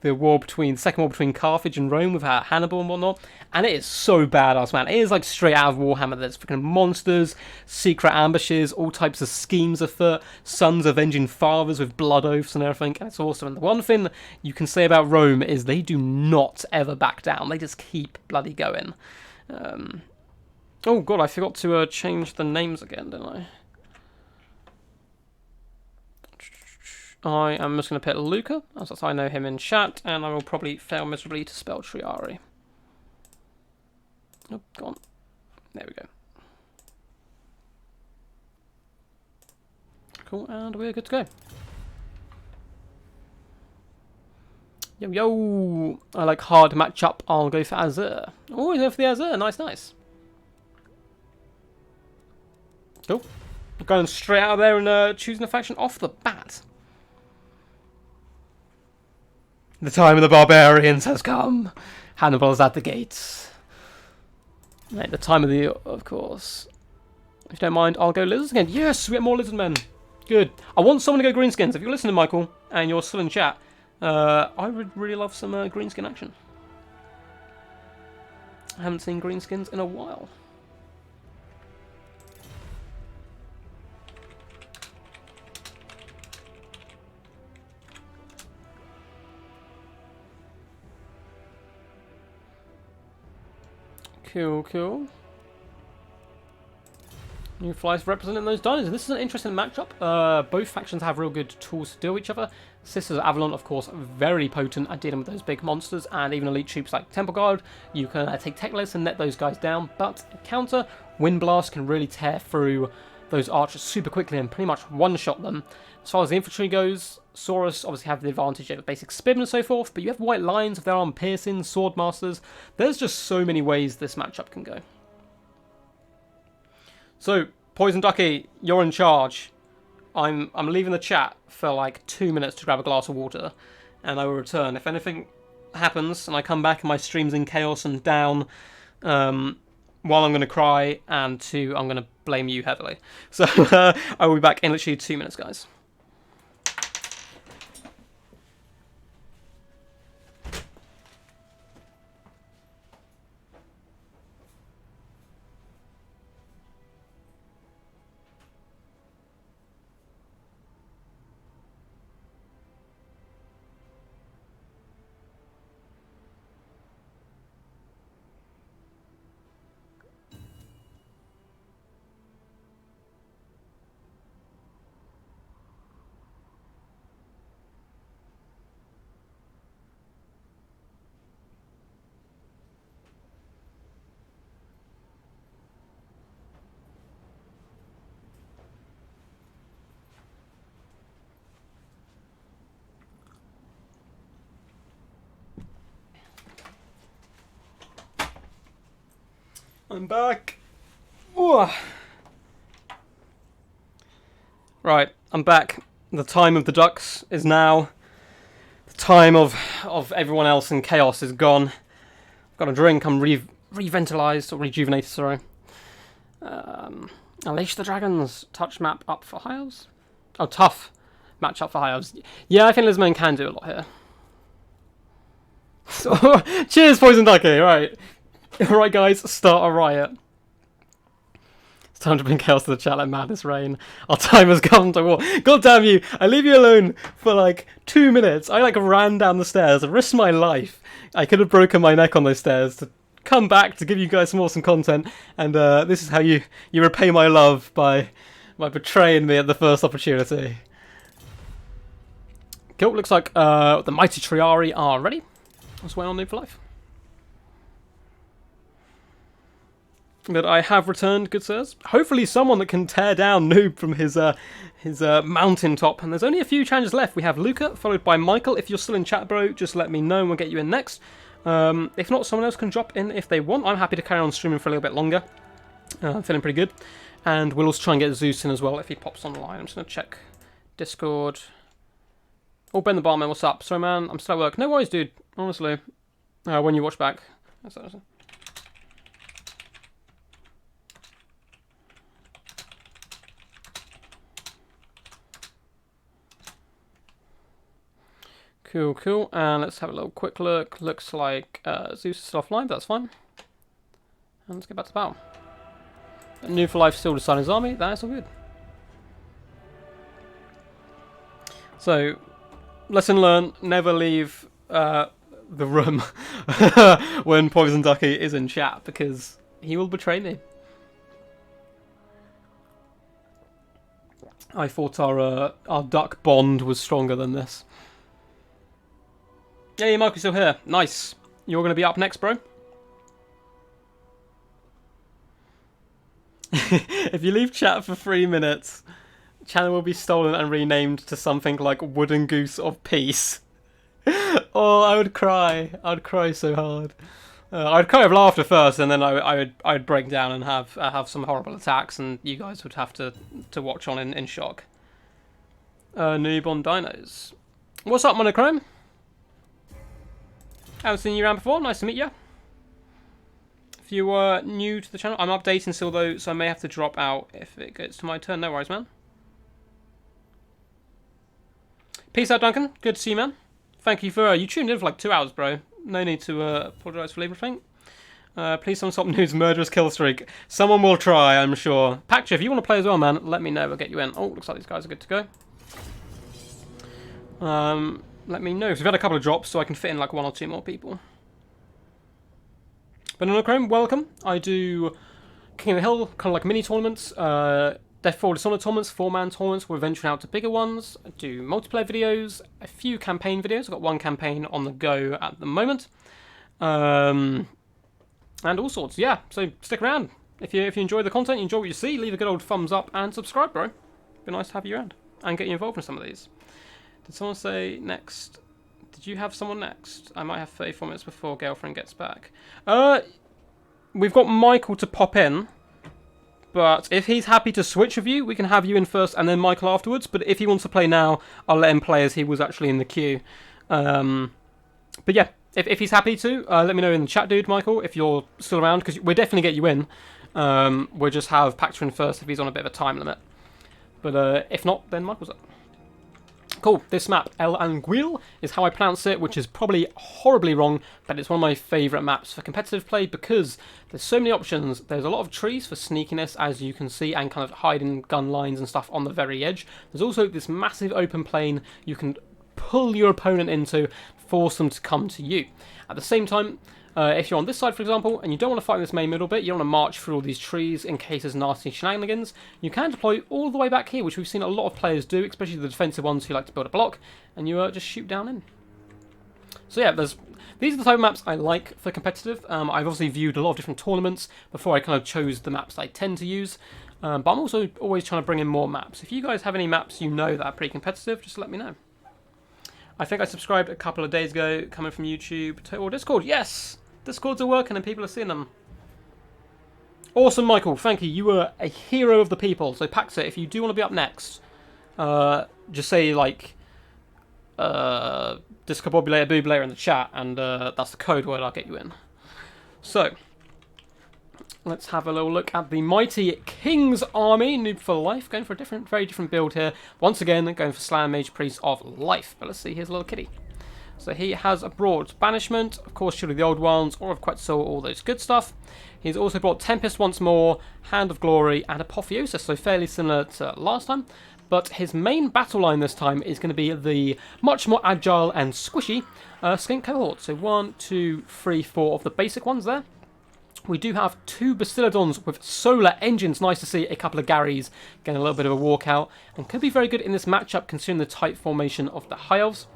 second war between Carthage and Rome with Hannibal and whatnot. And it is so badass, man. It is like straight out of Warhammer. There's freaking monsters, secret ambushes, all types of schemes afoot, sons avenging fathers with blood oaths and everything. And it's awesome. And the one thing you can say about Rome is they do not ever back down. They just keep bloody going. Oh god, I forgot to change the names again, didn't I? I am just going to put Luca, as I know him in chat, and I will probably fail miserably to spell Triari. Oh, go on. There we go. Cool, and we're good to go. Yo, yo! I like hard matchup, I'll go for Azur. Oh, he's going for the Azur, nice, nice. Cool. Going straight out of there and choosing a faction off the bat. The time of the barbarians has come. Hannibal is at the gates. Right, the time of course. If you don't mind, I'll go lizards again. Yes, we get more lizard men. Good. I want someone to go greenskins. If you're listening, Michael, and you're still in chat, I would really love some greenskin action. I haven't seen greenskins in a while. Cool, cool. New flies representing those diners. This is an interesting matchup. Both factions have real good tools to deal with each other. Sisters of Avalon, of course, very potent at dealing with those big monsters, and even elite troops like Temple Guard. You can take Techless and net those guys down, but counter, Wind Blast can really tear through those archers super quickly and pretty much one-shot them. As far as the infantry goes, Saurus obviously have the advantage of basic spin and so forth, but you have White Lions with their arm piercing, Sword Masters. There's just so many ways this matchup can go. So, Poison Ducky, you're in charge. I'm leaving the chat for like 2 minutes to grab a glass of water, and I will return. If anything happens and I come back and my stream's in chaos and down, one, I'm going to cry, and two, I'm going to blame you heavily. So, I will be back in literally 2 minutes, guys. I'm back. Ooh. Right, I'm back. The time of the ducks is now. The time of everyone else in chaos is gone. I've got a drink. I'm reventilized or rejuvenated. Sorry. Unleash the dragons. Touch map up for high elves. Oh, tough match up for high elves. Yeah, I think Lisman can do a lot here. So, cheers, Poison Ducky. Right, right, guys, start a riot. It's time to bring chaos to the chat like madness rain. Our time has come to war. God damn you! I leave you alone for like 2 minutes. I like ran down the stairs, risked my life. I could have broken my neck on those stairs to come back to give you guys some awesome content. And this is how you repay my love by betraying me at the first opportunity. Cool. Looks like the mighty Triari are ready. Let's wait on Noob for life. But I have returned, good sirs. Hopefully someone that can tear down Noob from his mountaintop. And there's only a few challenges left. We have Luca, followed by Michael. If you're still in chat, bro, just let me know and we'll get you in next. If not, someone else can drop in if they want. I'm happy to carry on streaming for a little bit longer. I'm feeling pretty good. And we'll also try and get Zeus in as well if he pops online. I'm just going to check Discord. Oh, Ben the Barman, what's up? Sorry, man, I'm still at work. No worries, dude. Honestly. When you watch back. Cool, cool. And let's have a little quick look. Looks like Zeus is still offline, but that's fine. And let's get back to battle. New for life still deciding his army. That's all good. So, lesson learned: never leave the room when Poison Ducky is in chat because he will betray me. I thought our duck bond was stronger than this. Yeah, Mark, you're still here. Nice. You're going to be up next, bro. If you leave chat for 3 minutes, channel will be stolen and renamed to something like Wooden Goose of Peace. Oh, I would cry. I would cry so hard. I'd cry of laughter first, and then I would break down and have some horrible attacks, and you guys would have to watch on in shock. Noob on dinos. What's up, Monochrome? Haven't seen you around before. Nice to meet you. If you are new to the channel, I'm updating still though, so I may have to drop out if it gets to my turn. No worries, man. Peace out, Duncan. Good to see you, man. Thank you for you tuned in for like 2 hours, bro. No need to apologise for everything. Please someone stop Noob's murderous kill streak. Someone will try, I'm sure. Pacture, if you want to play as well, man, let me know. We'll get you in. Oh, looks like these guys are good to go. Let me know, because we've had a couple of drops, so I can fit in like 1 or 2 more people. Banana Chrome, welcome. I do King of the Hill, kind of like mini tournaments, Death for Dishonored tournaments, 4-man tournaments. We're venturing out to bigger ones. I do multiplayer videos, a few campaign videos. I've got 1 campaign on the go at the moment. And all sorts, yeah. So stick around. If you enjoy the content, you enjoy what you see, leave a good old thumbs up and subscribe, bro. Be nice to have you around and get you involved in some of these. Did someone say next? Did you have someone next? I might have 34 minutes before girlfriend gets back. We've got Michael to pop in, but if he's happy to switch with you, we can have you in first and then Michael afterwards. But if he wants to play now, I'll let him play as he was actually in the queue. But yeah, if he's happy to, let me know in the chat, dude, Michael, if you're still around, because we'll definitely get you in. We'll just have Pactor in first if he's on a bit of a time limit. But if not, then Michael's up. Cool, this map, El Anguil, is how I pronounce it, which is probably horribly wrong, but it's one of my favourite maps for competitive play because there's so many options. There's a lot of trees for sneakiness, as you can see, and kind of hiding gun lines and stuff on the very edge. There's also this massive open plain you can pull your opponent into, force them to come to you. At the same time, if you're on this side, for example, and you don't want to fight in this main middle bit, you don't want to march through all these trees in case there's nasty shenanigans, you can deploy all the way back here, which we've seen a lot of players do, especially the defensive ones who like to build a block, and you just shoot down in. So yeah, these are the type of maps I like for competitive. I've obviously viewed a lot of different tournaments before I kind of chose the maps I tend to use, but I'm also always trying to bring in more maps. If you guys have any maps you know that are pretty competitive, just let me know. I think I subscribed a couple of days ago, coming from YouTube or Discord. Yes! Discords are working and people are seeing them. Awesome, Michael. Thank you. You were a hero of the people. So, Paxa, if you do want to be up next, just say, like, discombobulator booblator in the chat, and that's the code word. I'll get you in. So, let's have a little look at the mighty King's Army, Noob for Life, going for a very different build here. Once again, going for Slam Mage Priest of Life. But let's see, here's a little kitty. So he has brought Banishment, of course, Shield of the Old Ones, Aura of Quetzal, all those good stuff. He's also brought Tempest once more, Hand of Glory, and Apotheosis, so fairly similar to last time. But his main battle line this time is going to be the much more agile and squishy Skink Cohort. So 1, 2, 3, 4 of the basic ones there. We do have 2 Bastiladons with solar engines. Nice to see a couple of Garys getting a little bit of a walkout. And could be very good in this matchup considering the tight formation of the High Elves.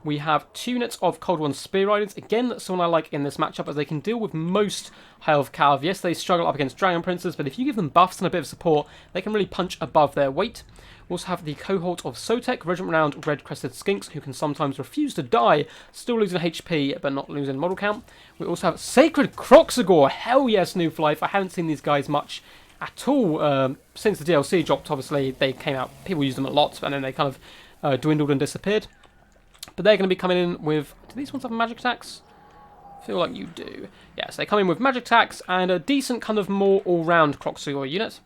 We have 2 units of Cold One Spear Riders. Again, someone I like in this matchup as they can deal with most High Elf Cav. Yes, they struggle up against Dragon Princes, but if you give them buffs and a bit of support, they can really punch above their weight. We also have the cohort of Sotek, Regiment-Renowned Red-Crested Skinks, who can sometimes refuse to die, still losing HP, but not losing model count. We also have Sacred Croxagore. Hell yes, New for Life. I haven't seen these guys much at all since the DLC dropped. Obviously, they came out, people used them a lot, and then they kind of dwindled and disappeared. But they're going to be coming in with... Do these ones have magic attacks? I feel like you do. Yes, they come in with magic attacks and a decent kind of more all-round Croxagore unit.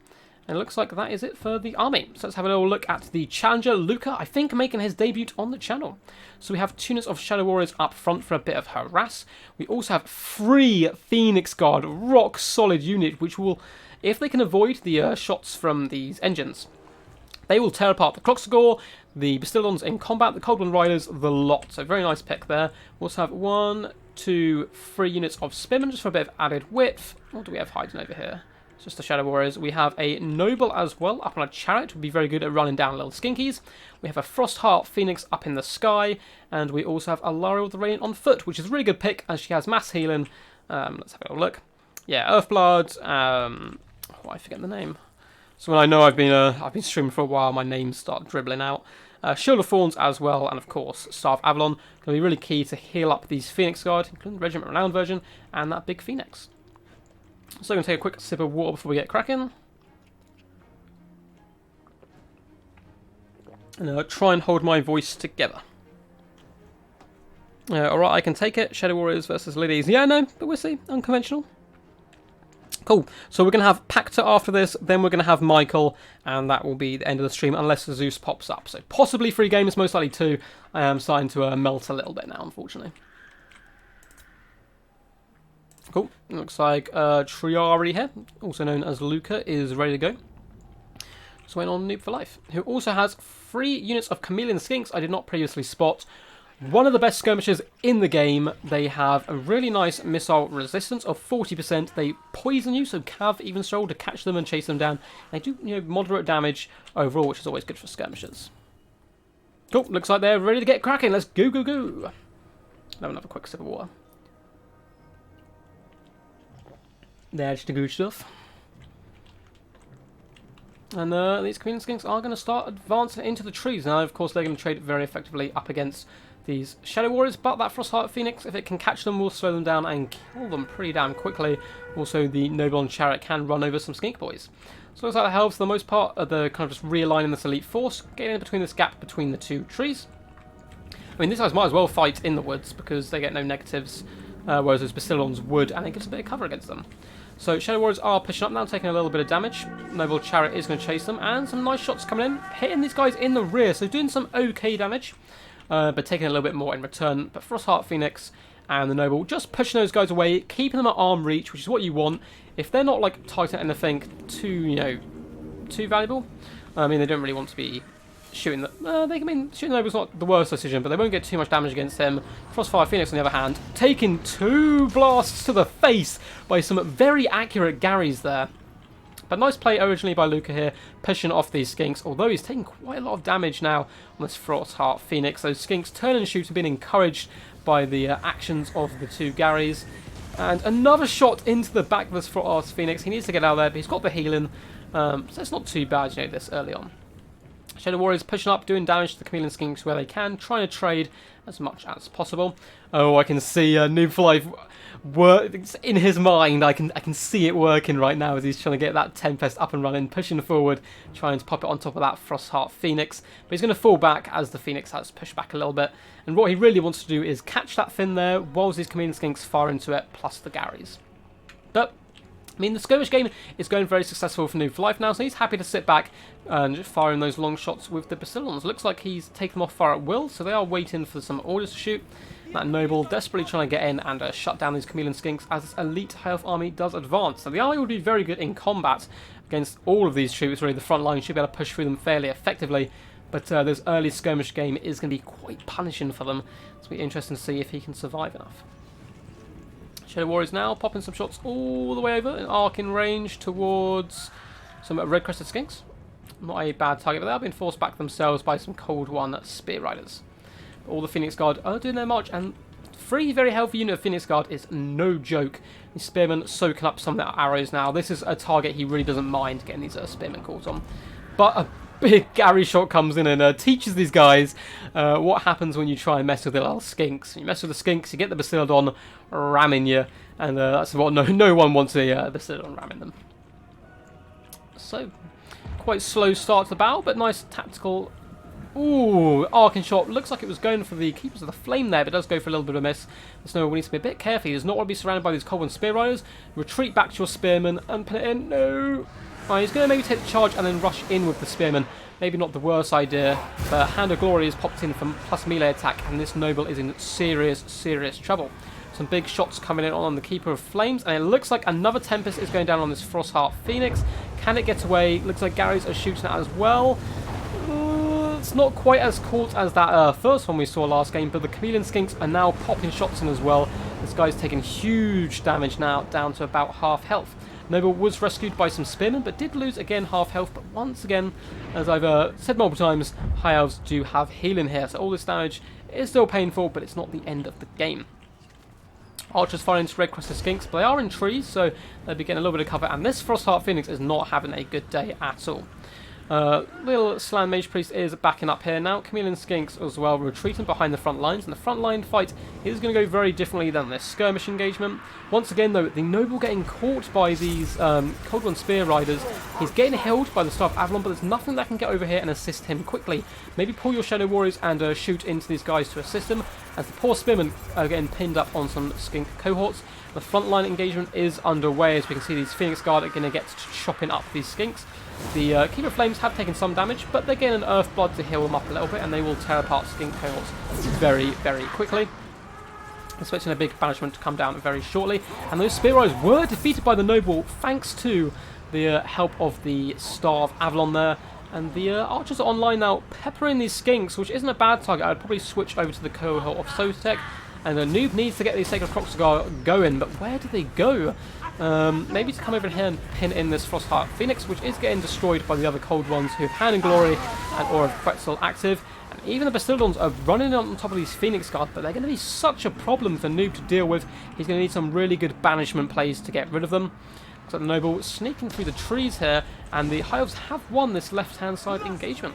And it looks like that is it for the army. So let's have a little look at the Challenger, Luca, I think making his debut on the channel. So we have 2 units of Shadow Warriors up front for a bit of harass. We also have 3 Phoenix Guard, rock solid unit, which will, if they can avoid the shots from these engines, they will tear apart the Croxagore, the Bastiladons in combat, the Cold One Riders, the lot. So very nice pick there. We also have 1, 2, 3 units of Spearmen, just for a bit of added width. What do we have hiding over here? It's just the Shadow Warriors. We have a Noble as well, up on a Chariot, would be very good at running down little skinkies. We have a Frostheart Phoenix up in the sky, and we also have Alaria the Radiant on foot, which is a really good pick, as she has mass healing. Let's have a little look. Yeah, Earthblood, I forget the name. So when I know I've been streaming for a while, my names start dribbling out. Shield of Thorns as well, and of course, Star of Avalon. Going to be really key to heal up these Phoenix Guard, including the Regiment Renowned version, and that big Phoenix. So I'm going to take a quick sip of water before we get cracking. And try and hold my voice together. Alright, I can take it. Shadow Warriors versus Ladies. Yeah, no, but we'll see. Unconventional. Cool. So we're going to have Pacta after this, then we're going to have Michael, and that will be the end of the stream, unless Zeus pops up. So possibly 3 games, most likely 2. I am starting to melt a little bit now, unfortunately. Cool. Looks like Triari here, also known as Luca, is ready to go. Just waiting on Noob for Life, who also has 3 units of Chameleon Skinks I did not previously spot. One of the best skirmishers in the game. They have a really nice missile resistance of 40%. They poison you, so Cav even struggle to catch them and chase them down. They do, moderate damage overall, which is always good for skirmishers. Cool. Looks like they're ready to get cracking. Let's go, go, go. Have another quick sip of water. There's the good stuff. And these Chameleon Skinks are going to start advancing into the trees. Now, of course, they're going to trade very effectively up against these Shadow Warriors, but that Frostheart Phoenix, if it can catch them, will slow them down and kill them pretty damn quickly. Also, the Noble on Chariot can run over some Skink Boys. So it looks like the Helves, for the most part, are the kind of just realigning this elite force, getting in between this gap between the 2 trees. I mean, these guys might as well fight in the woods because they get no negatives, whereas those Bastiladons would, and it gives a bit of cover against them. So Shadow Warriors are pushing up now, taking a little bit of damage. Noble Chariot is going to chase them, and some nice shots coming in, hitting these guys in the rear, so doing some okay damage, but taking a little bit more in return. But Frostheart Phoenix and the Noble just pushing those guys away, keeping them at arm reach, which is what you want. If they're not like tight at anything too, too valuable, I mean, they don't really want to be shooting the... shooting the Noble's not the worst decision, but they won't get too much damage against him. Frostfire Phoenix, on the other hand, taking 2 blasts to the face by some very accurate Garys there. But nice play originally by Luca here, pushing off these Skinks, although he's taking quite a lot of damage now on this Frostheart Phoenix. Those Skinks turn and shoot have been encouraged by the actions of the 2 Garys. And another shot into the back of this Frostheart Phoenix. He needs to get out there, but he's got the healing, so it's not too bad, this early on. Shadow Warriors pushing up, doing damage to the Chameleon Skinks where they can, trying to trade as much as possible. Oh, I can see Noob for Life it's in his mind. I can see it working right now as he's trying to get that Tempest up and running, pushing forward, trying to pop it on top of that Frostheart Phoenix. But he's going to fall back as the Phoenix has pushed back a little bit. And what he really wants to do is catch that Finn there, whilst his Chameleon Skinks fire into it, plus the Garys. But I mean, the skirmish game is going very successful for Noob for Life now, so he's happy to sit back and just firing those long shots with the Bastiladons. Looks like he's taken them off fire at will, so they are waiting for some orders to shoot. That Noble desperately trying to get in and shut down these Chameleon Skinks as this elite high elf army does advance. So the army would be very good in combat against all of these troops. Really, the front line should be able to push through them fairly effectively, but this early skirmish game is going to be quite punishing for them. It's going to be interesting to see if he can survive enough. Shadow Warriors now popping some shots all the way over, an arc in range towards some red crested skinks. Not a bad target, but they are being forced back themselves by some Cold One Spear Riders. All the Phoenix Guard are doing their march, and 3 very healthy unit of Phoenix Guard is no joke. The Spearmen soaking up some of their arrows now. This is a target he really doesn't mind getting these Spearmen caught on. But a big Gary shot comes in and teaches these guys what happens when you try and mess with the little skinks. You mess with the skinks, you get the Bastiladon ramming you, and that's what no one wants a Bastiladon ramming them. So, quite slow start to the battle, but nice tactical. Ooh, arcing shot. Looks like it was going for the Keepers of the Flame there, but does go for a little bit of a miss. The Snowball needs to be a bit careful. He does not want to be surrounded by these Cold One Spear Riders. Retreat back to your Spearmen and put it in. No! Right, he's going to maybe take the charge and then rush in with the Spearmen. Maybe not the worst idea, but Hand of Glory is popped in from plus melee attack, and this Noble is in serious, serious trouble. Some big shots coming in on the Keeper of Flames, and it looks like another Tempest is going down on this Frostheart Phoenix. Can it get away? Looks like Garys are shooting it as well. It's not quite as caught as that first one we saw last game, but the Chameleon Skinks are now popping shots in as well. This guy's taking huge damage now, down to about half health. Noble was rescued by some Spearmen, but did lose again half health. But once again, as I've said multiple times, High Elves do have healing here, so all this damage is still painful, but it's not the end of the game. Archers firing into red crested skinks, but they are in trees, so they'll be getting a little bit of cover. And this Frostheart Phoenix is not having a good day at all. Little Slan Mage Priest is backing up here now. Chameleon Skinks as well retreating behind the front lines, and the front line fight is going to go very differently than this skirmish engagement. Once again though, the Noble getting caught by these Cold One Spear Riders. He's getting held by the Star of Avalon, but there's nothing that can get over here and assist him quickly. Maybe pull your Shadow Warriors and shoot into these guys to assist him, as the poor Spearmen are getting pinned up on some skink cohorts. The front line engagement is underway, as we can see these Phoenix Guard are going to get chopping up these skinks. The Keeper of Flames have taken some damage, but they're getting an Earth Blood to heal them up a little bit, and they will tear apart skink cohorts very, very quickly. Expecting a big banishment to come down very shortly. And those Spear Riders were defeated by the Noble thanks to the help of the Star of Avalon there. And the Archers are online now, peppering these skinks, which isn't a bad target. I'd probably switch over to the cohort of Sotek. And the Noob needs to get these Sacred Crocs going, but where do they go? Maybe to come over here and pin in this Frostheart Phoenix, which is getting destroyed by the other Cold Ones who have Hand and Glory and Aura of Threat still active. And even the Bastiladons are running on top of these Phoenix Guard, but they're going to be such a problem for Noob to deal with. He's going to need some really good banishment plays to get rid of them. So the Noble sneaking through the trees here, and the High Elves have won this left-hand side engagement.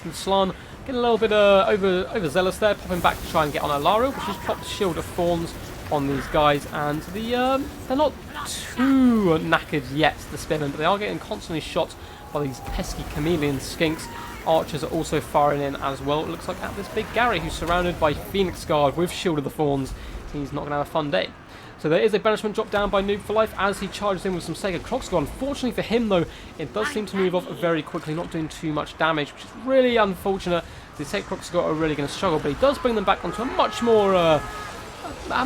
And Slan getting a little bit overzealous there, popping back to try and get on Alario, which has popped Shield of Thorns on these guys, and they're not too knackered yet, the Spearmen, but they are getting constantly shot by these pesky Chameleon Skinks. Archers are also firing in as well. It looks like at this big Gary, who's surrounded by Phoenix Guard with Shield of the Thorns. He's not going to have a fun day. So there is a banishment drop down by Noob for Life as he charges in with some Sacred Crocs. Unfortunately for him though, it does seem to move off very quickly, not doing too much damage, which is really unfortunate. The Sacred Crocs are really going to struggle, but he does bring them back onto a much more, a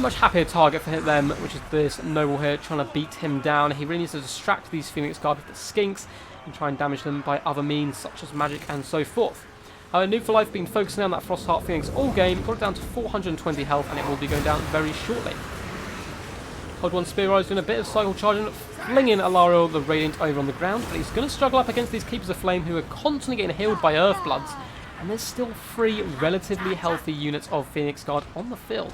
much happier target for them, which is this Noble here trying to beat him down. He really needs to distract these Phoenix Guard with the skinks and try and damage them by other means such as magic and so forth. Noob for Life been focusing on that Frostheart Phoenix all game, got it down to 420 health, and it will be going down very shortly. Cold One Spear Riders doing a bit of cycle charging, flinging Alario the Radiant over on the ground, but he's going to struggle up against these Keepers of Flame who are constantly getting healed by Earth Bloods, and there's still 3 relatively healthy units of Phoenix Guard on the field.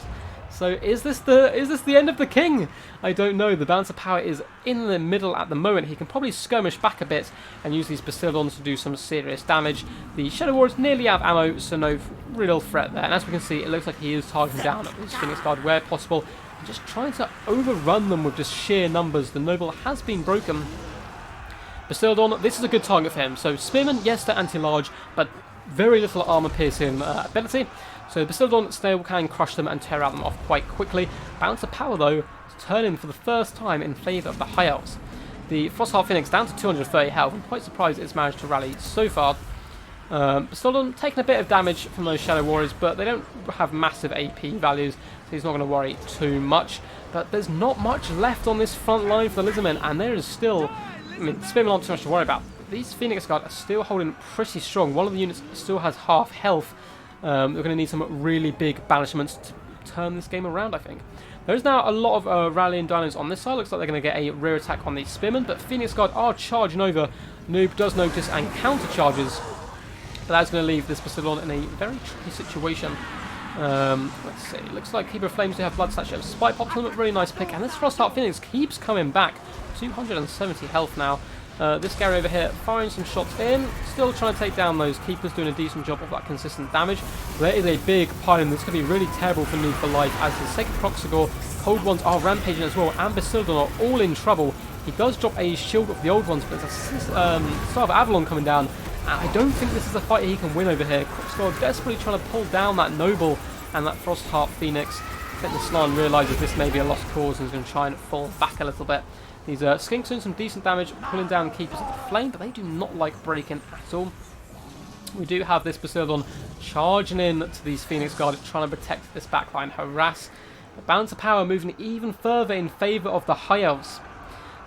So is this the end of the king? I don't know. The balance of power is in the middle at the moment. He can probably skirmish back a bit and use these Bastiladons to do some serious damage. The Shadow Warriors nearly have ammo, so no real threat there. And as we can see, it looks like he is targeting down his Phoenix Guard where possible. just trying to overrun them with just sheer numbers. The Noble has been broken. Bastiladon, this is a good target for him. So Spearmen, yes, they're anti-large, but very little armor-piercing ability. So Bastiladon still can crush them and tear out them off quite quickly. Balance of power, though, to turn in for the first time in favour of the High Elves. The Frostheart Phoenix down to 230 health. I'm quite surprised it's managed to rally so far. Bastiladon taking a bit of damage from those Shadow Warriors, but they don't have massive AP values, so he's not going to worry too much. But there's not much left on this front line for the Lizardmen, and there is still... I mean, Spearmen aren't too much to worry about. These Phoenix Guard are still holding pretty strong. One of the units still has half health. We're going to need some really big banishments to turn this game around, I think. There's now a lot of rallying dinos on this side. Looks like they're going to get a rear attack on these Spearmen, but Phoenix Guard are charging over. Noob does notice and counter-charges. But that's going to leave this Bastiladon in a very tricky situation. Let's see. Looks like Keeper of Flames do have Blood Statue of Spike Pops on, but really nice pick. And this Frostheart Phoenix keeps coming back. 270 health now. This Gary over here firing some shots in. Still trying to take down those Keepers, doing a decent job of that consistent damage. There is a big pylon that's going to be really terrible for Noob for life, as the Sacred Proxigor, Cold Ones are rampaging as well, and Bastiladon are all in trouble. He does drop a shield of the Old Ones, but there's a Star of Avalon coming down. I don't think this is a fight he can win over here. Croxgore desperately trying to pull down that Noble and that Frostheart Phoenix. I think the Slan realises this may be a lost cause and is going to try and fall back a little bit. These Skinks doing some decent damage, pulling down Keepers of the Flame, but they do not like breaking at all. We do have this Bastiladon charging in to these Phoenix Guard, trying to protect this backline, harass. The balance of power moving even further in favour of the High Elves.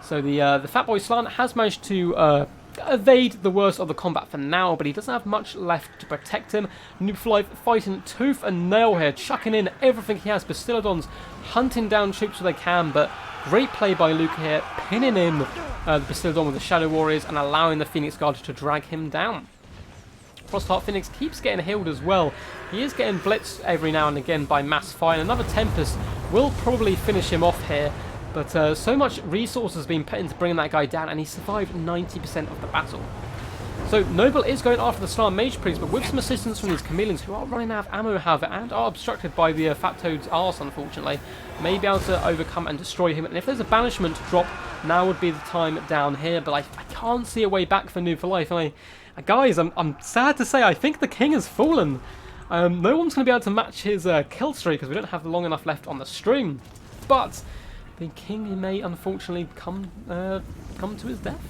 So the Fatboy Slan has managed to evade the worst of the combat for now, but he doesn't have much left to protect him. Noob for Life fighting tooth and nail here, chucking in everything he has. Bastiladon's hunting down troops where they can, but great play by Luca here, pinning in the Bastiladon with the Shadow Warriors and allowing the Phoenix Guard to drag him down. Frostheart Phoenix keeps getting healed as well. He is getting blitzed every now and again by Mass Fire. Another Tempest will probably finish him off here. But so much resources has been put into bringing that guy down, and he survived 90% of the battle. So Noble is going after the Star Mage Priest, but with some assistance from these Chameleons, who are running out of ammo, however, and are obstructed by the Fat Toad's arse, unfortunately, may be able to overcome and destroy him. And if there's a banishment drop, now would be the time down here. But I can't see a way back for Noob for Life. Guys, I'm sad to say, I think the King has fallen. No one's going to be able to match his kill streak, because we don't have long enough left on the stream. But the King may unfortunately come to his death.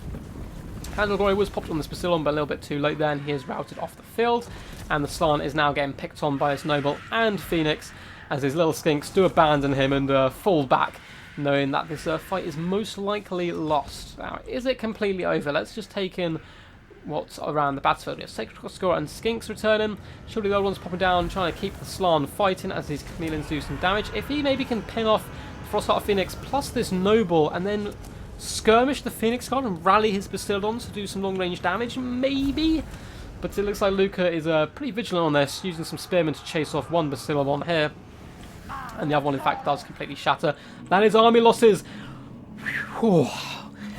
Candle Glory was popped on this Bastiladon, but a little bit too late then. He is routed off the field, and the Slan is now getting picked on by his Noble and Phoenix, as his little skinks do abandon him and fall back, knowing that this fight is most likely lost. Now, is it completely over? Let's just take in what's around the battlefield. We have Sacred Score and Skinks returning. Surely the old one's popping down, trying to keep the Slan fighting as these Chameleons do some damage. If he maybe can pin off Frostheart Phoenix plus this Noble and then skirmish the Phoenix Guard and rally his Bastiladons to do some long-range damage, maybe? But it looks like Luca is pretty vigilant on this, using some Spearmen to chase off one Bastiladon here. And the other one, in fact, does completely shatter. That is army losses. Whew.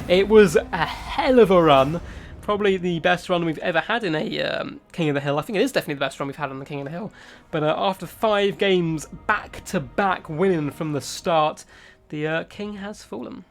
It was a hell of a run. Probably the best run we've ever had in a King of the Hill. I think it is definitely the best run we've had on the King of the Hill. But after 5 games back-to-back winning from the start, the King has fallen.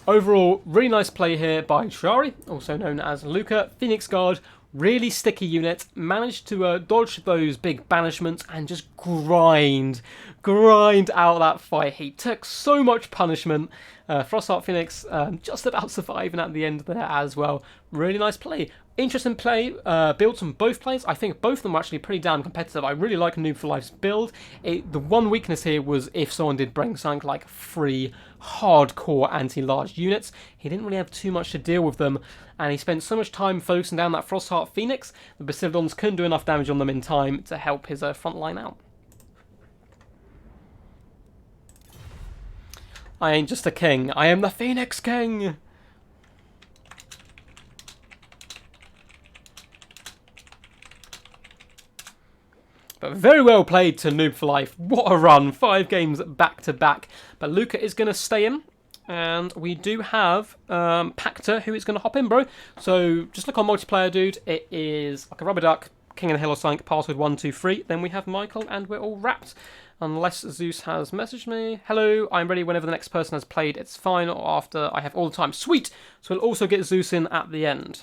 Overall, really nice play here by Triari, also known as Luca. Phoenix Guard, really sticky unit, managed to dodge those big banishments and just grind out that fight. He took so much punishment. Frostheart Phoenix just about surviving at the end there as well. Really nice play. Interesting play, builds from both plays. I think both of them were actually pretty damn competitive. I really like Noob for Life's build. The one weakness here was if someone did bring something like 3 hardcore anti-large units. He didn't really have too much to deal with them, and he spent so much time focusing down that Frostheart Phoenix, the Bastiladons couldn't do enough damage on them in time to help his front line out. I ain't just a king, I am the Phoenix King! But very well played to Noob for Life. What a run. 5 games back to back. But Luca is going to stay in. And we do have Pacta, who is going to hop in, bro. So just look on multiplayer, dude. It is like a rubber duck. King of the Hill or something, password 123, then we have Michael and we're all wrapped. Unless Zeus has messaged me. Hello, I'm ready whenever the next person has played. It's fine, or after I have all the time. Sweet! So we'll also get Zeus in at the end.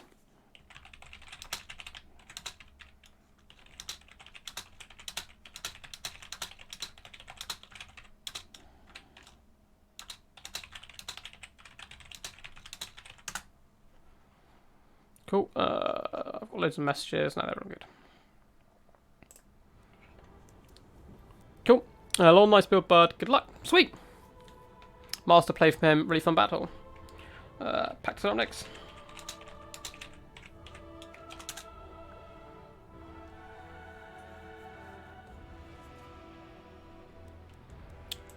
Cool. I've got loads of messages. No, they're all good. Cool. Long, nice build, bud. Good luck. Sweet. Master play from him. Really fun battle. Pack to up next.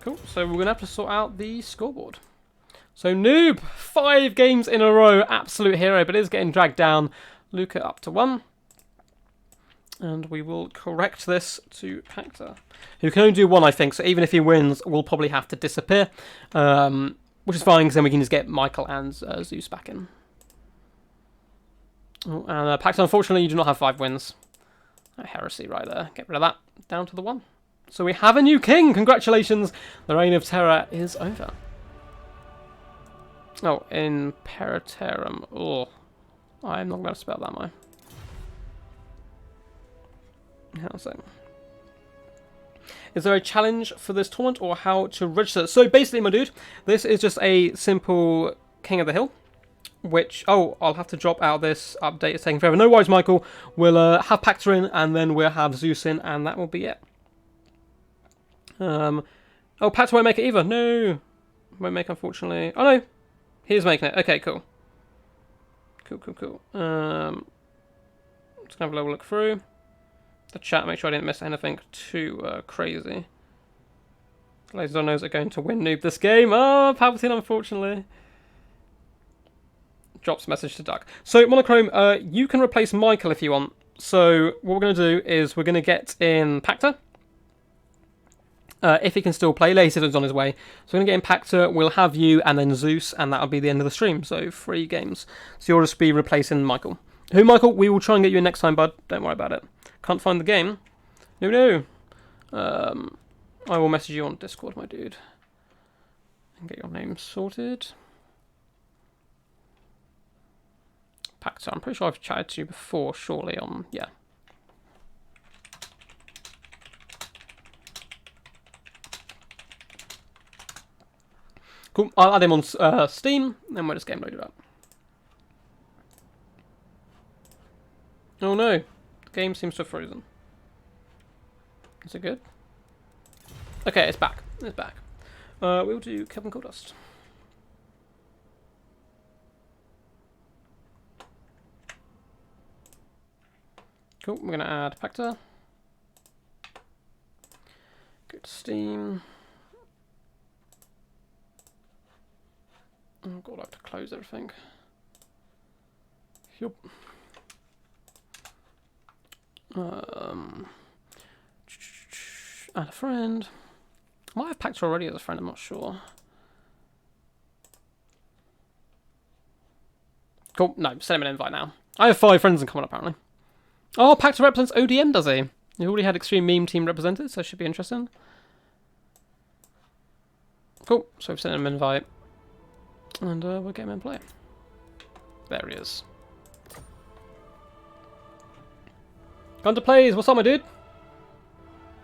Cool. So we're going to have to sort out the scoreboard. So Noob, 5 games in a row. Absolute hero, but is getting dragged down. Luca up to 1. And we will correct this to Pacta, who can only do 1, I think. So even if he wins, we'll probably have to disappear. Which is fine, because then we can just get Michael and Zeus back in. Oh, and Pacta, unfortunately, you do not have 5 wins. Heresy right there. Get rid of that. Down to the 1. So we have a new king. Congratulations. The reign of terror is over. Oh, Imperatorem. Oh, I'm not going to spell that, am I? How's it? Is there a challenge for this tournament or how to register? So basically, my dude, this is just a simple King of the Hill, which, oh, I'll have to drop out this update. It's taking forever. No worries, Michael. We'll have Pacta in, and then we'll have Zeus in, and that will be it. Oh, Pacta won't make it either. No. Won't make, unfortunately. Oh, no. He's making it. Okay, cool. Cool. Just gonna have a little look through the chat, make sure I didn't miss anything too crazy. Ladies and knows are going to win Noob this game. Oh, Palpatine, unfortunately. Drops message to Doug. So, Monochrome, you can replace Michael if you want. So, what we're going to do is we're going to get in Pacta. If he can still play, later it's on his way. So we're going to get in Pacta, we'll have you and then Zeus, and that'll be the end of the stream. So 3 games. So you'll just be replacing Michael. Who, Michael? We will try and get you in next time, bud. Don't worry about it. Can't find the game? No. I will message you on Discord, my dude. And get your name sorted. Pacta, I'm pretty sure I've chatted to you before, surely, on, yeah. Cool, I'll add him on Steam, and we'll just get him loaded up. Oh no, the game seems to have frozen. Is it good? Okay, it's back. It's back. We'll do Kevin Goldust. Cool, we're going to add Pacta. Go to Steam. Oh god, I have to close everything. Yup. Add a friend. I might have Pacta already as a friend, I'm not sure. Cool, no, send him an invite now. I have 5 friends in common apparently. Oh, Pacta represents ODM, does he? He already had Extreme Meme Team represented, so it should be interesting. Cool, so we've sent him an invite. And we'll get him in play. There he is. Gunter Plays, what's up, my dude?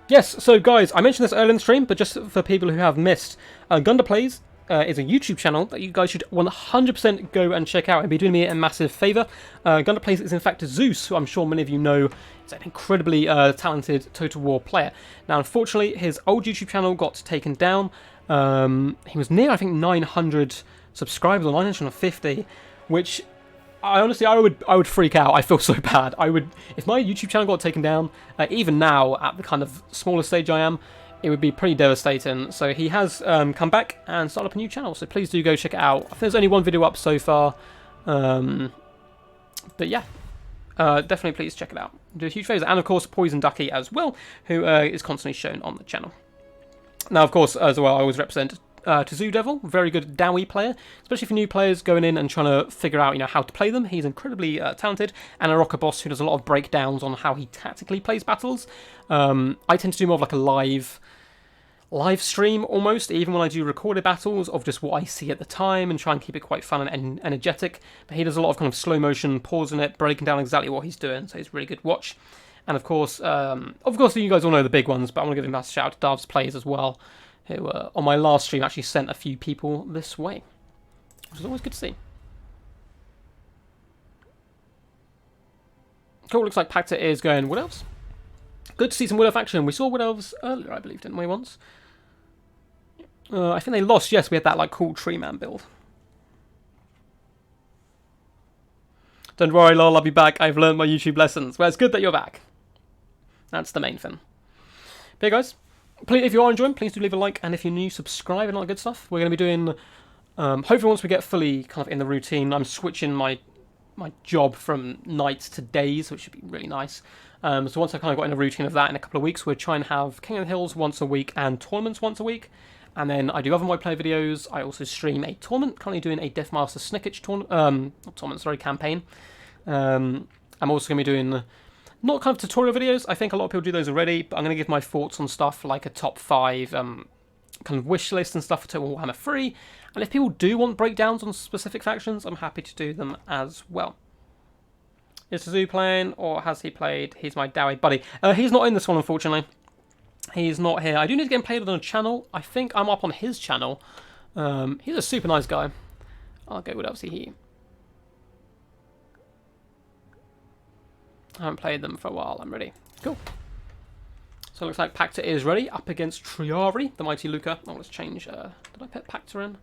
Yes, so guys, I mentioned this earlier in the stream, but just for people who have missed, Gunter Plays is a YouTube channel that you guys should 100% go and check out. It'd be doing me a massive favour. Gunter Plays is in fact Zeus, who I'm sure many of you know is an incredibly talented Total War player. Now, unfortunately, his old YouTube channel got taken down. He was near, I think, 900 subscribers or 950, which I honestly I would freak out. I feel so bad. I would, if my YouTube channel got taken down, even now at the kind of smaller stage I am, it would be pretty devastating. So he has come back and started up a new channel. So please do go check it out. I think there's only 1 video up so far, but yeah, definitely please check it out. Do a huge favour, and of course Poison Ducky as well, who is constantly shown on the channel. Now, of course, as well, I always represent to Devil, very good Dowie player, especially for new players going in and trying to figure out, how to play them. He's incredibly talented, and a Rocker Boss who does a lot of breakdowns on how he tactically plays battles. I tend to do more of like a live stream almost, even when I do recorded battles, of just what I see at the time and try and keep it quite fun and energetic. But he does a lot of kind of slow motion, pausing it, breaking down exactly what he's doing, so he's really good watch. And of course, you guys all know the big ones, but I want to give him a shout out to Darv's Plays as well, who on my last stream actually sent a few people this way, which is always good to see. Cool, looks like Pacta is going Wood Elves. Good to see some Wood Elf action. We saw Wood Elves earlier, I believe, didn't we, once? I think they lost. Yes, we had that like cool Tree Man build. Don't worry, lol, I'll be back. I've learned my YouTube lessons. Well, it's good that you're back. That's the main thing. But yeah, guys, please, if you are enjoying, please do leave a like, and if you're new, subscribe and all that good stuff. We're going to be doing, hopefully once we get fully kind of in the routine, I'm switching my job from nights to days, which should be really nice. So once I kind of got in a routine of that in a couple of weeks, we'll try and have King of the Hills once a week and tournaments once a week. And then I do other My Play videos. I also stream a tournament, currently doing a Deathmaster Snickage campaign. I'm also going to be doing not kind of tutorial videos. I think a lot of people do those already, but I'm going to give my thoughts on stuff like a top 5 kind of wish list and stuff for Total Warhammer 3. And if people do want breakdowns on specific factions, I'm happy to do them as well. Is Tazoo playing, or has he played? He's my Dowie buddy. He's not in this one, unfortunately. He's not here. I do need to get him played on a channel. I think I'm up on his channel. He's a super nice guy. I'll go with obviously he. I haven't played them for a while. I'm ready. Cool. So it looks like Pacta is ready up against Triari, the mighty Luca. Oh, let's change. Did I put Pacta in?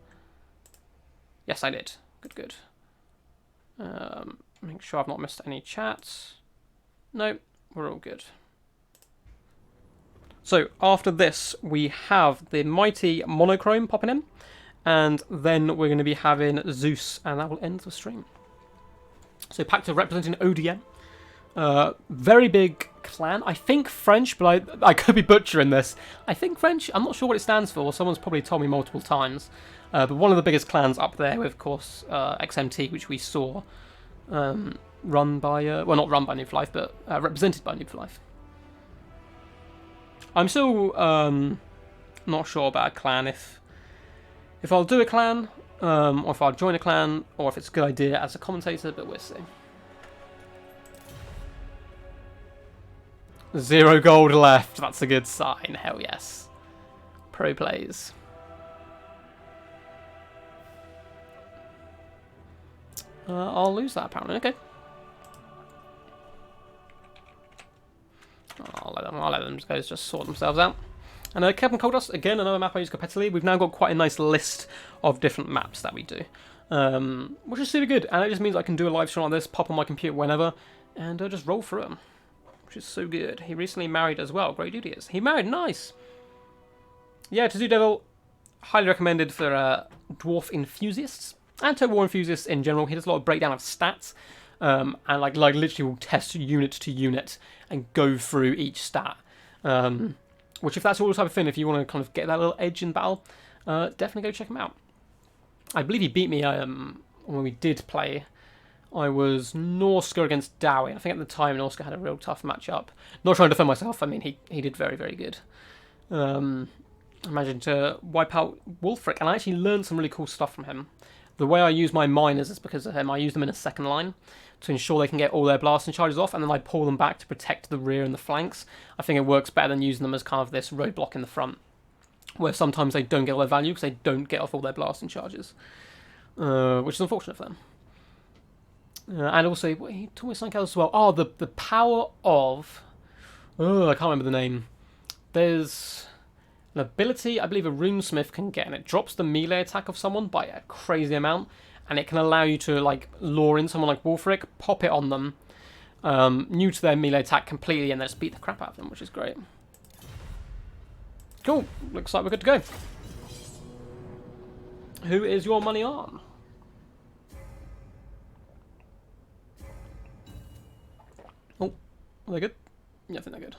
Yes, I did. Good, good. Make sure I've not missed any chats. No, we're all good. So after this, we have the mighty Monochrome popping in, and then we're going to be having Zeus, and that will end the stream. So Pacta representing ODM. Very big clan. I think French, but I could be butchering this. I think French. I'm not sure what it stands for. Someone's probably told me multiple times. But one of the biggest clans up there with, of course, XMT, which we saw run by, well, not run by New for Life, but represented by New for Life. I'm still not sure about a clan, if I'll do a clan, or if I'll join a clan, or if it's a good idea as a commentator, but we'll see. 0 gold left, that's a good sign, hell yes. Pro plays. I'll lose that apparently, okay. I'll let them guys just sort themselves out. And Captain Coldust, again, another map I use competitively. We've now got quite a nice list of different maps that we do, which is super good. And it just means I can do a live stream like this, pop on my computer whenever, and just roll through them, which is so good. He recently married as well. Great dude he is. He married, nice. Yeah, Tazoo Devil, highly recommended for dwarf enthusiasts and Total War enthusiasts in general. He does a lot of breakdown of stats. And like literally will test unit to unit and go through each stat. Which, if that's all the type of thing, if you want to kind of get that little edge in battle, definitely go check him out. I believe he beat me when we did play. I was Norska against Dowie. I think at the time Norska had a real tough matchup. Not trying to defend myself. I mean, he did very, very good. I managed to wipe out Wulfric, and I actually learned some really cool stuff from him. The way I use my miners is because of him. I use them in a second line to ensure they can get all their blasting charges off, and then I pull them back to protect the rear and the flanks. I think it works better than using them as kind of this roadblock in the front, where sometimes they don't get all their value because they don't get off all their blasting charges, which is unfortunate for them. And also, he told me something else as well. Oh, the power of... Oh, I can't remember the name. There's an ability I believe a runesmith can get, and it drops the melee attack of someone by a crazy amount, and it can allow you to like lure in someone like Wulfric, pop it on them, new to their melee attack completely, and then just beat the crap out of them, which is great. Cool, looks like we're good to go. Who is your money on? Oh, are they good? Yeah, I think they're good.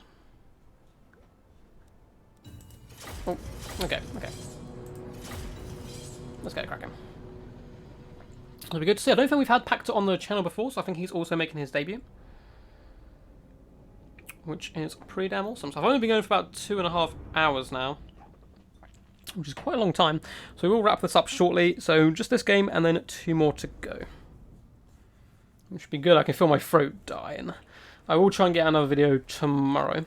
Oh, okay. let's get cracking. It'll be good to see. I don't think we've had Pacta on the channel before, so I think he's also making his debut, which is pretty damn awesome. So I've only been going for about 2.5 hours now, which is quite a long time. So we will wrap this up shortly. So just this game and then 2 more to go. Which should be good. I can feel my throat dying. I will try and get another video tomorrow,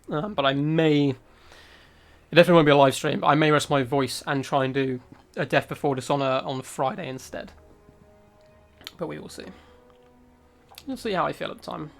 but I may... It definitely won't be a live stream, but I may rest my voice and try and do a Death Before Dishonor on Friday instead. But we will see. We'll see how I feel at the time.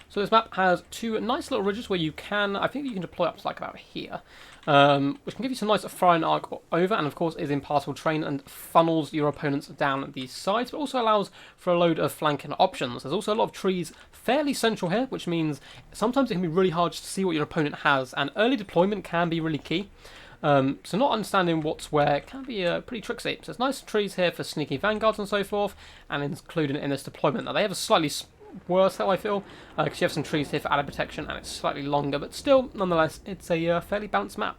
So this map has 2 nice little ridges where you can, I think you can deploy up to like about here, which can give you some nice firing arc over, and of course is impassable terrain and funnels your opponents down these sides, but also allows for a load of flanking options. There's also a lot of trees fairly central here, which means sometimes it can be really hard to see what your opponent has, and early deployment can be really key. So not understanding what's where can be pretty tricksy. So there's nice trees here for sneaky vanguards and so forth, and including in this deployment. Now they have a slightly worse, how I feel, because you have some trees here for added protection, and it's slightly longer, but still, nonetheless, it's a fairly balanced map.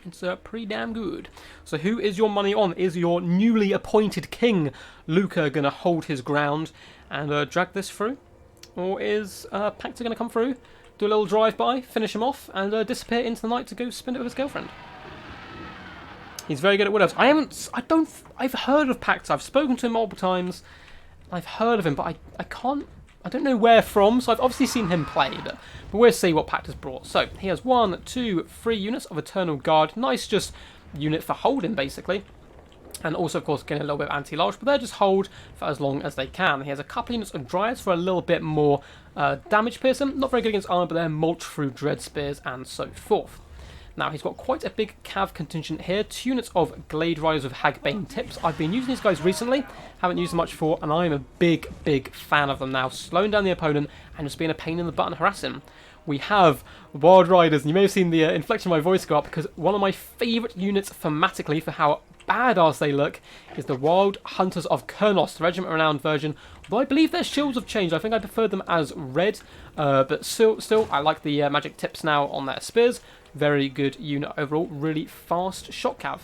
It's pretty damn good. So who is your money on? Is your newly appointed king, Luca, going to hold his ground and drag this through? Or is Pacta going to come through, do a little drive-by, finish him off, and disappear into the night to go spend it with his girlfriend? He's very good at widows. I've heard of Pacta. I've spoken to him multiple times. I've heard of him, but I don't know where from, so I've obviously seen him play, but we'll see what Pacta's brought. So, he has 1, 2, 3 units of Eternal Guard. Nice just unit for holding, basically. And also, of course, getting a little bit of anti-large, but they'll just hold for as long as they can. He has a couple units of Dryads for a little bit more damage piercing. Not very good against armor, but they're mulch through Dread Spears and so forth. Now, he's got quite a big cav contingent here. 2 units of Glade Riders with Hagbane tips. I've been using these guys recently, haven't used them much before, and I'm a big, big fan of them now. Slowing down the opponent and just being a pain in the butt and harassing. We have Wild Riders, and you may have seen the inflection of my voice go up, because one of my favourite units thematically for how badass they look is the Wild Hunters of Kurnos, the Regiment Renowned version. Although I believe their shields have changed. I think I preferred them as red, but still I like the magic tips now on their spears. Very good unit overall, really fast shot cav.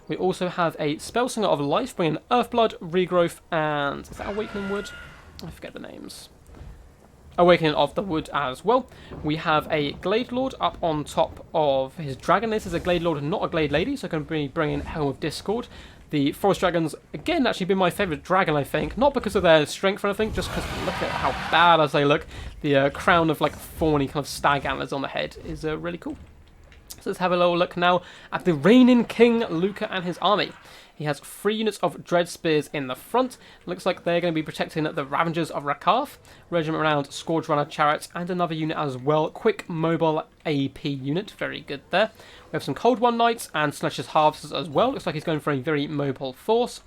We also have a Spellsinger of Life, bringing Earthblood, Regrowth, and is that Awakening Wood? I forget the names. Awakening of the Wood as well. We have a Glade Lord up on top of his dragon. This is a Glade Lord, not a Glade Lady, so going to be bringing Helm of Discord. The Forest Dragons, again, actually been my favourite dragon, I think. Not because of their strength or anything, just because look at how badass they look. The crown of like thorny kind of stag antlers on the head is really cool. So let's have a little look now at the reigning king, Luca, and his army. He has 3 units of Dread Spears in the front. Looks like they're going to be protecting the Ravengers of Rakarth, Regiment Renowned Scourge Runner Chariots, and another unit as well. Quick Mobile AP unit, very good there. We have some Cold One Knights and Snatcher's Harvesters as well. Looks like he's going for a very mobile force.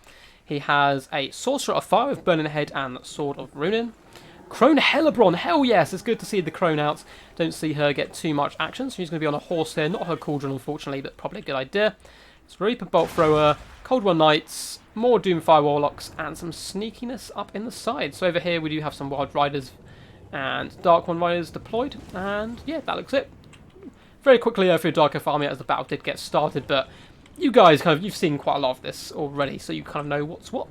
He has a Sorcerer of Fire with Burning Head and Sword of Runin. Crone Hellebron, hell yes, it's good to see the Crone out. Don't see her get too much action, so she's going to be on a horse here. Not her Cauldron, unfortunately, but probably a good idea. It's Reaper Bolt Thrower, Cold One Knights, more Doomfire Warlocks, and some sneakiness up in the side. So over here we do have some Wild Riders and Dark One Riders deployed, and yeah, that looks it. Very quickly through Dark Earth Army as the battle did get started, but you guys you've seen quite a lot of this already, so you kind of know what's what.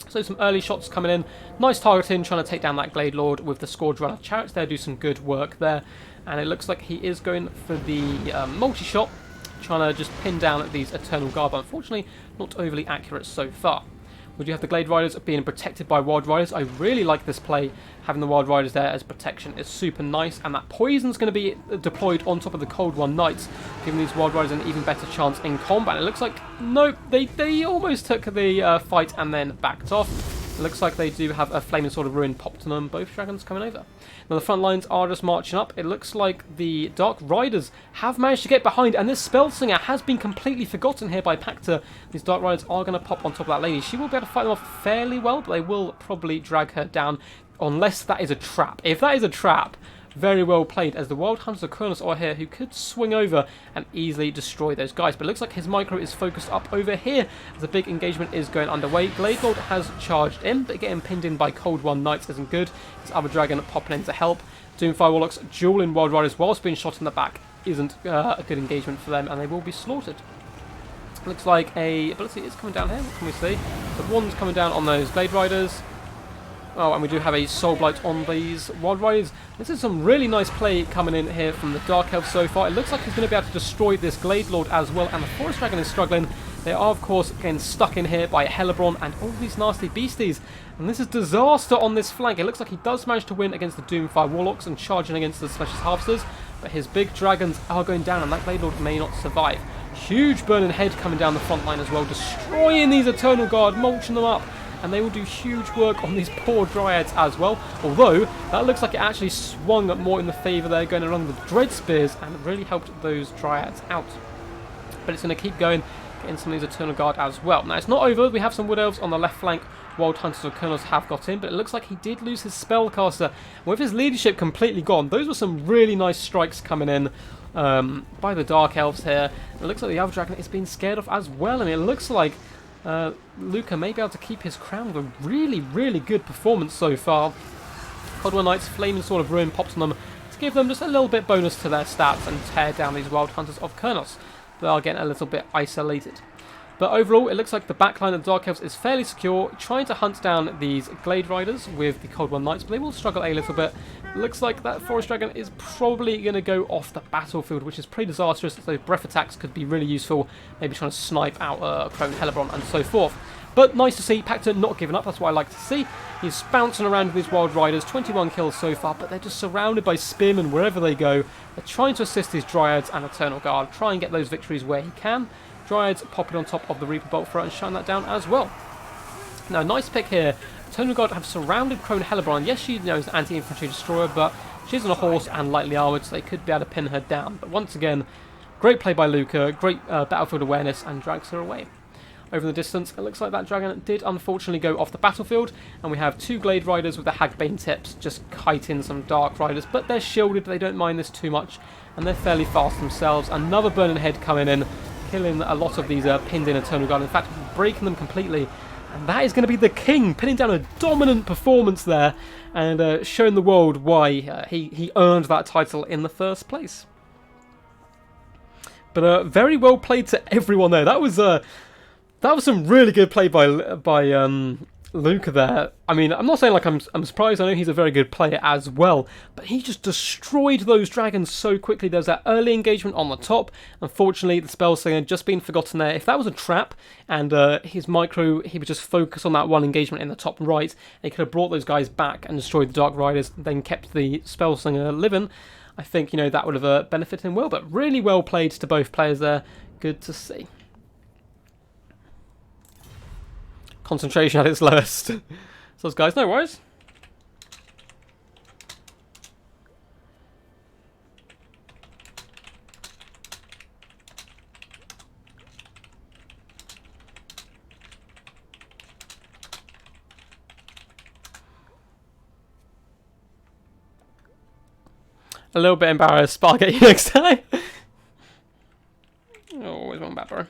So some early shots coming in. Nice targeting, trying to take down that Glade Lord with the Scourge Runner Chariots there, do some good work there. And it looks like he is going for the multi-shot, trying to just pin down these Eternal Guard, but unfortunately not overly accurate so far. We do have the Glade Riders being protected by Wild Riders. I really like this play. Having the Wild Riders there as protection is super nice, and that poison's going to be deployed on top of the Cold One Knights, giving these Wild Riders an even better chance in combat. It looks like, nope, they almost took the fight and then backed off. It looks like they do have a Flaming Sword of Ruin popped on them, both dragons coming over. Now the front lines are just marching up. It looks like the Dark Riders have managed to get behind, and this Spellsinger has been completely forgotten here by Pacta. These Dark Riders are going to pop on top of that lady. She will be able to fight them off fairly well, but they will probably drag her down, unless that is a trap. If that is a trap, very well played, as the Wild Hunters of Kurnos are here, who could swing over and easily destroy those guys. But it looks like his micro is focused up over here, as a big engagement is going underway. Glade Lord has charged in, but getting pinned in by Cold One Knights isn't good. His other dragon popping in to help. Doomfire Warlocks dueling Wild Riders whilst being shot in the back isn't a good engagement for them, and they will be slaughtered. Looks like a ability is coming down here. What can we see? So one's coming down on those Blade Riders. Oh, and we do have a Soul Blight on these Wild Riders. This is some really nice play coming in here from the Dark Elf so far. It looks like he's going to be able to destroy this Glade Lord as well, and the Forest Dragon is struggling. They are, of course, getting stuck in here by Hellebron and all these nasty beasties. And this is disaster on this flank. It looks like he does manage to win against the Doomfire Warlocks and charging against the Specialist Harvesters, but his big dragons are going down, and that Glade Lord may not survive. Huge Burning Head coming down the front line as well, destroying these Eternal Guard, mulching them up. And they will do huge work on these poor Dryads as well. Although, that looks like it actually swung more in the favour there, going along with Dread Spears, and really helped those Dryads out. But it's going to keep going, getting some of these Eternal Guard as well. Now, it's not over. We have some Wood Elves on the left flank. Wild Hunters of Kurnos have got in, but it looks like he did lose his Spellcaster. With his leadership completely gone, those were some really nice strikes coming in by the Dark Elves here. It looks like the Elf Dragon is being scared off as well. I mean, it looks like Luca may be able to keep his crown with a really, really good performance so far. Cold War Knights, Flaming Sword of Ruin pops on them to give them just a little bit bonus to their stats and tear down these Wild Hunters of Kurnos. They are getting a little bit isolated. But overall, it looks like the backline of the Dark Elves is fairly secure, trying to hunt down these Glade Riders with the Cold War Knights, but they will struggle a little bit. It looks like that Forest Dragon is probably going to go off the battlefield, which is pretty disastrous. So breath attacks could be really useful, maybe trying to snipe out Crone Hellebron and so forth. But nice to see Pactor not giving up, that's what I like to see. He's bouncing around with his Wild Riders, 21 kills so far, but they're just surrounded by spearmen wherever they go. They're trying to assist his Dryads and Eternal Guard, try and get those victories where he can. Dryads popping on top of the Reaper Bolt Thrower and shutting that down as well. Now, nice pick here. Eternal Guard have surrounded Crone Hellebron. Yes, she is an anti-infantry destroyer, but she's on a horse and lightly armoured, so they could be able to pin her down. But once again, great play by Luca, great battlefield awareness, and drags her away. Over in the distance, it looks like that dragon did unfortunately go off the battlefield, and we have two Glade Riders with the Hagbane tips just kiting some Dark Riders, but they're shielded, they don't mind this too much, and they're fairly fast themselves. Another Burning Head coming in, killing a lot of these pinned in Eternal Guard, in fact breaking them completely, and that is going to be the king, pinning down a dominant performance there, and showing the world why he earned that title in the first place. But very well played to everyone there. That was some really good play by Luca there. I mean, I'm not saying like I'm surprised. I know he's a very good player as well, but he just destroyed those dragons so quickly. There's that early engagement on the top. Unfortunately, the spell slinger had just been forgotten there. If that was a trap and his micro, he would just focus on that one engagement in the top right, and he could have brought those guys back and destroyed the Dark Riders, then kept the spell slinger living. I think, you know, that would have benefited him well, but really well played to both players there. Good to see. Concentration at its lowest. So guys, no worries. A little bit embarrassed, but I'll get you next time. Always one bad bro.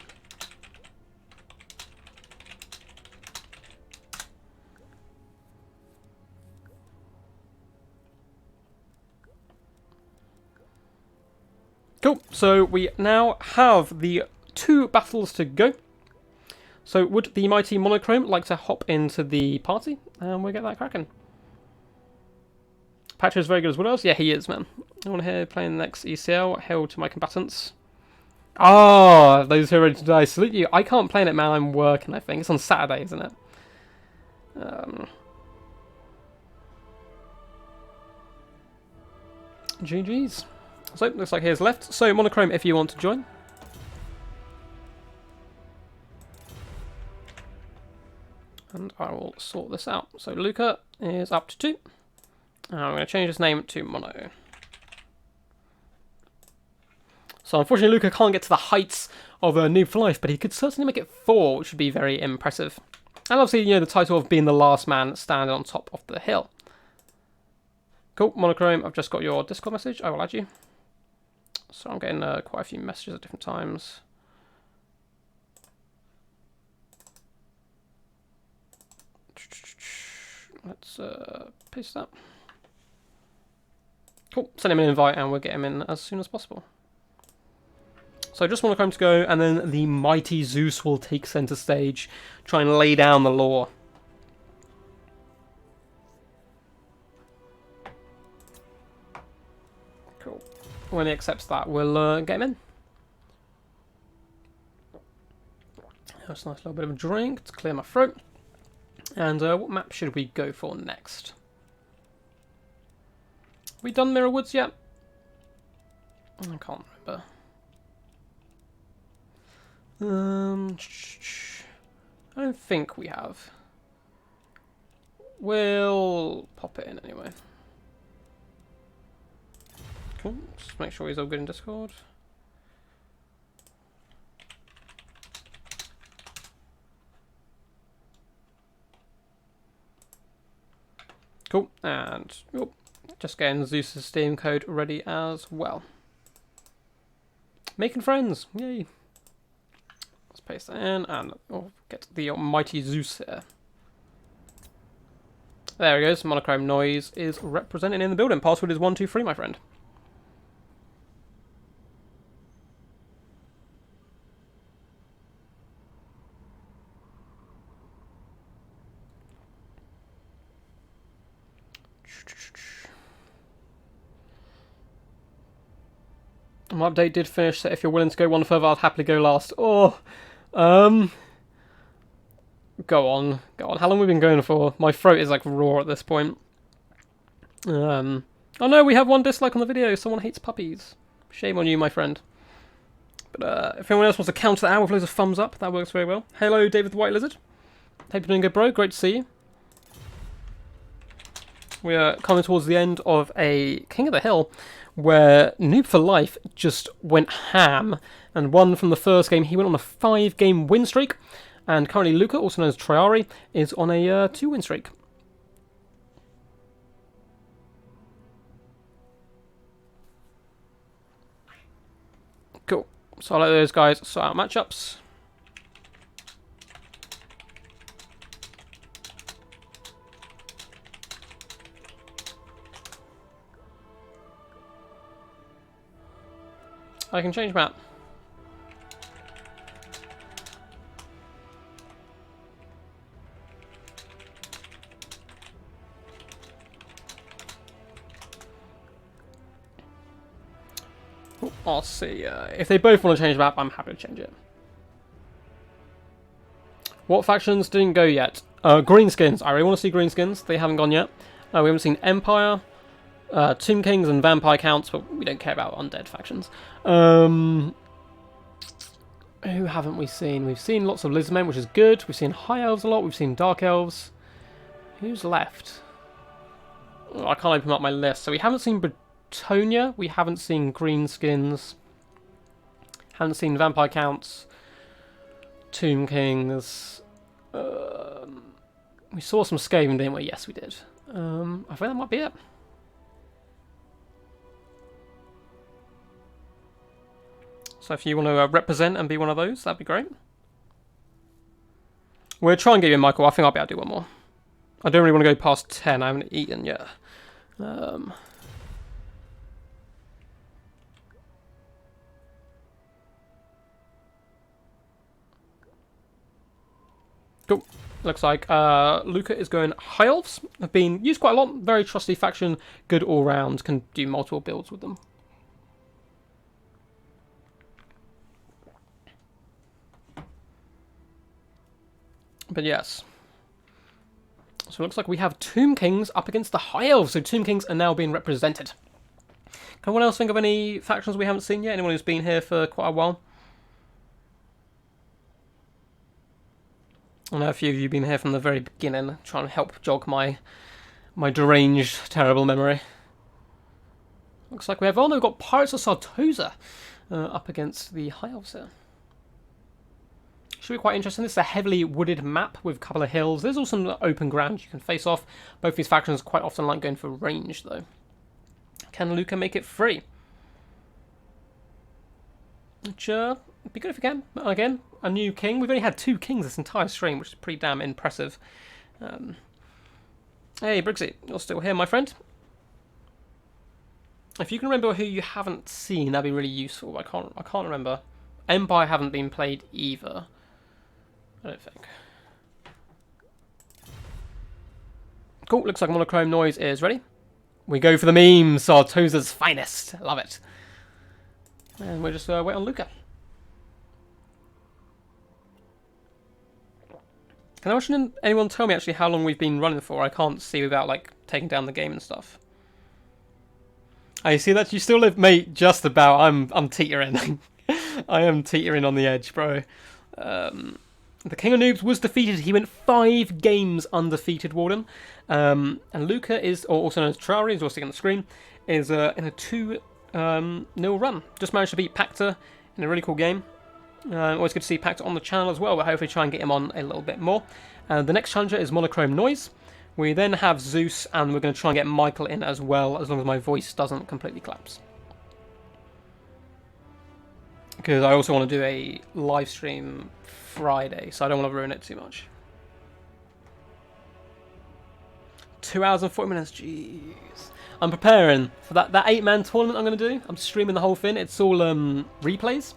Cool, so we now have the 2 battles to go. So would the mighty Monochrome like to hop into the party? And we'll get that cracking. Patrick is very good as well. Yeah, he is, man. I want to hear playing the next ECL. Hail to my combatants. Ah, those who are ready to die, salute you. I can't play in it, man. I'm working, I think. It's on Saturday, isn't it? GG's. So, looks like here's left. So, Monochrome, if you want to join. And I will sort this out. So, Luca is up to 2. And I'm going to change his name to Mono. So, unfortunately, Luca can't get to the heights of Noob for Life, but he could certainly make it 4, which would be very impressive. And obviously, you know, the title of being the last man standing on top of the hill. Cool, Monochrome, I've just got your Discord message. I will add you. So I'm getting quite a few messages at different times. Let's paste that. Cool, send him an invite and we'll get him in as soon as possible. So just Monochrome to go, and then the mighty Zeus will take centre stage, try and lay down the law. Cool. When he accepts that, we'll get him in. That's a nice little bit of a drink to clear my throat. And what map should we go for next? We done Mirror Woods yet? I can't remember. I don't think we have. We'll pop it in anyway. Cool. Just make sure he's all good in Discord. Cool. And just getting Zeus's Steam code ready as well. Making friends. Yay. Let's paste that in and get the mighty Zeus here. There he goes. Monochrome Noise is represented in the building. Password is 123, my friend. My update did finish, so if you're willing to go one further, I'll happily go last. Oh, go on. How long have we been going for? My throat is like raw at this point. Oh no, we have one dislike on the video. Someone hates puppies. Shame on you, my friend. But if anyone else wants to counter that out with loads of thumbs up, that works very well. Hello, David the White Lizard. Hope you're doing good, bro. Great to see you. We are coming towards the end of a King of the Hill, where Noob for Life just went ham and won from the first game. He went on a 5-game win streak, and currently Luca, also known as Triari, is on a 2-win streak. Cool. So I'll let those guys sort out matchups. I can change map. Ooh, I'll see. If they both want to change map, I'm happy to change it. What factions didn't go yet? Greenskins. I really want to see Greenskins. They haven't gone yet. We haven't seen Empire. Tomb Kings and Vampire Counts, but we don't care about undead factions. Who haven't we seen? We've seen lots of Lizardmen, which is good. We've seen High Elves a lot. We've seen Dark Elves. Who's left? Oh, I can't open up my list. So we haven't seen Bretonia. We haven't seen Greenskins. Haven't seen Vampire Counts. Tomb Kings. We saw some Skaven, didn't we? Yes, we did. I think that might be it. So if you want to represent and be one of those, that'd be great. We'll try and get you in, Michael. I think I'll be able to do one more. I don't really want to go past 10. I haven't eaten yet. Cool. Looks like Luca is going High Elves. Have been used quite a lot. Very trusty faction. Good all round. Can do multiple builds with them. But yes. So it looks like we have Tomb Kings up against the High Elves. So Tomb Kings are now being represented. Can anyone else think of any factions we haven't seen yet? Anyone who's been here for quite a while? I know a few of you have been here from the very beginning, trying to help jog my deranged, terrible memory. Looks like we have... Oh no, we've got Pirates of Sartosa up against the High Elves here. Should be quite interesting. This is a heavily wooded map with a couple of hills. There's also some open ground you can face off. Both these factions quite often like going for range, though. Can Luca make it free? Which would be good if we can. Again, a new king. We've only had 2 kings this entire stream, which is pretty damn impressive. Hey, Brixie, you're still here, my friend. If you can remember who you haven't seen, that'd be really useful. I can't remember Empire haven't been played either. I don't think. Cool, looks like monochrome noise is ready. We go for the memes, Sartosa's finest. Love it. And we'll just wait on Luca. Can anyone tell me actually how long we've been running for? I can't see without like taking down the game and stuff. I see that you still live, mate. Just about. I'm teetering. I am teetering on the edge, bro. The King of Noobs was defeated. He went 5 games undefeated, Warden. And Luca is, or also known as Traori, as we'll see on the screen, is in a 2-0 run. Just managed to beat Pacta in a really cool game. Always good to see Pacta on the channel as well. We'll hopefully try and get him on a little bit more. The next challenger is Monochrome Noise. We then have Zeus, and we're going to try and get Michael in as well, as long as my voice doesn't completely collapse. Because I also want to do a live stream Friday, so I don't want to ruin it too much. 2 hours and 40 minutes, jeez. I'm preparing for that 8-man tournament I'm going to do. I'm streaming the whole thing. It's all replays.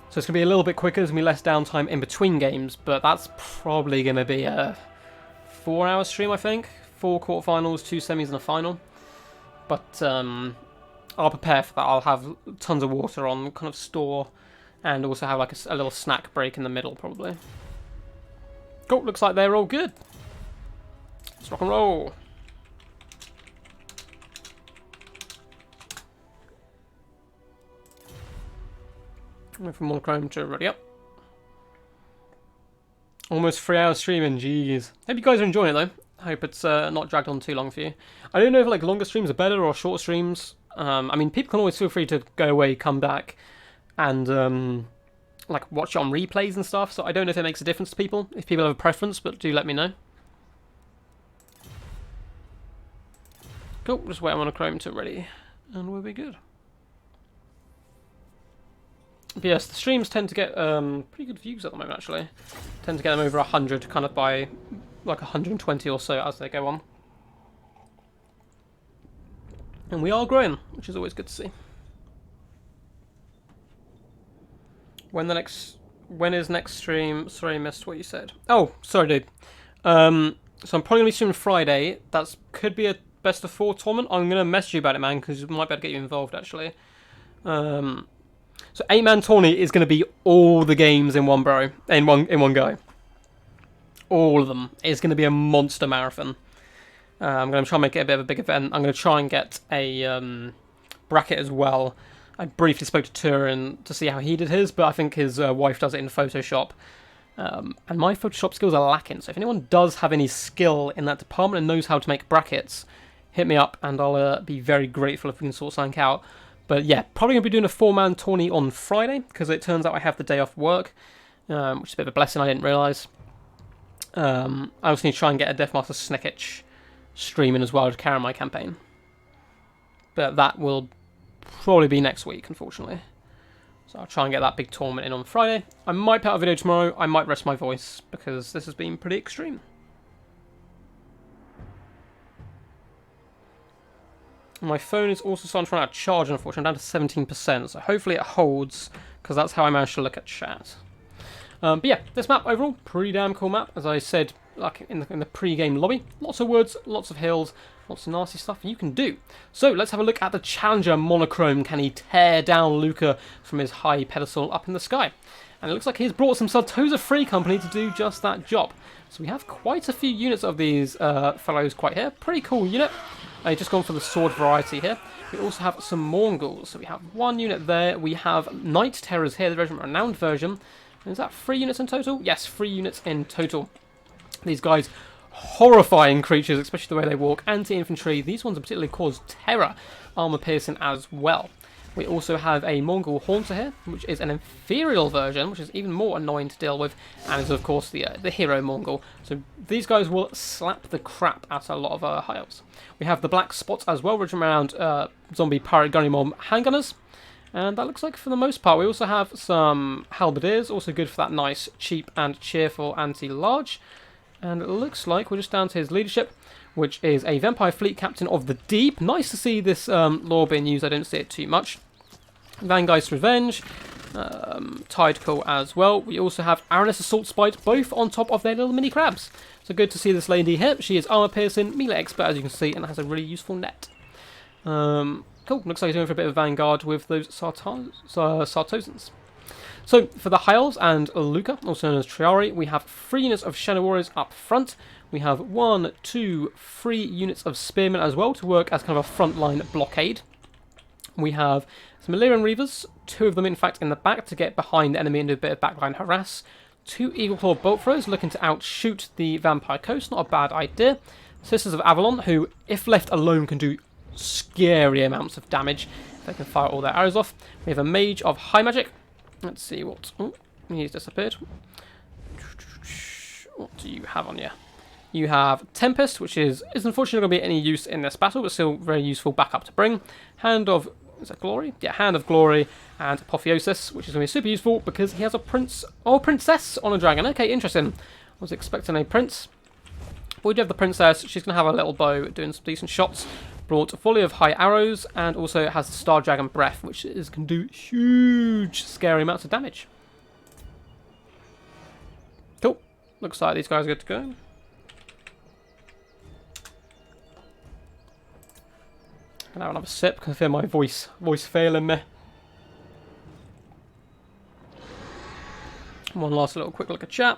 So it's going to be a little bit quicker. There's going to be less downtime in between games, but that's probably going to be a 4-hour stream, I think. 4 quarterfinals, 2 semis and a final. But I'll prepare for that. I'll have tons of water on kind of store, and also have like a little snack break in the middle, probably. Cool, looks like they're all good. Let's rock and roll. Wait for monochrome to ready up. Almost 3 hours streaming, jeez. Hope you guys are enjoying it though. Hope it's not dragged on too long for you. I don't know if like longer streams are better or short streams. I mean, people can always feel free to go away, come back, and like watch it on replays and stuff. So I don't know if it makes a difference to people, if people have a preference, but do let me know. Cool, just wait on monochrome to ready, and we'll be good. But yes, the streams tend to get pretty good views at the moment, actually. Tend to get them over 100, kind of by like 120 or so as they go on. And we are growing, which is always good to see. When is next stream? Sorry, I missed what you said. Oh, sorry, dude. So I'm probably going to be streaming Friday. That could be a best of 4 tournament. I'm going to message you about it, man, because we might be able to get you involved, actually. So 8-man tourney is going to be all the games in one go. All of them. It's going to be a monster marathon. I'm going to try and make it a bit of a big event. I'm going to try and get a bracket as well. I briefly spoke to Turin to see how he did his, but I think his wife does it in Photoshop. And my Photoshop skills are lacking, so if anyone does have any skill in that department and knows how to make brackets, hit me up and I'll be very grateful if we can sort something out. But yeah, probably going to be doing a 4-man tourney on Friday, because it turns out I have the day off work, which is a bit of a blessing I didn't realise. I also need to try and get a Deathmaster Snekic streaming as well to carry my campaign. But that will probably be next week, unfortunately. So I'll try and get that big tournament in on Friday. I might put out a video tomorrow. I might rest my voice, because this has been pretty extreme. My phone is also starting to run out of charge, unfortunately. I'm down to 17%, so hopefully it holds, because that's how I managed to look at chat. But yeah, this map overall, pretty damn cool map. As I said, like in the pre-game lobby, lots of woods, lots of hills, lots of nasty stuff you can do. So let's have a look at the challenger monochrome. Can he tear down Luca from his high pedestal up in the sky? And it looks like he's brought some Sartosa Free Company to do just that job. So we have quite a few units of these fellows quite here. Pretty cool unit. I've just gone for the sword variety here. We also have some Mongols. So we have 1 unit there. We have Knight Terrors here, the Regiment Renowned version. Is that 3 units in total? Yes, 3 units in total. These guys, horrifying creatures, especially the way they walk. Anti-infantry. These ones particularly cause terror. Armor piercing as well. We also have a Mongol Haunter here, which is an Imperial version, which is even more annoying to deal with, and is of course the hero Mongol. So these guys will slap the crap out of a lot of high elves. We have the Black Spots as well, which are around zombie pirate gunny mob handgunners. And that looks like for the most part. We also have some halberdiers, also good for that nice, cheap and cheerful anti-large. And it looks like we're just down to his leadership, which is a Vampire Fleet Captain of the Deep. Nice to see this lore being used. I don't see it too much. Vangeist Revenge. Tidecool as well. We also have Araness Assault Spite, both on top of their little mini crabs. So good to see this lady here. She is armor piercing, melee expert as you can see, and has a really useful net. Cool, looks like he's going for a bit of Vanguard with those Sartosans. So for the High Elves and Luca, also known as Triari, we have 3 units of Shadow Warriors up front. We have 1, 2, 3 units of Spearmen as well to work as kind of a frontline blockade. We have some Illyrian Reavers, 2 of them in fact in the back to get behind the enemy and do a bit of backline harass. 2 Eagle Claw Bolt Throwers looking to outshoot the Vampire Coast, not a bad idea. Sisters of Avalon, who if left alone can do scary amounts of damage if they can fire all their arrows off. We have a Mage of High Magic. Let's see what... Oh, he's disappeared. What do you have on you? You have Tempest, which is unfortunately going to be any use in this battle, but still very useful backup to bring. Hand of... Is that Glory? Yeah, Hand of Glory and Apotheosis, which is going to be super useful because he has a prince or princess on a dragon. Okay, interesting. I was expecting a prince. But we do have the princess. She's going to have a little bow doing some decent shots. Brought a volley of high arrows, and also it has the Star Dragon Breath, which can do huge, scary amounts of damage. Cool. Looks like these guys are good to go. Can I have another sip? Because I feel my voice failing me. One last little quick look at chat.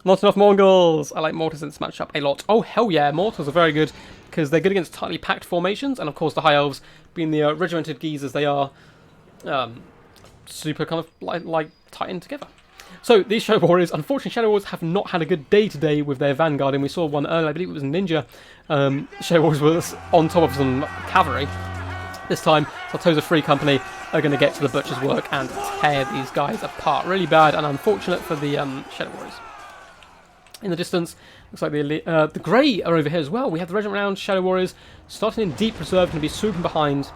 Not enough Mongols! I like Mortars in this matchup a lot. Oh, hell yeah, Mortars are very good, because they're good against tightly packed formations, and of course the High Elves, being the regimented geezers they are, super kind of like tightened together. So, these Shadow Warriors, unfortunately Shadow Warriors have not had a good day today with their Vanguard, and we saw one earlier, I believe it was Ninja. Shadow Warriors was on top of some cavalry. This time, Sartosa Free Company are going to get to the Butcher's work and tear these guys apart. Really bad and unfortunate for the Shadow Warriors. In the distance, looks like the Grey are over here as well. We have the Regiment Round Shadow Warriors starting in deep reserve, going to be swooping behind.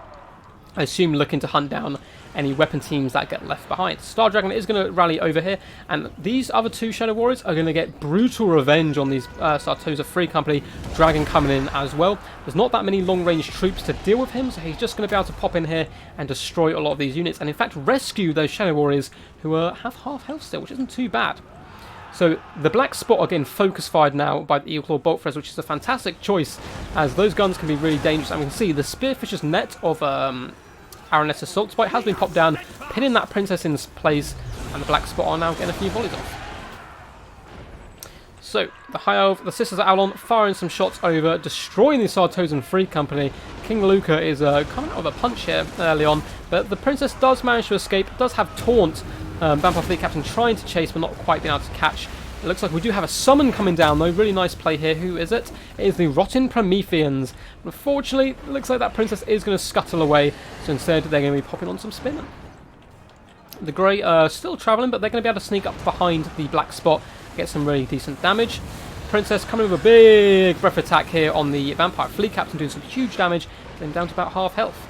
I assume looking to hunt down any weapon teams that get left behind. Star Dragon is going to rally over here, and these other 2 Shadow Warriors are going to get brutal revenge on these Sartosa Free Company. Dragon coming in as well. There's not that many long-range troops to deal with him, so he's just going to be able to pop in here and destroy a lot of these units, and in fact rescue those Shadow Warriors who have half health still, which isn't too bad. So the black spot are getting focus fired now by the Eagle Claw Bolt Throwers, which is a fantastic choice, as those guns can be really dangerous. And we can see the Spearfish's net of Araness Assault Spite has been popped down, pinning that princess in place, and the black spot are now getting a few volleys off. So the High Elf, the Sisters of Avalon, firing some shots over, destroying the Sartosan Free Company. King Luca is coming out with a punch here early on, but the princess does manage to escape, does have Taunt. Vampire Fleet Captain trying to chase but not quite being able to catch. It looks like we do have a summon coming down though. Really nice play here. Who is it? It is the Rotten Prometheans. Unfortunately, it looks like that princess is going to scuttle away, so instead they're going to be popping on some spinner. The Grey are still travelling, but they're going to be able to sneak up behind the black spot, get some really decent damage. Princess coming with a big breath attack here on the Vampire Fleet Captain, doing some huge damage, then down to about half health.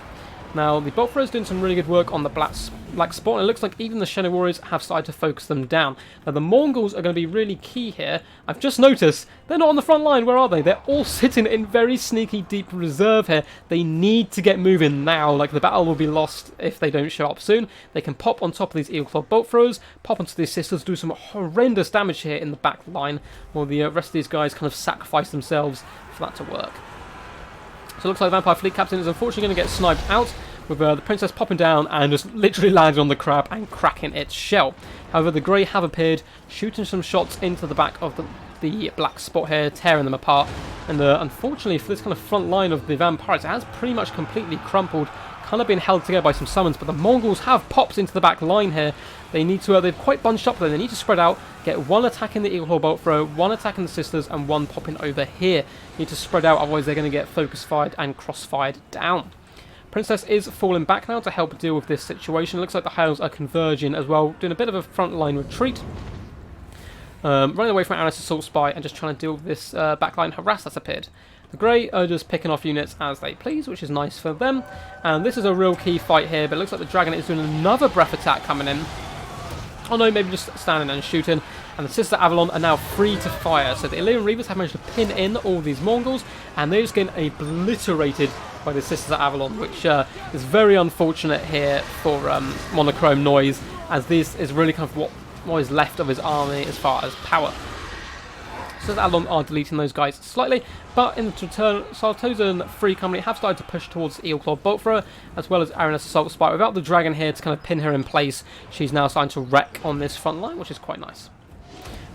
Now, the Bolt Throwers doing some really good work on the black spot, and it looks like even the Shadow Warriors have started to focus them down. Now, the Mongols are going to be really key here. I've just noticed they're not on the front line. Where are they? They're all sitting in very sneaky deep reserve here. They need to get moving now. Like, the battle will be lost if they don't show up soon. They can pop on top of these Eagle Claw Bolt Throwers, pop onto these Sisters, do some horrendous damage here in the back line, while the rest of these guys kind of sacrifice themselves for that to work. So it looks like the Vampire Fleet Captain is unfortunately going to get sniped out, with the Princess popping down and just literally landing on the crab and cracking its shell. However, the Grey have appeared, shooting some shots into the back of the black spot here, tearing them apart. And unfortunately for this kind of front line of the vampires, it has pretty much completely crumpled, kind of been held together by some summons, but the Mongols have popped into the back line here. They need to, they've quite bunched up there, they need to spread out, get one attack in the Eagle Claw Bolt Throw, one attack in the Sisters, and one popping over here. Need to spread out, otherwise they're going to get focus fired and cross fired down. Princess is falling back now to help deal with this situation. Looks like the High Elves are converging as well, doing a bit of a frontline retreat. Running away from Araness Assault Spy and just trying to deal with this backline harass that's appeared. The Grey are just picking off units as they please, which is nice for them. And this is a real key fight here, but it looks like the Dragon is doing another breath attack coming in. Oh no, maybe just standing and shooting. And the Sister Avalon are now free to fire. So the Illyrian Reavers have managed to pin in all these Mongols, and they're just getting obliterated by the Sisters of Avalon, which is very unfortunate here for Monochrome Noise, as this is really kind of what is left of his army as far as power. So Avalon are deleting those guys slightly, but in the return, Sartosan Free Company have started to push towards Eelclaw Boltthrower, as well as Aranus Assault Spire. Without the dragon here to kind of pin her in place, she's now starting to wreck on this front line, which is quite nice.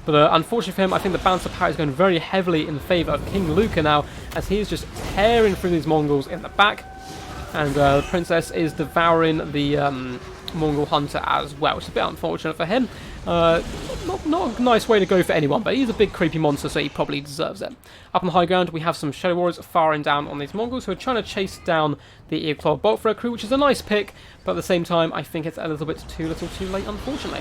But unfortunately for him, I think the balance of power is going very heavily in favour of King Luca now, as he is just tearing through these Mongols in the back, and the Princess is devouring the Mongol Hunter as well, which is a bit unfortunate for him. Not a nice way to go for anyone, but he's a big creepy monster, so he probably deserves it. Up on the high ground, we have some Shadow Warriors firing down on these Mongols, who are trying to chase down the Eelclaw Boltthrower crew, which is a nice pick, but at the same time, I think it's a little bit too little too late, unfortunately.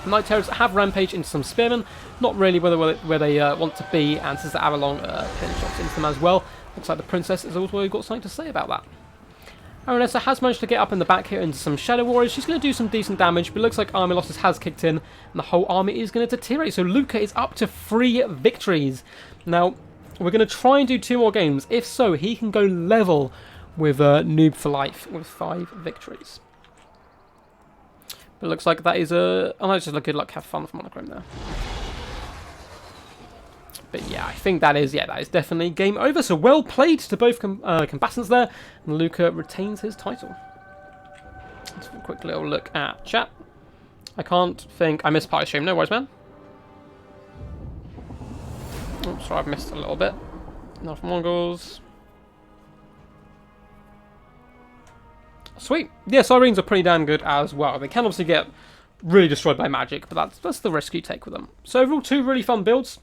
Night Terrors have rampaged into some Spearmen, not really where they want to be, and Sister Avalon pin shots into them as well. Looks like the Princess has also got something to say about that. Aranessa has managed to get up in the back here into some Shadow Warriors. She's going to do some decent damage, but it looks like army losses has kicked in, and the whole army is going to deteriorate. So Luca is up to 3 victories. Now, we're going to try and do 2 more games. If so, he can go level with Noob for Life with 5 victories. But it looks like that is a... Oh, no, it's just a good luck, have fun for Monochrome there. But yeah, I think that is definitely game over. So well played to both combatants there. And Luca retains his title. Let's have a quick little look at chat. I can't think... I missed part of the stream. No worries, man. Oops, sorry, I've missed a little bit. Enough Mongols. Sweet. Yeah, Sirens are pretty damn good as well. They can obviously get really destroyed by magic, but that's the risk you take with them. So overall, 2 really fun builds.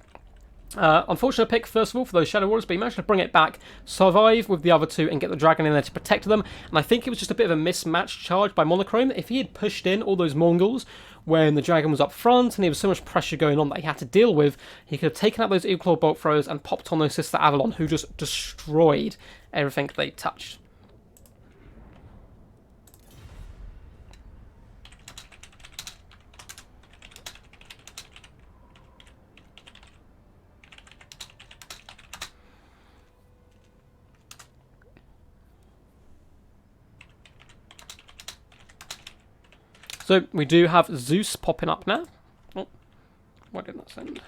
Unfortunate pick, first of all, for those Shadow Warriors, but he managed to bring it back, survive with the other 2, and get the dragon in there to protect them. And I think it was just a bit of a mismatched charge by Monochrome. If he had pushed in all those Mongols when the dragon was up front, and there was so much pressure going on that he had to deal with, he could have taken out those Eelclaw bolt throwers and popped on those Sister Avalon, who just destroyed everything they touched. So, we do have Zeus popping up now. Oh, why didn't that send?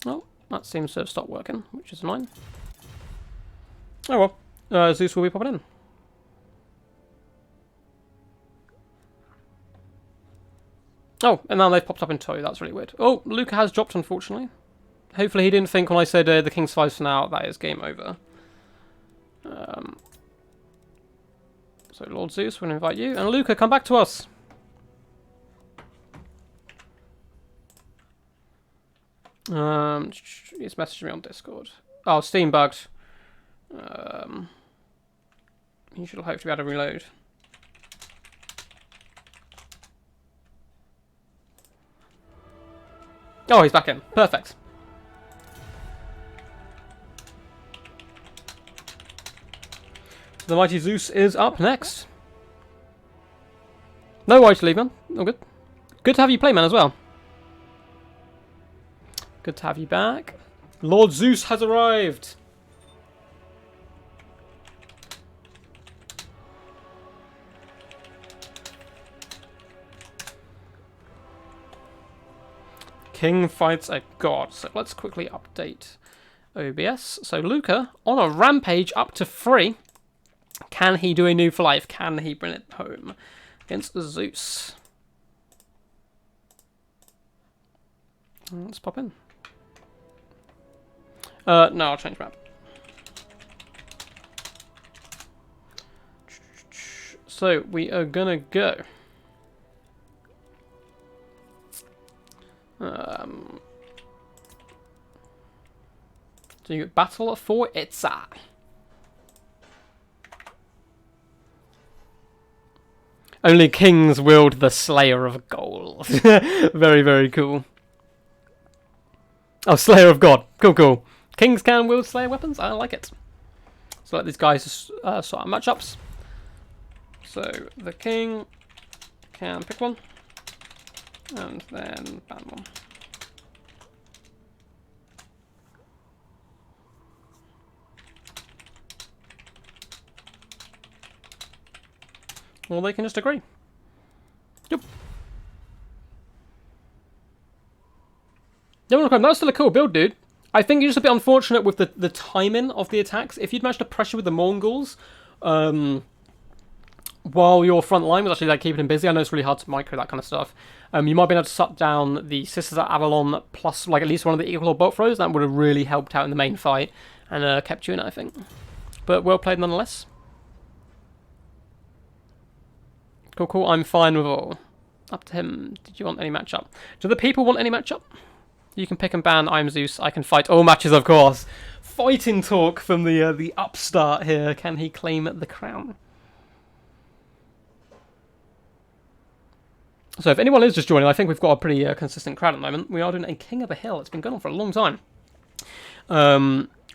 Oh, that seems to have stopped working, which is annoying. Oh well, Zeus will be popping in. Oh, and now they've popped up in tow. That's really weird. Oh, Luca has dropped, unfortunately. Hopefully he didn't think when I said the King's 5 for now, that is game over. So Lord Zeus, we'll invite you. And Luca, come back to us. He's messaged me on Discord. Oh, Steam bugged. You should hope to be able to reload. Oh, he's back in. Perfect. The mighty Zeus is up next. No worries to leave, man. All good. Good to have you play, man, as well. Good to have you back. Lord Zeus has arrived. King fights a god. So let's quickly update OBS. So Luca on a rampage up to 3. Can he do a Noob for Life? Can he bring it home against Zeus? Let's pop in. No, I'll change map. So we are gonna go. Do battle for Itza. Only kings wield the Slayer of Gold. Very, very cool. Oh, Slayer of God. Cool, cool. Kings can wield Slayer weapons? I like it. So let these guys sort out matchups. So the king can pick one. And then ban one. Or they can just agree. Yep. Yeah, that was still a cool build, dude. I think you're just a bit unfortunate with the timing of the attacks. If you'd managed to pressure with the Mongols, while your front line was actually like keeping him busy, I know it's really hard to micro that kind of stuff. You might be able to shut down the Sisters at Avalon plus like at least one of the equal or bolt throws. That would have really helped out in the main fight and kept you in it, I think. But well played nonetheless. Cool, cool. I'm fine with all. Up to him. Did you want any matchup? Do the people want any matchup? You can pick and ban. I'm Zeus. I can fight all matches, of course. Fighting talk from the upstart here. Can he claim the crown? So if anyone is just joining, I think we've got a pretty consistent crowd at the moment. We are doing a King of the Hill. It's been going on for a long time.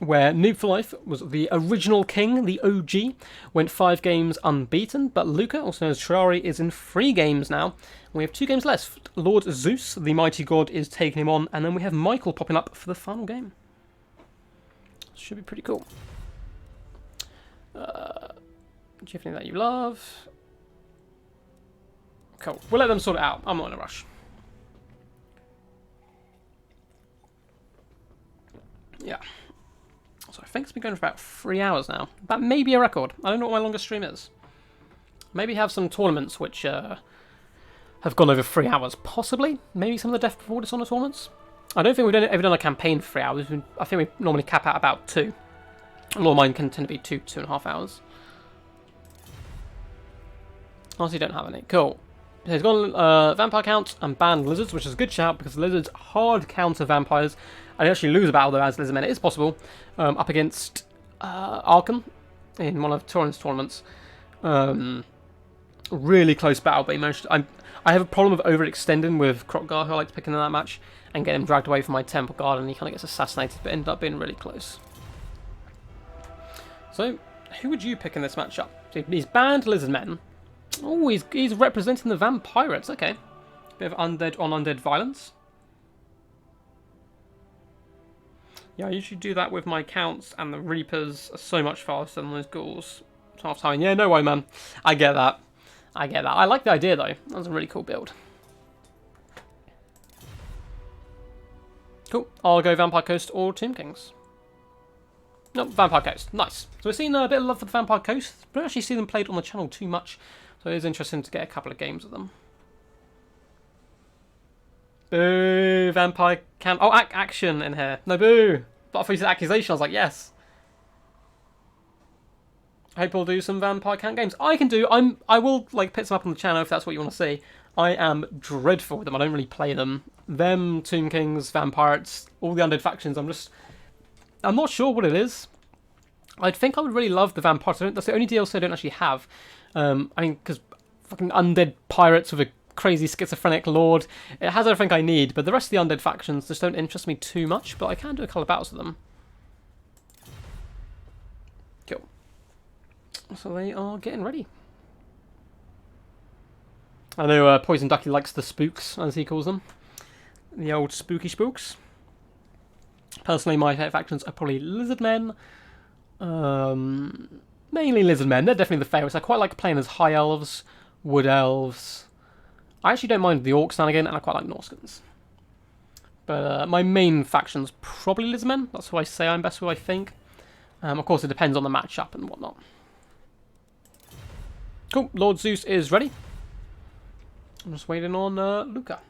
Where Noob for Life was the original king, the OG, went 5 games unbeaten, but Luca, also known as Trari, is in 3 games now. We have 2 games left. Lord Zeus, the mighty god, is taking him on, and then we have Michael popping up for the final game. Should be pretty cool. Do you have anything that you love? Cool. We'll let them sort it out. I'm not in a rush. Yeah. So I think it's been going for about 3 hours now. That may be a record. I don't know what my longest stream is. Maybe have some tournaments which have gone over 3 hours. Possibly. Maybe some of the Death Before Dishonor tournaments. I don't think we've ever done a campaign for 3 hours. I think we normally cap out about 2. A lot of mine can tend to be 2.5 hours. Honestly, don't have any. Cool. So he's gone vampire count and banned lizards, which is a good shout because lizards hard counter vampires. I actually lose a battle though as lizardmen. It is possible up against Arkham in one of Torrent's tournaments. Really close battle, but he managed. I have a problem of overextending with Krokgar, who I like to pick in that match, and get him dragged away from my Temple Guard, and he kind of gets assassinated, but ended up being really close. So, who would you pick in this matchup? He's banned lizardmen. Oh, he's representing the vampirates. Okay, bit of undead on undead violence. Yeah, I usually do that with my counts, and the Reapers are so much faster than those ghouls. Half time. Yeah, no way, man. I get that. I get that. I like the idea, though. That was a really cool build. Cool. I'll go Vampire Coast or Tomb Kings. No, Vampire Coast. Nice. So we've seen a bit of love for the Vampire Coast. We don't actually see them played on the channel too much, so it is interesting to get a couple of games of them. Boo! Vampire can. Oh, action in here. No, boo! But I thought you said accusation. I was like, yes. I hope we'll do some Vampire Count games. I can do. I will like put some up on the channel if that's what you want to see. I am dreadful with them. I don't really play them. Them, Tomb Kings, Vampirates, all the undead factions. I'm not sure what it is. I think I would really love the Vampires. That's the only DLC I don't actually have. I mean, because fucking undead pirates with a crazy schizophrenic lord. It has everything I need, but the rest of the undead factions just don't interest me too much. But I can do a couple of battles with them. Cool. So they are getting ready. I know Poison Ducky likes the spooks, as he calls them. The old spooky spooks. Personally, my favourite factions are probably Lizardmen. Mainly Lizardmen. They're definitely the favourites. I quite like playing as High Elves, Wood Elves. I actually don't mind the Orcs now and again, and I quite like Norskins. But my main faction's probably Lizardmen. That's who I say I'm best with, I think. Of course, it depends on the matchup and whatnot. Cool. Lord Zeus is ready. I'm just waiting on Luca.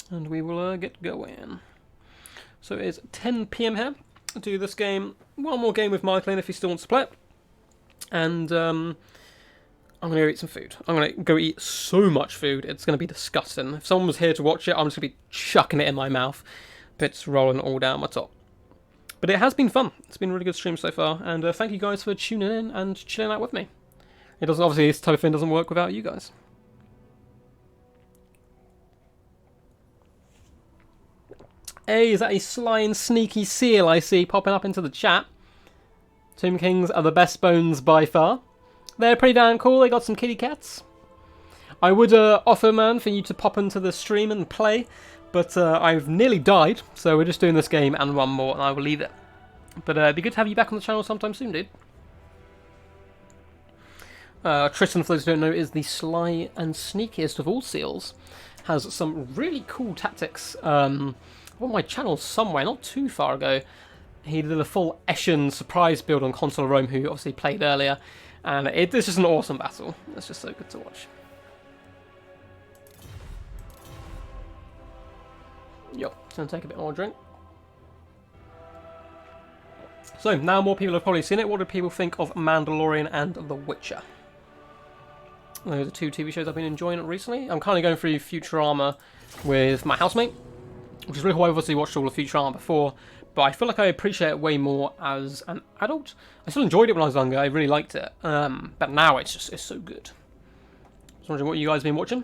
And we will get going. So it is 10 PM here. I'll do this game. One more game with Michael in if he still wants to play it. And I'm going to go eat some food. I'm going to go eat so much food. It's going to be disgusting. If someone was here to watch it, I'm just going to be chucking it in my mouth. Bits rolling all down my top. But it has been fun. It's been a really good stream so far. And thank you guys for tuning in and chilling out with me. It doesn't, obviously, this type of thing doesn't work without you guys. Hey, is that a sly and sneaky seal I see popping up into the chat? Tomb Kings are the best bones by far. They're pretty damn cool. They got some kitty cats. I would offer, man, for you to pop into the stream and play, but I've nearly died, so we're just doing this game and one more, and I will leave it. But it'd be good to have you back on the channel sometime soon, dude. Tristan, for those who don't know, is the sly and sneakiest of all seals. Has some really cool tactics. On my channel somewhere, not too far ago, he did a full Eshin surprise build on Console of Rome, who obviously played earlier. And it's just an awesome battle. It's just so good to watch. Yup, just going to take a bit more drink. So, now more people have probably seen it. What do people think of Mandalorian and The Witcher? Those are two TV shows I've been enjoying recently. I'm currently going through Futurama with my housemate, which is really cool. I obviously watched all of Futurama before, but I feel like I appreciate it way more as an adult. I still enjoyed it when I was younger. I really liked it. But now it's so good. I was wondering what you guys have been watching.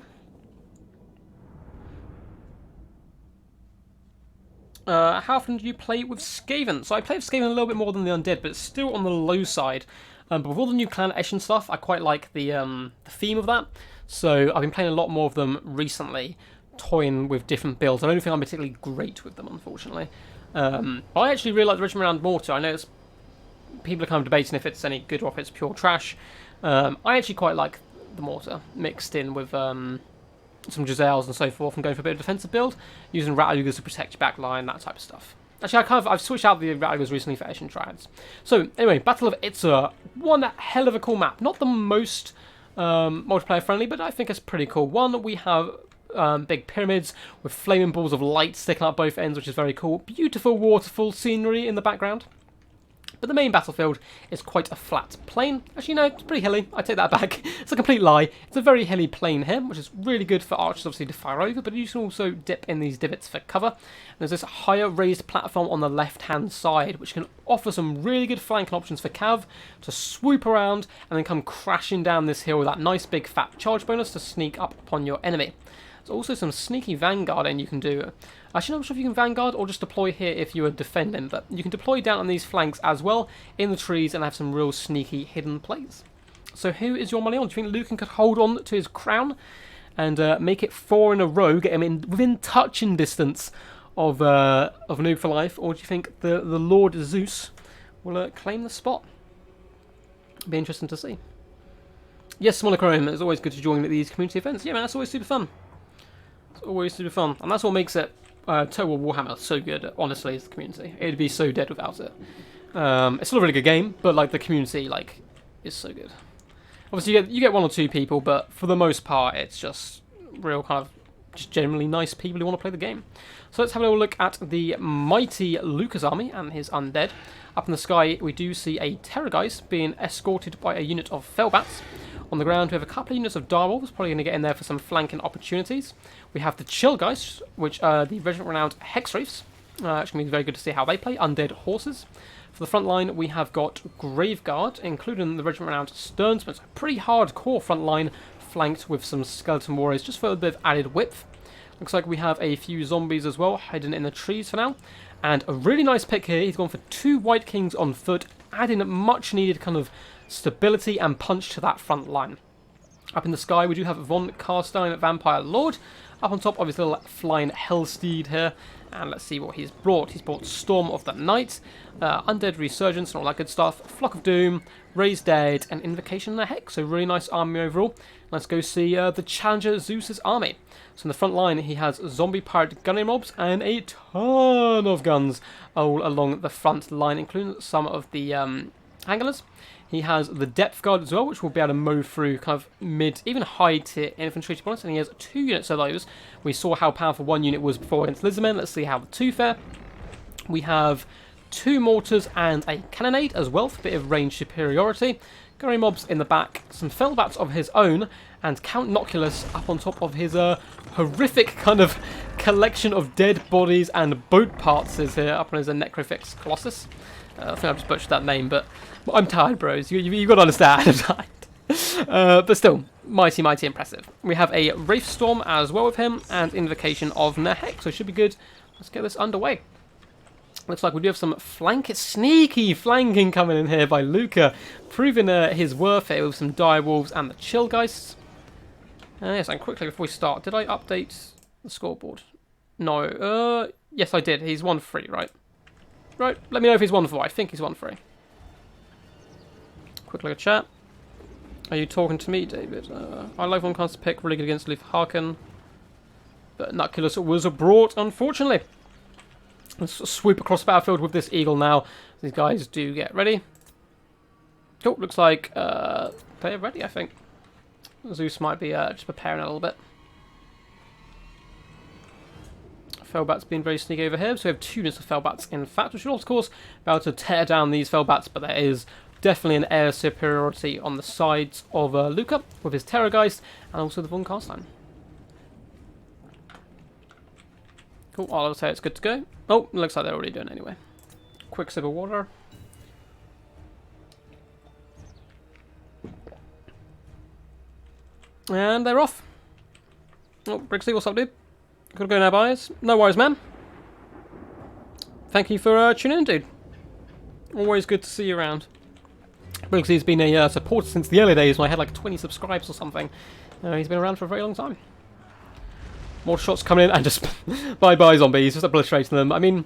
How often do you play with Skaven? So I play with Skaven a little bit more than the Undead, but it's still on the low side. But with all the new Clan Eshin stuff, I quite like the theme of that. So I've been playing a lot more of them recently, toying with different builds. I don't think I'm particularly great with them, unfortunately. But I actually really like the Regiment Round Mortar. I know people are kind of debating if it's any good or if it's pure trash. I actually quite like the Mortar, mixed in with some Giselles and so forth, and going for a bit of defensive build, using Rat-Ogres to protect your back line, that type of stuff. Actually, I've switched out the Rat-Ogres recently for Eshin Triads. So, anyway, Battle of Itzur. One hell of a cool map. Not the most multiplayer friendly, but I think it's pretty cool. One, we have big pyramids with flaming balls of light sticking out both ends, which is very cool. Beautiful waterfall scenery in the background. But the main battlefield is quite a flat plain. Actually, no, it's pretty hilly. I take that back. It's a complete lie. It's a very hilly plain here, which is really good for archers, obviously, to fire over, but you can also dip in these divots for cover. And there's this higher raised platform on the left-hand side, which can offer some really good flanking options for Cav to swoop around and then come crashing down this hill with that nice big fat charge bonus to sneak up upon your enemy. There's also some sneaky vanguarding you can do. Actually, I'm not sure if you can vanguard or just deploy here if you are defending, but you can deploy down on these flanks as well in the trees and have some real sneaky hidden plays. So who is your money on? Do you think Lucan could hold on to his crown and make it 4 in a row, get him in within touching distance of Noob for Life, or do you think the Lord Zeus will claim the spot? Be interesting to see. Yes, Monochrome, it's always good to join these community events. Yeah, man, that's always super fun. It's always super fun, and that's what makes it Total Warhammer so good, honestly, is the community. It'd be so dead without it. It's still a really good game, but like the community is so good. Obviously you get one or two people, but for the most part it's just real kind of just generally nice people who want to play the game. So let's have a little look at the mighty Lucas army and his undead. Up in the sky we do see a Terrorgeist being escorted by a unit of Fellbats. On the ground we have a couple of units of Direwolves, probably going to get in there for some flanking opportunities. We have the Chillgeist, which are the Regiment Renowned Hexreefs. It's going to be very good to see how they play. Undead Horses. For the front line we have got Graveguard, including the Regiment Renowned Sternsmen. So pretty hardcore front line, flanked with some Skeleton Warriors, just for a bit of added width. Looks like we have a few zombies as well, hidden in the trees for now. And a really nice pick here, he's gone for 2 White Kings on foot, adding much needed kind of stability and punch to that front line. Up in the sky we do have Von Carstein, Vampire Lord. Up on top of his little flying Hellsteed here. And let's see what he's brought. He's brought Storm of the Night, Undead Resurgence and all that good stuff, Flock of Doom, Raised Dead, and Invocation of the Hex. So really nice army overall. Let's go see the Challenger Zeus's army. So in the front line he has zombie pirate gunnery mobs and a ton of guns all along the front line, including some of the Anglers. He has the Depth Guard as well, which will be able to mow through kind of mid, even high tier infantry to be honest, and he has 2 units of those. We saw how powerful 1 unit was before against Lizardmen. Let's see how the 2 fare. We have 2 mortars and a cannonade as well for a bit of range superiority. Gunnery mobs in the back, some Fellbats of his own, and Count Noculus up on top of his horrific kind of collection of dead bodies and boat parts is here, up on his Necrofix Colossus. I think I've just butchered that name, but I'm tired, bros. You've got to understand, I'm tired. But still, mighty, mighty impressive. We have a Wraith Storm as well with him, and Invocation of Nehek, so it should be good. Let's get this underway. Looks like we do have some sneaky flanking coming in here by Luca, proving his worth here with some Direwolves and the Chillgeists. Yes, and quickly before we start, did I update the scoreboard? No. Yes, I did. He's 1-3, right? Right, let me know if he's 1-4. I think he's 1-3. Quick look at chat. Are you talking to me, David? I like one cast to pick, really good against Leaf Harkin. But Nuculus was brought, unfortunately. Let's swoop across the battlefield with this eagle now. These guys do get ready. Oh, looks like they're ready, I think. Zeus might be just preparing a little bit. Felbat's been very sneaky over here, so we have 2 units of Felbats in fact, which will of course be able to tear down these Felbats, but there is definitely an air superiority on the sides of Luca with his Terrorgeist and also the Von Karstein. Cool, I'll say it's good to go. Oh, looks like they're already doing it anyway. Quick sip of water. And they're off. Oh, Brixie, what's up, dude? Gotta go now, boys. No worries, man. Thank you for tuning in, dude. Always good to see you around. Brixie's been a supporter since the early days when I had like 20 subscribers or something. He's been around for a very long time. More shots coming in and just bye-bye zombies, just obliterating them. I mean,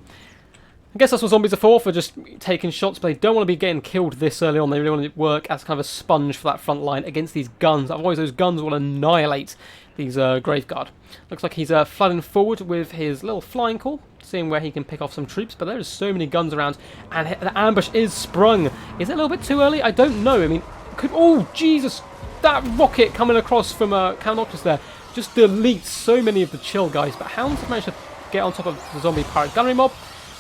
I guess that's what zombies are for just taking shots, but they don't want to be getting killed this early on. They really want to work as kind of a sponge for that front line against these guns. Otherwise, those guns will annihilate these Graveguard. Looks like he's flooding forward with his little flying call, seeing where he can pick off some troops, but there's so many guns around, and the ambush is sprung. Is it a little bit too early? I don't know. I mean, oh, Jesus! That rocket coming across from Count Noctis there just deletes so many of the chill guys, but Hounds have managed to get on top of the zombie pirate gunnery mob,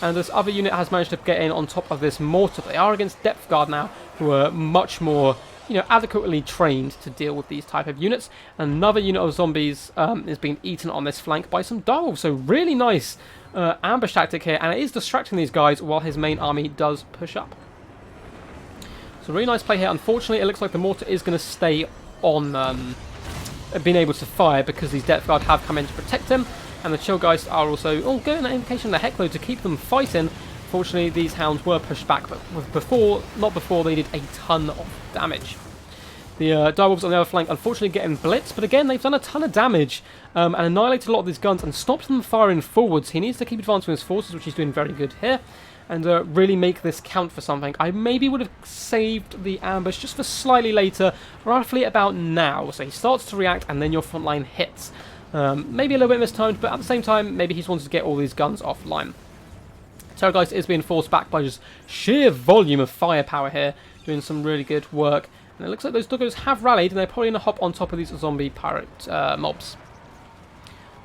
and this other unit has managed to get in on top of this mortar. They are against Depth Guard now, who are much more, adequately trained to deal with these type of units. Another unit of zombies is being eaten on this flank by some direwolves, so really nice ambush tactic here, and it is distracting these guys while his main army does push up. So really nice play here. Unfortunately, it looks like the mortar is going to stay on being able to fire because these Depth Guard have come in to protect him, and the Chillgeist are also getting that indication of the Hecklo to keep them fighting. Fortunately, these Hounds were pushed back, but not before they did a ton of damage. The Direwolves on the other flank unfortunately getting blitzed, but again, they've done a ton of damage and annihilated a lot of these guns and stopped them firing forwards. He needs to keep advancing his forces, which he's doing very good here, and really make this count for something. I maybe would have saved the ambush just for slightly later, roughly about now. So he starts to react, and then your front line hits. Maybe a little bit mistimed, but at the same time, maybe he's wanted to get all these guns offline. Terrorgeist is being forced back by just sheer volume of firepower here, doing some really good work. And it looks like those Duggos have rallied, and they're probably going to hop on top of these zombie pirate mobs.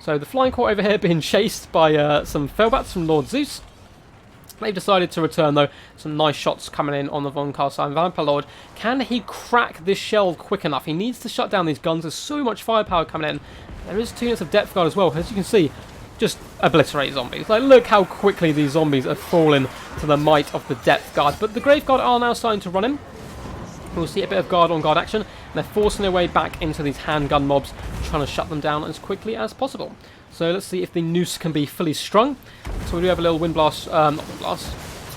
So the Flying Corps over here being chased by some Felbats from Lord Zeus. They've decided to return, though. Some nice shots coming in on the Von Karstein Vampire Lord. Can he crack this shell quick enough? He needs to shut down these guns. There's so much firepower coming in. There is 2 units of Depth Guard as well. As you can see, just obliterate zombies. Like, look how quickly these zombies are falling to the might of the Depth Guard. But the Grave Guard are now starting to run in. We'll see a bit of guard-on-guard action. They're forcing their way back into these handgun mobs, trying to shut them down as quickly as possible. So let's see if the noose can be fully strung. So we do have a little wind blast, not wind blast.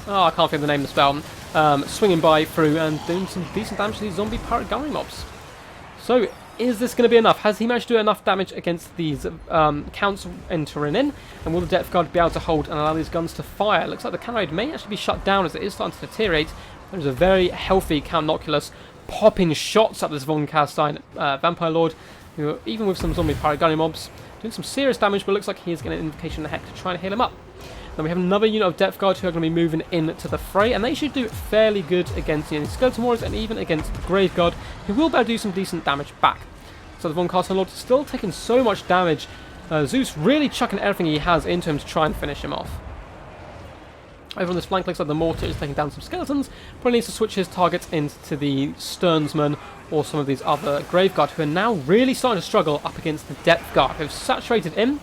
Oh, I can't think of the name of the spell. Swinging by through and doing some decent damage to these zombie pirate gunnery mobs. So is this going to be enough? Has he managed to do enough damage against these counts entering in? And will the Depth Guard be able to hold and allow these guns to fire? It looks like the cannon raid may actually be shut down as it is starting to deteriorate. There's a very healthy Count Noculus popping shots at this Von Karstein Vampire Lord, who, even with some zombie pirate gunnery mobs, doing some serious damage, but looks like he is getting an invocation of the Heck to try and heal him up. Then we have another unit of Depth Guard who are going to be moving into the fray, and they should do fairly good against the Skeleton Warriors and even against the Grave Guard, who will be able to do some decent damage back. So the Von Karstein Lord is still taking so much damage. Zeus really chucking everything he has into him to try and finish him off. Over on this flank, looks like the mortar is taking down some skeletons. Probably needs to switch his targets into the Sternsmen or some of these other Graveguard, who are now really starting to struggle up against the Depth Guard, who've saturated in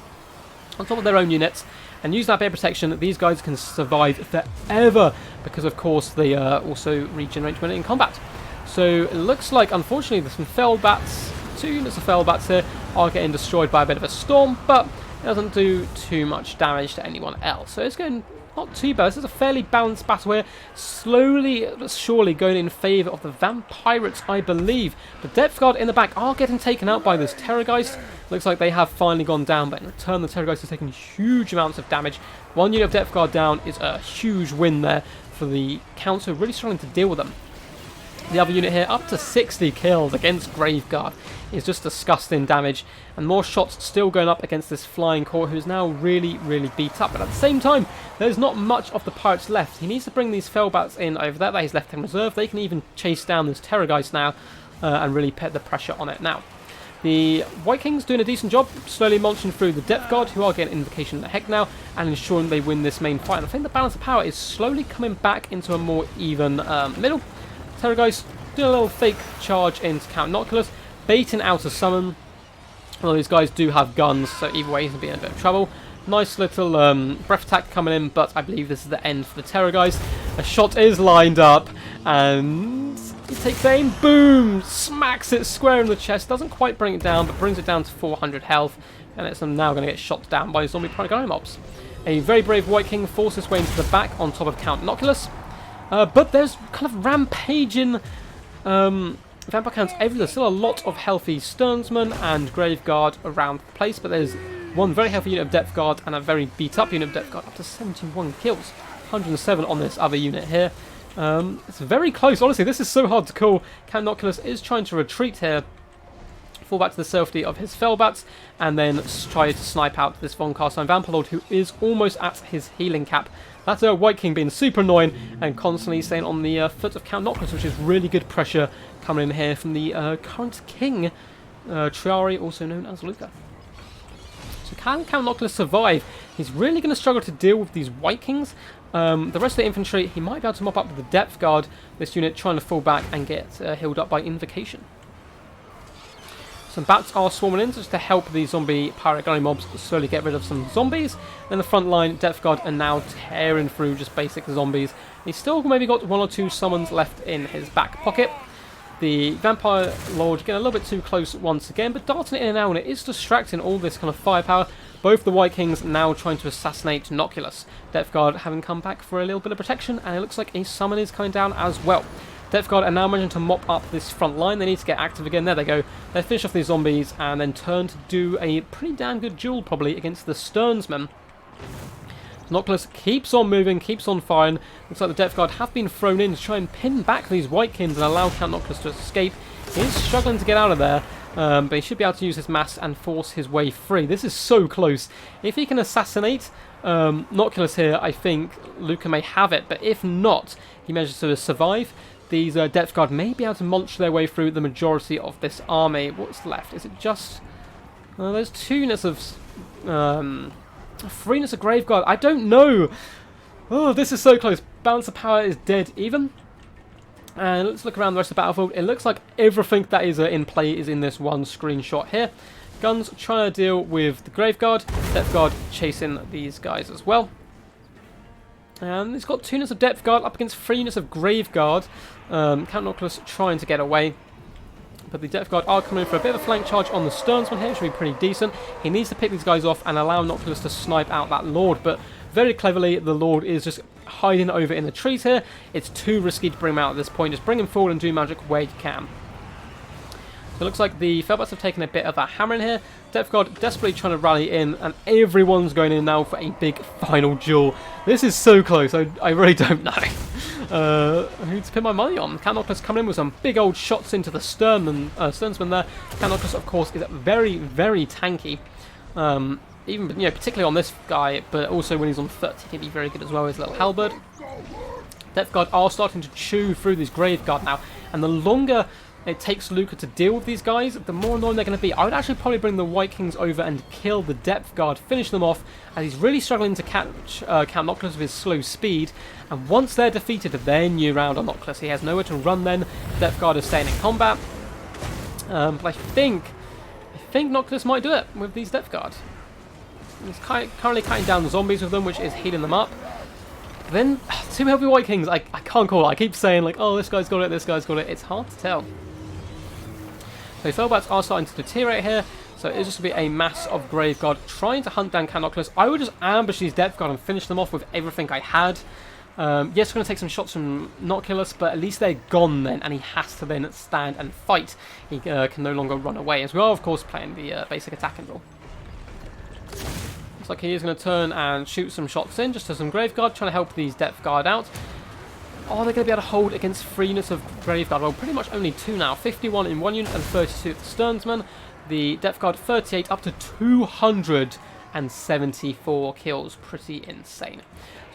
on top of their own units and use that bit of protection. These guys can survive forever because, of course, they also regenerate when in combat. So it looks like, unfortunately, there's some Felbats. 2 units of Felbats here are getting destroyed by a bit of a storm, but it doesn't do too much damage to anyone else. So it's going not too bad. This is a fairly balanced battle here. Slowly but surely going in favour of the Vampirates, I believe. The Depth Guard in the back are getting taken out by this Terrorgeist. Looks like they have finally gone down, but in return the Terrorgeist is taking huge amounts of damage. One unit of Depth Guard down is a huge win there for the Council, really struggling to deal with them. The other unit here, up to 60 kills against Graveguard, is just disgusting damage. And more shots still going up against this Flying Corps, who's now really, really beat up. But at the same time, there's not much of the pirates left. He needs to bring these Fellbats in over there that he's left in reserve. They can even chase down this Terrorgeist now and really put the pressure on it now. The White Kings doing a decent job, slowly munching through the Depth Guard, who are getting invocation of the heck now, and ensuring they win this main fight. And I think the balance of power is slowly coming back into a more even middle. Terrorgeist doing a little fake charge into Count Noculus, baiting out a summon. Well, these guys do have guns, so either way he's going to be in a bit of trouble. Nice little breath attack coming in, but I believe this is the end for the Terrorgeist. A shot is lined up, and he takes aim, boom! Smacks it square in the chest. Doesn't quite bring it down, but brings it down to 400 health, and it's now going to get shot down by zombie Prodigal mobs. A very brave White King forces his way into the back on top of Count Noculus. But there's kind of rampaging vampire counts everywhere. There's still a lot of healthy Sternsmen and Graveguard around the place, but there's one very healthy unit of Depth Guard and a very beat up unit of Depth Guard, up to 71 kills. 107 on this other unit here. It's very close, honestly. This is so hard to call. Count Noculus is trying to retreat here, fall back to the safety of his Fellbats, and then try to snipe out this Von Carstein Vampire Lord, who is almost at his healing cap. That's a White King being super annoying and constantly staying on the foot of Count Noculus, which is really good pressure coming in here from the current king, Triari, also known as Luca. So can Count Noculus survive? He's really going to struggle to deal with these White Kings. The rest of the infantry, he might be able to mop up with the Depth Guard. This unit trying to fall back and get healed up by Invocation. Some bats are swarming in just to help the zombie pirate gunny mobs slowly get rid of some zombies. Then the front line, Depth Guard are now tearing through just basic zombies. He's still maybe got one or two summons left in his back pocket. The Vampire Lord getting a little bit too close once again, but darting it in and out, and it is distracting all this kind of firepower. Both the White Kings now trying to assassinate Noculus. Depth Guard having come back for a little bit of protection, and it looks like a summon is coming down as well. Depth Guard are now managing to mop up this front line. They need to get active again. There they go. They finish off these zombies and then turn to do a pretty damn good duel probably against the Sternsmen. Noculus keeps on moving, keeps on firing. Looks like the Depth Guard have been thrown in to try and pin back these White Kings and allow Count Noculus to escape. He is struggling to get out of there, but he should be able to use his mass and force his way free. This is so close. If he can assassinate Noculus here, I think Luca may have it, but if not, he manages to survive. These Depth Guard may be able to munch their way through the majority of this army. What's left? Is it just... there's 2 units of... 3 units of Graveguard. I don't know! Oh, this is so close. Balance of power is dead even. And let's look around the rest of the battlefield. It looks like everything that is in play is in this one screenshot here. Guns trying to deal with the Graveguard. Depth Guard chasing these guys as well. And he's got 2 units of Depth Guard up against 3 units of Graveguard. Count Noculus trying to get away. But the Depth Guard are coming in for a bit of a flank charge on the Sternsman here, which should be pretty decent. He needs to pick these guys off and allow Noculus to snipe out that Lord. But very cleverly, the Lord is just hiding over in the trees here. It's too risky to bring him out at this point. Just bring him forward and do magic where you can. So it looks like the Fellbats have taken a bit of a hammer in here. Depth Guard desperately trying to rally in, and everyone's going in now for a big final duel. This is so close, I really don't know who to put my money on. Count Noculus coming in with some big old shots into the Sternsman there. Count Noculus, of course, is very, very tanky. Even, particularly on this guy, but also when he's on foot, he can be very good as well, his little halberd. Depth Guard are starting to chew through this Graveguard now, and the longer it takes Luca to deal with these guys, the more annoying they're going to be. I would actually probably bring the White Kings over and kill the Depth Guard, finish them off, as he's really struggling to catch Count Noculus with his slow speed. And once they're defeated, then you round on Noculus. He has nowhere to run then. Depth Guard is staying in combat. But I think Noculus might do it with these Depth Guard. He's currently cutting down the zombies with them, which is healing them up. But then, 2 healthy White Kings, I can't call it. I keep saying, like, oh, this guy's got it, this guy's got it. It's hard to tell. So Fellbats are starting to deteriorate here. So it's just going to be a mass of Graveguard trying to hunt down Count Oculus. I would just ambush these Depth Guard and finish them off with everything I had. Yes, we're going to take some shots from Noculus, but at least they're gone then, and he has to then stand and fight. He can no longer run away, as we are, of course, playing the basic attacking rule. Looks like he is going to turn and shoot some shots in, just to some Graveguard, trying to help these Depth Guard out. Oh, they're going to be able to hold against 3 units of Graveguard. Well, pretty much only 2 now. 51 in 1 unit and 32 at the Sternsman. The Depth Guard 38 up to 274 kills. Pretty insane.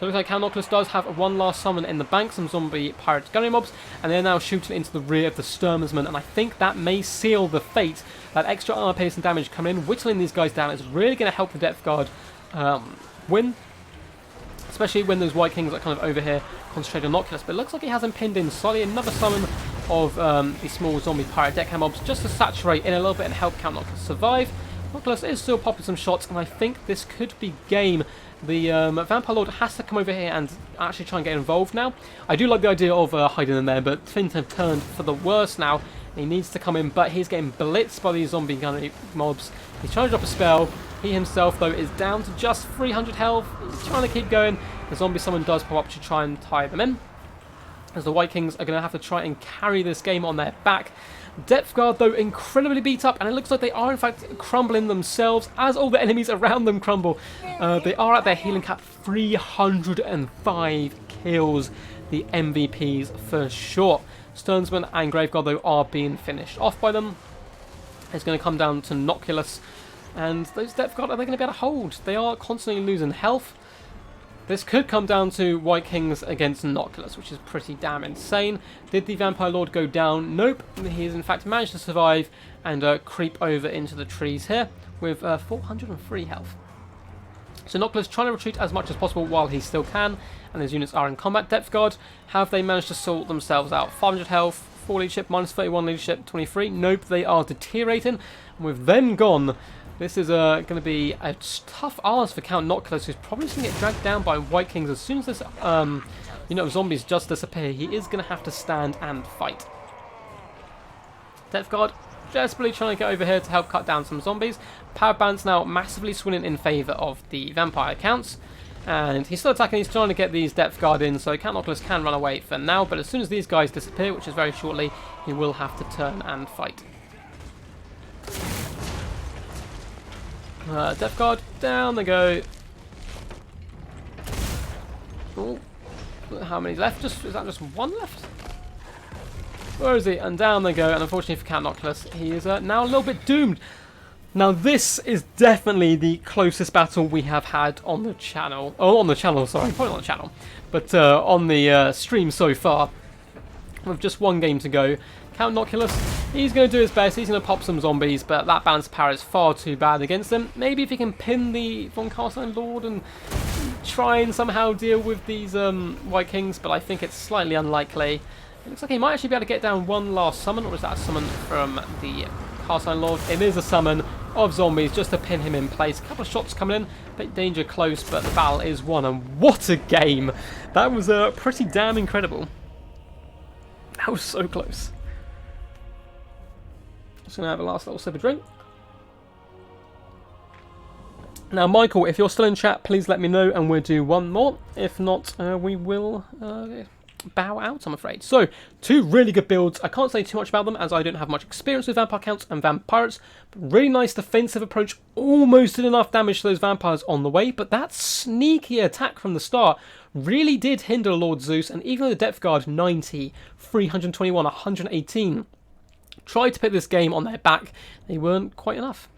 So it looks like Count Oculus does have one last summon in the bank, some zombie pirate gunnery mobs, and they're now shooting into the rear of the Sternsman, and I think that may seal the fate. That extra armor pace and damage coming in, whittling these guys down, is really going to help the Depth Guard win. Especially when those White Kings are kind of over here concentrated on Oculus. But it looks like he hasn't pinned in slightly. Another summon of the small zombie pirate deckhand mobs just to saturate in a little bit and help Count Oculus survive. Oculus is still popping some shots, and I think this could be game. The Vampire Lord has to come over here and actually try and get involved now. I do like the idea of hiding in there, but things have turned for the worse now. He needs to come in, but he's getting blitzed by these zombie gunnery mobs. He's trying to drop a spell. He himself, though, is down to just 300 health. He's trying to keep going. The zombie summon does pop up to try and tie them in, as the White Kings are going to have to try and carry this game on their back. Depth Guard, though, incredibly beat up, and it looks like they are, in fact, crumbling themselves as all the enemies around them crumble. They are at their healing cap, 305 kills, the MVPs for sure. Sternsman and Graveguard, though, are being finished off by them. It's going to come down to Noculus, and those Depth Guard, are they going to be able to hold? They are constantly losing health. This could come down to White Kings against Noculus, which is pretty damn insane. Did the Vampire Lord go down? Nope. He has in fact managed to survive and creep over into the trees here with 403 health. So Noculus trying to retreat as much as possible while he still can, and his units are in combat. Depth Guard, have they managed to sort themselves out? 500 health, 4 leadership, minus 31 leadership, 23. Nope, they are deteriorating. And with them gone, this is going to be a tough ask for Count Noculus, who's probably just going to get dragged down by White Kings as soon as this, zombies just disappear. He is going to have to stand and fight. Depth Guard desperately trying to get over here to help cut down some zombies. Power Band's now massively swinging in favour of the Vampire Counts. And he's still attacking, he's trying to get these Depth Guard in, so Count Oculus can run away for now, but as soon as these guys disappear, which is very shortly, he will have to turn and fight. Depth Guard, down they go. Oh, how many left? Is that just one left? Where is he? And down they go, and unfortunately for Count Oculus, he is now a little bit doomed. Now this is definitely the closest battle we have had on the channel. Oh, on the channel, sorry, probably not on the channel. But on the stream so far. With just one game to go. Count Noculus, he's going to do his best, he's going to pop some zombies, but that balance of power is far too bad against them. Maybe if he can pin the Von Carstein Lord and try and somehow deal with these White Kings, but I think it's slightly unlikely. It looks like he might actually be able to get down one last summon, or is that a summon from the Carstein Lord? It is a summon of zombies just to pin him in place. A couple of shots coming in, bit danger close, but the battle is won, and what a game! That was pretty damn incredible. That was so close. Just going to have a last little sip of drink. Now, Michael, if you're still in chat, please let me know and we'll do one more. If not, we will bow out, I'm afraid. So, 2 really good builds. I can't say too much about them as I don't have much experience with Vampire Counts and Vampirates. But really nice defensive approach. Almost did enough damage to those vampires on the way, but that sneaky attack from the start really did hinder Lord Zeus, and even though the Depth Guard 90, 321, 118 tried to put this game on their back, they weren't quite enough.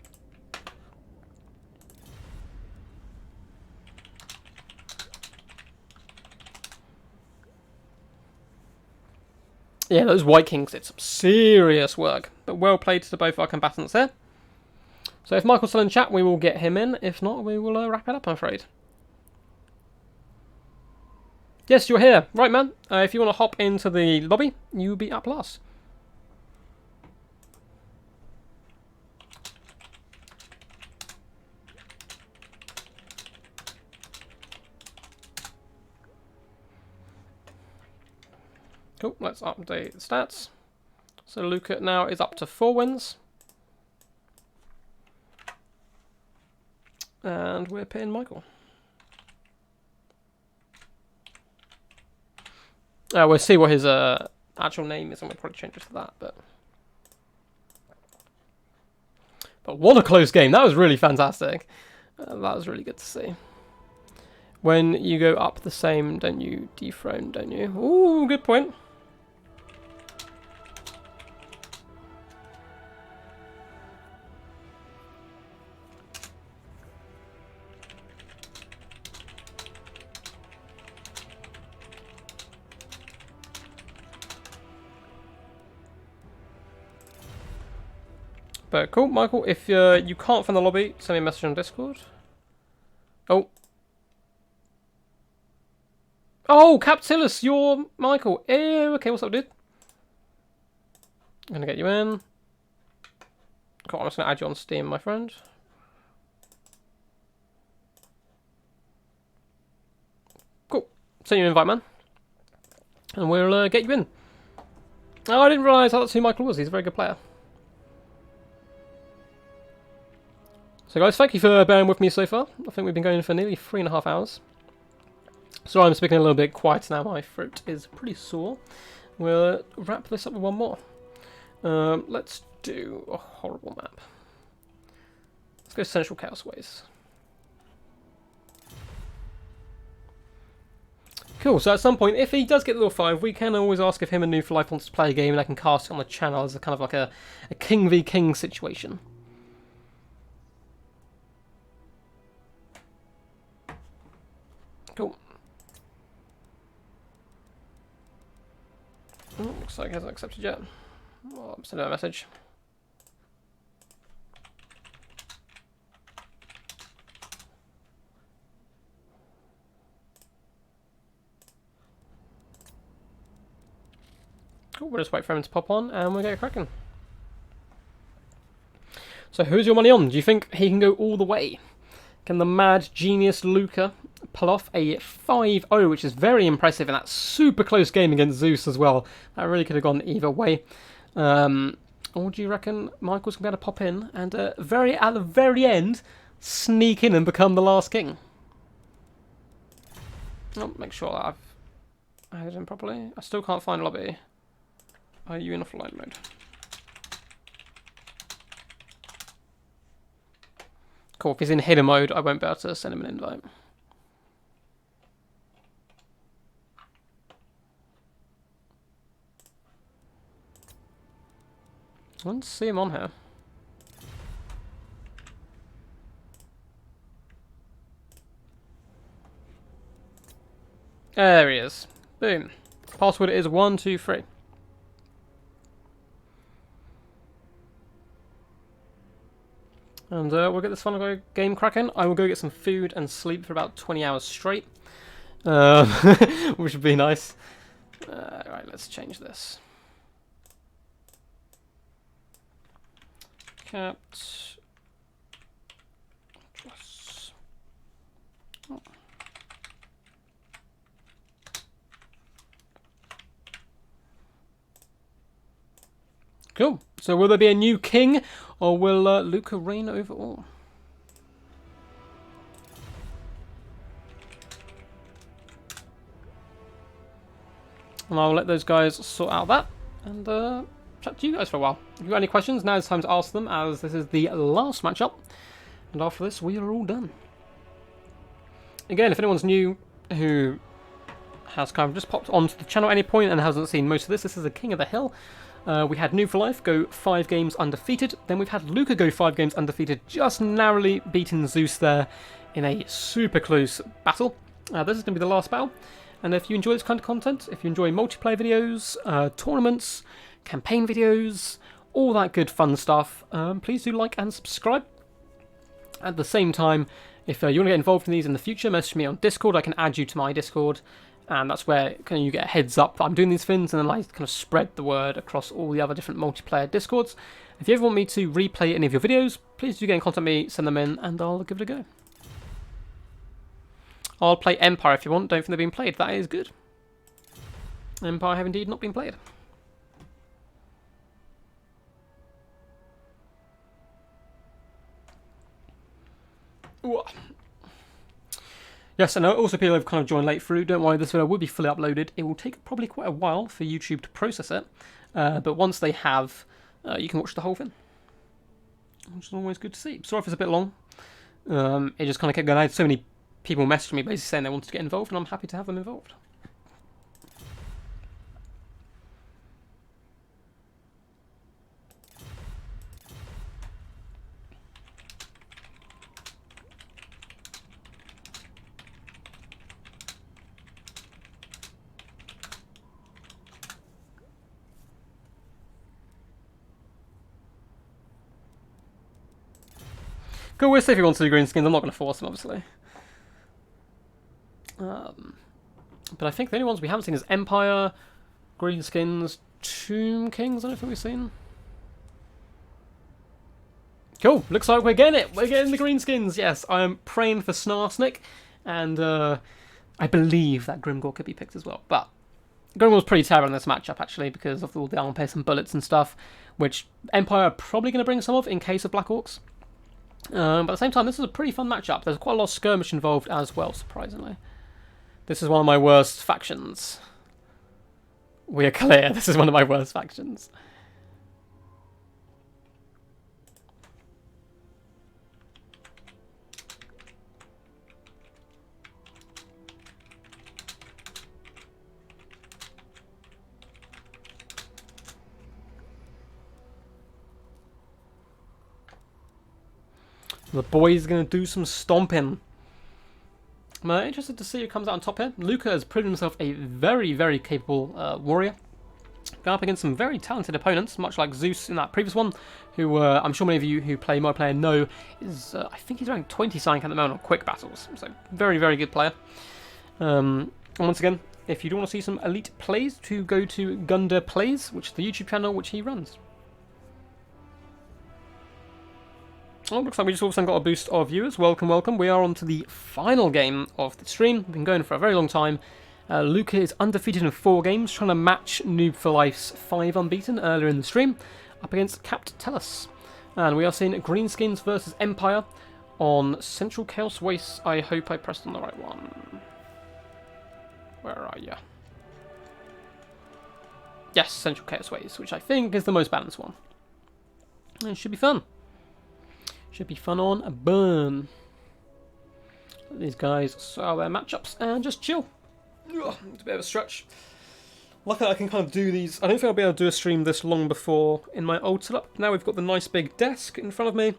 Yeah, those White Kings did some serious work, but well played to both our combatants there. So if Michael's still in chat, we will get him in. If not, we will wrap it up, I'm afraid. Yes, you're here. Right, man. If you want to hop into the lobby, you'll be up last. Cool, let's update the stats. So Luca now is up to 4 wins. And we're paying Michael. We'll see what his actual name is, and we'll probably change it to that. But what a close game. That was really fantastic. That was really good to see. When you go up the same, don't you dethrone, don't you? Ooh, good point. But cool, Michael, if you can't find the lobby, send me a message on Discord. Oh. Oh, Captilus, you're Michael. Ew, okay, what's up, dude? I'm gonna get you in. Cool, I'm just gonna add you on Steam, my friend. Cool. Send you an invite, man. And we'll get you in. Oh, I didn't realise that's who Michael was. He's a very good player. So guys, thank you for bearing with me so far. I think we've been going for nearly 3.5 hours. So I'm speaking a little bit quiet now. My throat is pretty sore. We'll wrap this up with one more. Let's do a horrible map. Let's go Central Chaos Ways. Cool, so at some point, if he does get level 5, we can always ask if him and New for Life wants to play a game and I can cast it on the channel as a kind of like a King v King situation. Cool. Oh, looks like he hasn't accepted yet. Well, I'm sending a message. Cool, we'll just wait for him to pop on and we'll get cracking. So who's your money on? Do you think he can go all the way? Can the mad genius Luca pull off a 5-0, which is very impressive in that super close game against Zeus as well? That really could have gone either way. Or do you reckon Michael's going to be able to pop in and at the very end, sneak in and become the last king? Oh, make sure I've added him properly. I still can't find lobby. Are you in offline mode? Cool, if he's in hidden mode, I won't be able to send him an invite. I don't see him on here. There he is. Boom. Password is 123. And we'll get this fun game cracking. I will go get some food and sleep for about 20 hours straight. Which would be nice. Right, let's change this. Capt. Oh. Cool. So will there be a new king, or will Luca reign over all? And I'll let those guys sort out that, and chat to you guys for a while. If you've got any questions, now it's time to ask them, as this is the last matchup. And after this, we are all done. Again, if anyone's new who has kind of just popped onto the channel at any point and hasn't seen most of this, this is the King of the Hill. We had New for Life go 5 games undefeated. Then we've had Luca go 5 games undefeated, just narrowly beating Zeus there in a super close battle. This is going to be the last battle. And if you enjoy this kind of content, if you enjoy multiplayer videos, tournaments, campaign videos, all that good fun stuff, please do like and subscribe. At the same time, if you want to get involved in these in the future, message me on Discord. I can add you to my Discord. And that's where kind of you get a heads up that I'm doing these things, and then I kind of spread the word across all the other different multiplayer Discords. If you ever want me to replay any of your videos, please do get in contact with me, send them in, and I'll give it a go. I'll play Empire if you want. Don't think they've been played. That is good. Empire have indeed not been played. Ooh. Yes, and also people have kind of joined late through. Don't worry, this video will be fully uploaded. It will take probably quite a while for YouTube to process it, but once they have, you can watch the whole thing, which is always good to see. Sorry if it's a bit long. It just kind of kept going. I had so many people messaging me basically saying they wanted to get involved, and I'm happy to have them involved. Go with if he wants to do green skins. I'm not going to force him, obviously. But I think the only ones we haven't seen is Empire, green skins, Tomb Kings. I don't think we've seen. Cool. Looks like we're getting it. We're getting the green skins. Yes, I am praying for Snarsnick, and I believe that Grimgor could be picked as well. But Grimgor was pretty terrible in this matchup, actually, because of all the armor piercing bullets and stuff, which Empire are probably going to bring some of in case of Black Orcs. But at the same time, this is a pretty fun matchup. There's quite a lot of skirmish involved as well, surprisingly. This is one of my worst factions. We are clear, this is one of my worst factions. The boy's going to do some stomping. I'm interested to see who comes out on top here. Luca has proven himself a very, very capable warrior. Going up against some very talented opponents, much like Zeus in that previous one, who I'm sure many of you who play multiplayer know is, I think he's ranking 20 something at the moment on quick battles. So, very, very good player. And once again, if you do want to see some elite plays, to go to Gunda Plays, which is the YouTube channel which he runs. Oh, looks like we just also got a boost of viewers. Welcome, welcome. We are on to the final game of the stream. We've been going for a very long time. Luca is undefeated in 4 games, trying to match Noob for Life's 5 unbeaten earlier in the stream, up against Capt Tellus. And we are seeing Greenskins versus Empire on Central Chaos Waste. I hope I pressed on the right one. Where are you? Yes, Central Chaos Waste, which I think is the most balanced one. It should be fun. Should be fun on a burn. These guys sort their matchups and just chill. Ugh, it's a bit of a stretch. Luckily I can kind of do these. I don't think I'll be able to do a stream this long before in my old setup. Now we've got the nice big desk in front of me.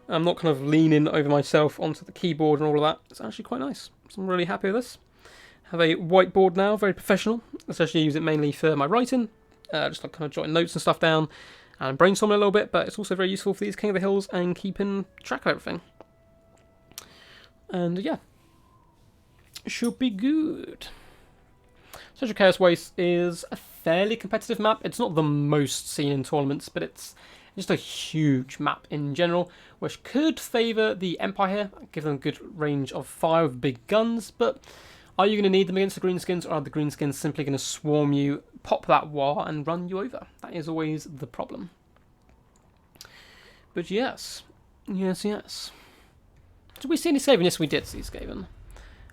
I'm not kind of leaning over myself onto the keyboard and all of that. It's actually quite nice. So I'm really happy with this. Have a whiteboard now, very professional. Especially use it mainly for my writing. Just like kind of jotting notes and stuff down. And brainstorming a little bit, but it's also very useful for these King of the Hills and keeping track of everything. And yeah, should be good. Central Chaos Waste is a fairly competitive map. It's not the most seen in tournaments, but it's just a huge map in general, which could favour the Empire here, give them a good range of fire with big guns, but are you going to need them against the Greenskins, or are the Greenskins simply going to swarm you, pop that war, and run you over? That is always the problem. But yes. Yes, yes. Did we see any Skaven? Yes, we did see Skaven.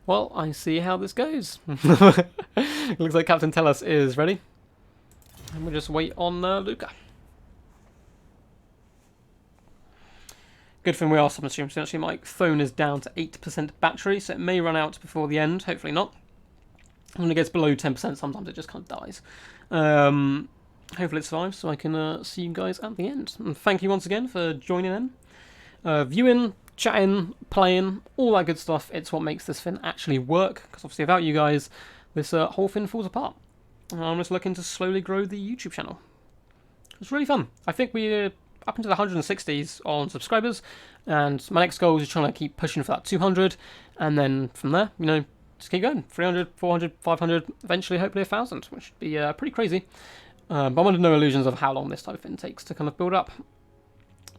Well, I see how this goes. Looks like Captain Tellus is ready. And we'll just wait on Luca. Good thing we are stopping stream, so actually my phone is down to 8% battery, so it may run out before the end, hopefully not. When it gets below 10%, sometimes it just kind of dies. Hopefully it survives, so I can see you guys at the end. And thank you once again for joining in. Viewing, chatting, playing, all that good stuff. It's what makes this thing actually work, because obviously without you guys, this whole thing falls apart. And I'm just looking to slowly grow the YouTube channel. It's really fun. I think we're up into the 160s on subscribers, and my next goal is trying to keep pushing for that 200, and then from there, you know, just keep going. 300, 400, 500, eventually hopefully 1,000, which would be pretty crazy. But I'm under no illusions of how long this type of thing takes to kind of build up.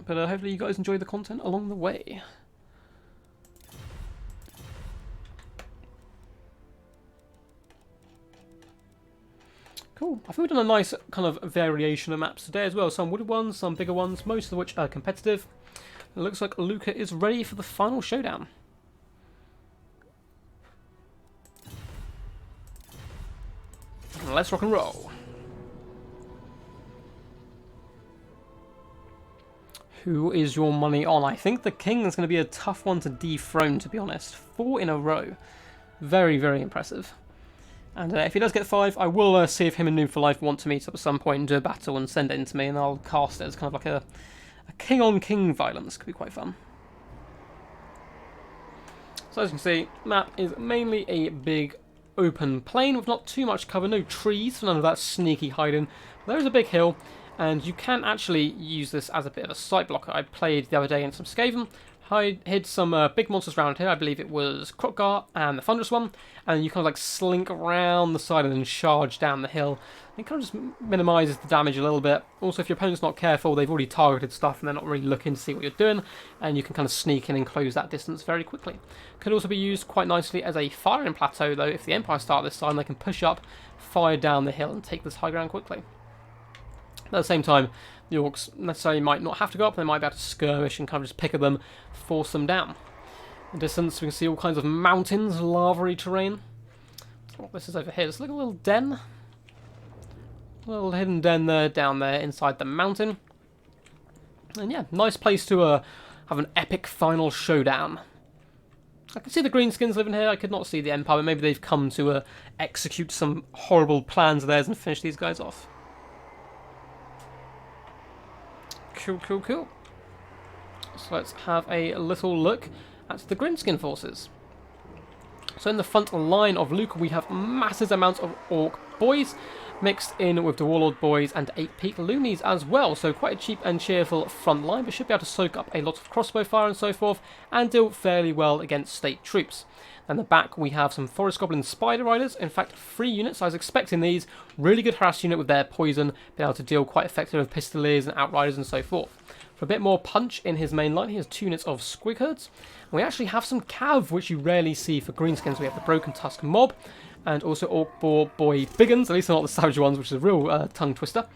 But hopefully you guys enjoy the content along the way. Cool. I think we've done a nice kind of variation of maps today as well. Some wooded ones, some bigger ones, most of which are competitive. It looks like Luca is ready for the final showdown. Let's rock and roll. Who is your money on? I think the king is going to be a tough one to dethrone, to be honest. 4 in a row. Very, very impressive. And if he does get 5, I will see if him and Noob for Life want to meet up at some point and do a battle and send it in to me, and I'll cast it as kind of like a king-on-king violence. Could be quite fun. So as you can see, map is mainly a big open plain with not too much cover, no trees, none of that sneaky hiding. There is a big hill, and you can actually use this as a bit of a sight blocker. I played the other day in some Skaven, hid some big monsters around here. I believe it was Krokgar and the Thunderous one, and you kind of like slink around the side and then charge down the hill. It kind of just minimises the damage a little bit. Also, if your opponent's not careful, they've already targeted stuff and they're not really looking to see what you're doing, and you can kind of sneak in and close that distance very quickly. Could also be used quite nicely as a firing plateau, though. If the Empire start this time, they can push up, fire down the hill, and take this high ground quickly. At the same time, the Orcs necessarily might not have to go up, they might be able to skirmish and kind of just pick at them, force them down. In the distance, we can see all kinds of mountains, lava-y terrain. Oh, this is over here. It's like a little den. A little hidden den there, down there, inside the mountain. And yeah, nice place to have an epic final showdown. I can see the Greenskins living here. I could not see the Empire, but maybe they've come to execute some horrible plans of theirs and finish these guys off. Cool. So let's have a little look at the Greenskin forces. So in the front line of Luke, we have massive amounts of Orc boys, mixed in with the Warlord boys and 8-peak loonies as well. So quite a cheap and cheerful front line, but should be able to soak up a lot of crossbow fire and so forth, and deal fairly well against state troops. And the back, we have some Forest Goblin Spider Riders. In fact, 3 units. I was expecting these. Really good harass unit with their poison, being able to deal quite effectively with Pistoliers and Outriders and so forth. For a bit more punch in his main line, he has 2 units of Squig Herds. And we actually have some Cav, which you rarely see for Greenskins. We have the Broken Tusk Mob, and also Orc Boy Biggins. At least they're not the savage ones, which is a real tongue twister.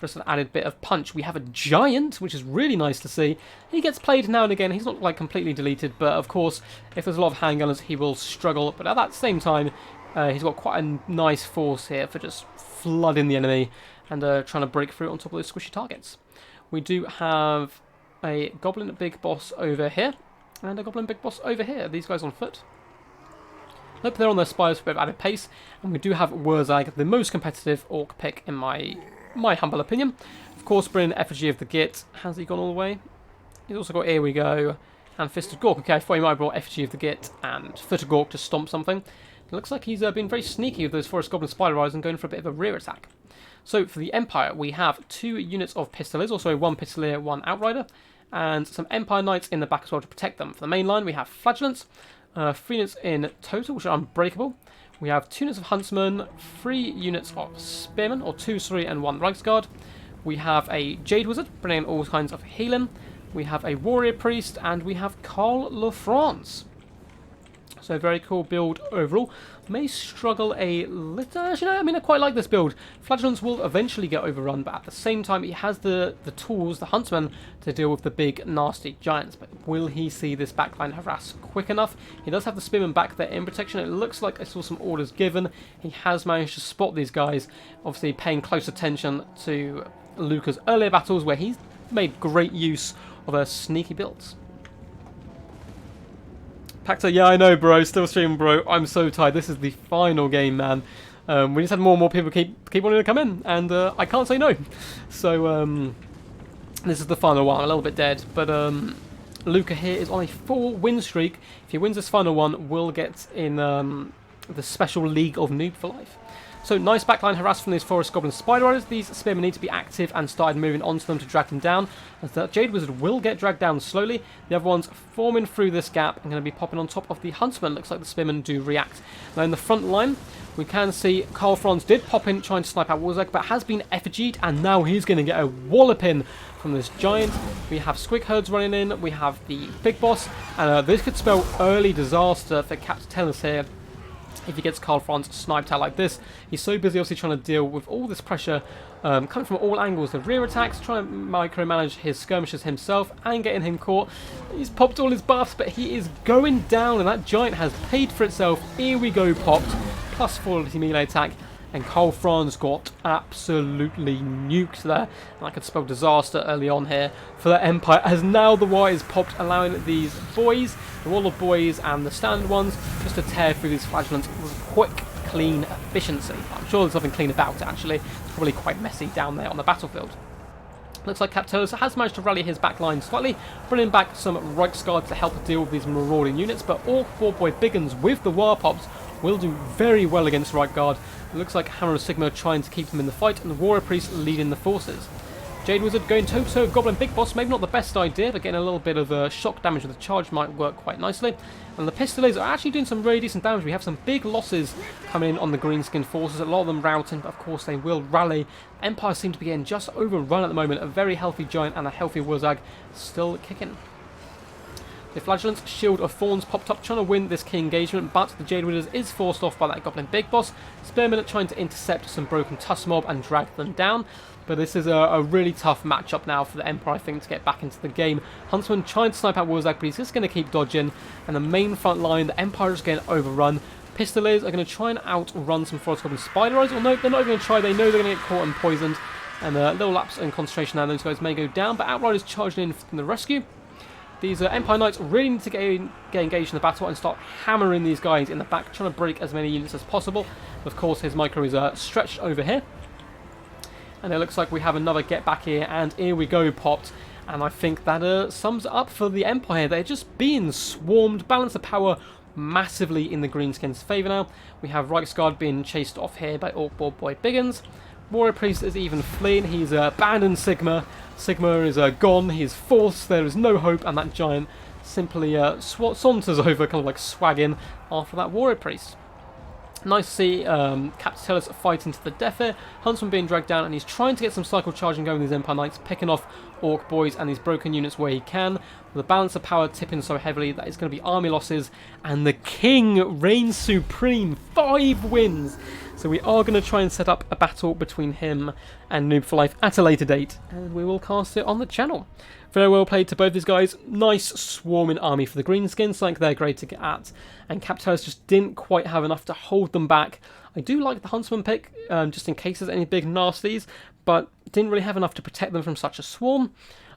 Just an added bit of punch. We have a Giant, which is really nice to see. He gets played now and again. He's not like completely deleted, but of course, if there's a lot of handgunners, he will struggle. But at that same time, he's got quite a nice force here for just flooding the enemy and trying to break through on top of those squishy targets. We do have a Goblin Big Boss over here, and a Goblin Big Boss over here. These guys on foot. Nope, they're on their spires for a bit of added pace, and we do have Wurzag, the most competitive Orc pick in my humble opinion. Of course, bringing Effigy of the Git. Has he gone all the way? He's also got Here We Go and Fisted Gork. Okay, I thought he might have brought Effigy of the Git and Foot of Gork to stomp something. It looks like he's been very sneaky with those Forest Goblin Spider Riders and going for a bit of a rear attack. So for the Empire, we have 2 units of Pistoliers, also 1 Pistolier, 1 Outrider, and some Empire Knights in the back as well to protect them. For the main line, we have Flagellants, 3 units in total, which are unbreakable. We have 2 units of Huntsmen, 3 units of Spearmen, or 2, sorry, and 1 Reichsguard. We have a Jade Wizard, bringing in all kinds of healing. We have a Warrior Priest, and we have Carl LaFrance. So very cool build overall. May struggle a little. Actually, no, I mean, I quite like this build. Flagellants will eventually get overrun, but at the same time, he has the tools, the Huntsman, to deal with the big, nasty giants. But will he see this backline harass quick enough? He does have the Spearman back there in protection. It looks like I saw some orders given. He has managed to spot these guys, obviously paying close attention to Luca's earlier battles, where he's made great use of sneaky builds. Pacta, yeah, I know, bro. Still streaming, bro. I'm so tired. This is the final game, man. We just had more and more people keep wanting to come in, and I can't say no. So this is the final one. I'm a little bit dead, but Luca here is on a 4-win streak. If he wins this final one, we'll get in the special League of Noob for Life. So nice backline harass from these Forest Goblin Spider Riders. These Spearmen need to be active and started moving onto them to drag them down, as the Jade Wizard will get dragged down slowly. The other ones forming through this gap and going to be popping on top of the Huntsman. Looks like the Spearmen do react. Now in the front line, we can see Carl Franz did pop in trying to snipe out Wurzag, but has been effigied, and now he's going to get a walloping from this giant. We have Squig Herds running in, we have the Big Boss, and this could spell early disaster for Captain Tennis here. If he gets Carl Franz sniped out like this, he's so busy obviously trying to deal with all this pressure coming from all angles. The rear attacks, trying to micromanage his skirmishes himself and getting him caught. He's popped all his buffs, but he is going down, and that giant has paid for itself. Here we go, popped. Plus 4 melee attack and Karl Franz got absolutely nuked there. And that could spell disaster early on here for the Empire, as now the war is popped, allowing these boys, the Wall of Boys and the standard ones, just to tear through these flagellants with quick, clean efficiency. I'm sure there's nothing clean about it, actually. It's probably quite messy down there on the battlefield. Looks like Capitellus has managed to rally his back line slightly, bringing back some Reichsguard to help deal with these marauding units, but Orc Boy Biggins with the Warpops will do very well against Reichsguard. It looks like Hammer of Sigma trying to keep them in the fight, and the Warrior Priest leading the forces. Jade Wizard going toe-to-toe with Goblin Big Boss, maybe not the best idea, but getting a little bit of shock damage with the charge might work quite nicely. And the Pistolets are actually doing some really decent damage. We have some big losses coming in on the green-skinned forces, a lot of them routing, but of course they will rally. Empire seem to be getting just overrun at the moment. A very healthy Giant and a healthy Wurzag still kicking. The Flagellant's Shield of Thorns popped up, trying to win this key engagement, but the Jade Wizard is forced off by that Goblin Big Boss. Spearmen trying to intercept some broken Tusk Mob and drag them down. But this is a really tough matchup now for the Empire, I think, to get back into the game. Huntsman trying to snipe out Wurzag, but he's just going to keep dodging. And the main front line, the Empire is getting overrun. Pistolets are going to try and outrun some Forest Goblin Spider Eyes. Or no, they're not even going to try. They know they're going to get caught and poisoned. And a little lapse in concentration now. Those guys may go down, but Outriders charging in from the rescue. These Empire Knights really need to get engaged in the battle and start hammering these guys in the back, trying to break as many units as possible. Of course, his micro is stretched over here. And it looks like we have another get back here, and here we go, popped. And I think that sums it up for the Empire. They're just being swarmed. Balance of power massively in the Greenskins' favour now. We have Reichsguard being chased off here by Orc Boy Biggins. Warrior Priest is even fleeing. He's abandoned Sigma. Sigma is gone. He's forced. There is no hope, and that Giant simply saunters over, kind of like swagging after that Warrior Priest. Nice to see Capitellus fighting to the death here. Huntsman being dragged down, and he's trying to get some cycle charging going with these Empire Knights, picking off Orc Boys and these broken units where he can. With the balance of power tipping so heavily that it's going to be army losses, and the King reigns supreme. 5 wins! So we are going to try and set up a battle between him and Noob for Life at a later date, and we will cast it on the channel. Very well played to both these guys. Nice swarming army for the Greenskins, like they're great to get at. And Capitellus just didn't quite have enough to hold them back. I do like the Huntsman pick, just in case there's any big nasties, but didn't really have enough to protect them from such a swarm.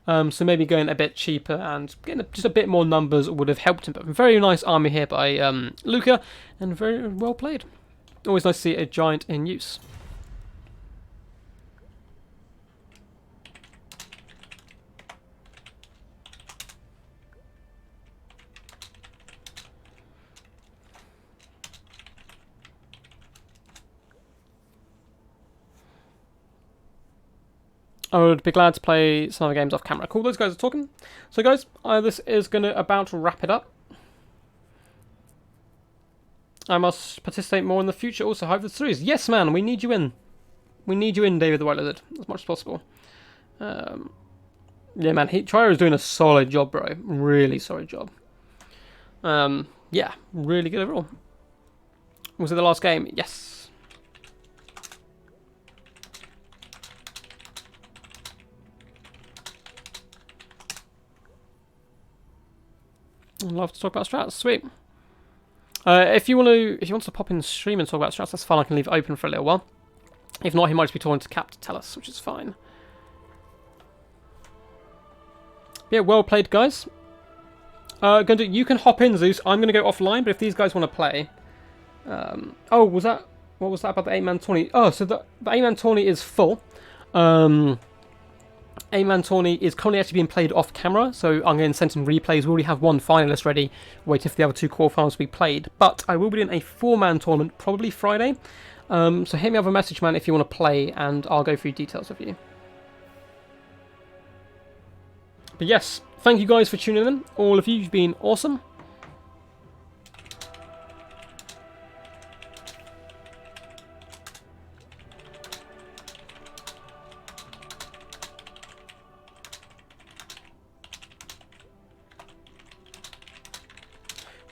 So maybe going a bit cheaper and getting just a bit more numbers would have helped him. But very nice army here by Luca, and very well played. Always nice to see a Giant in use. I would be glad to play some other games off camera. Cool, those guys are talking. So guys, this is going to about wrap it up. I must participate more in the future. Also, Hive the series. Yes, man, we need you in. We need you in, David the White Lizard, as much as possible. Yeah, man, Trier is doing a solid job, bro. Really solid job. Yeah, really good overall. Was it the last game? Yes. I'd love to talk about strats. Sweet. If you want to pop in the stream and talk about strats, that's fine. I can leave it open for a little while. If not, he might just be talking to Cap to tell us, which is fine. Yeah, well played, guys. You can hop in, Zeus. I'm gonna go offline, but if these guys want to play, oh, what was that about the 8-man tourney? Oh, so the 8-man tourney is full. 8-man tourney is currently actually being played off camera, so I'm getting sent in replays. We already have one finalist ready, waiting for the other 2 quarterfinals to be played. But I will be doing a 4-man tournament, probably Friday. So hit me up a message, man, if you want to play, and I'll go through details with you. But yes, thank you guys for tuning in. All of you, you've been awesome.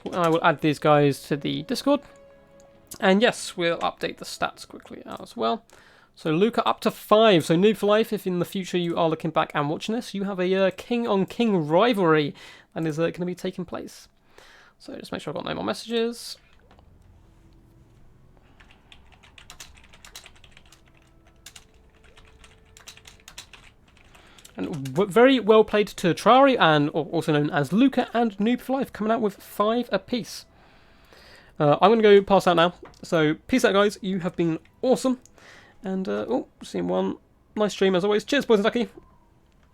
And I will add these guys to the Discord. And yes, we'll update the stats quickly as well. So Luca up to 5. So Noob for Life, if in the future you are looking back and watching this, you have a king-on-king rivalry that is going to be taking place. So just make sure I've got no more messages. And very well played to Trari, and also known as Luca and Noob for Life, coming out with 5 apiece. I'm going to go pass out now. So, peace out, guys. You have been awesome. And, seeing one. Nice stream, as always. Cheers, boys and ducky.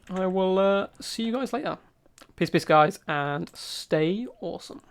I will see you guys later. Peace, guys, and stay awesome.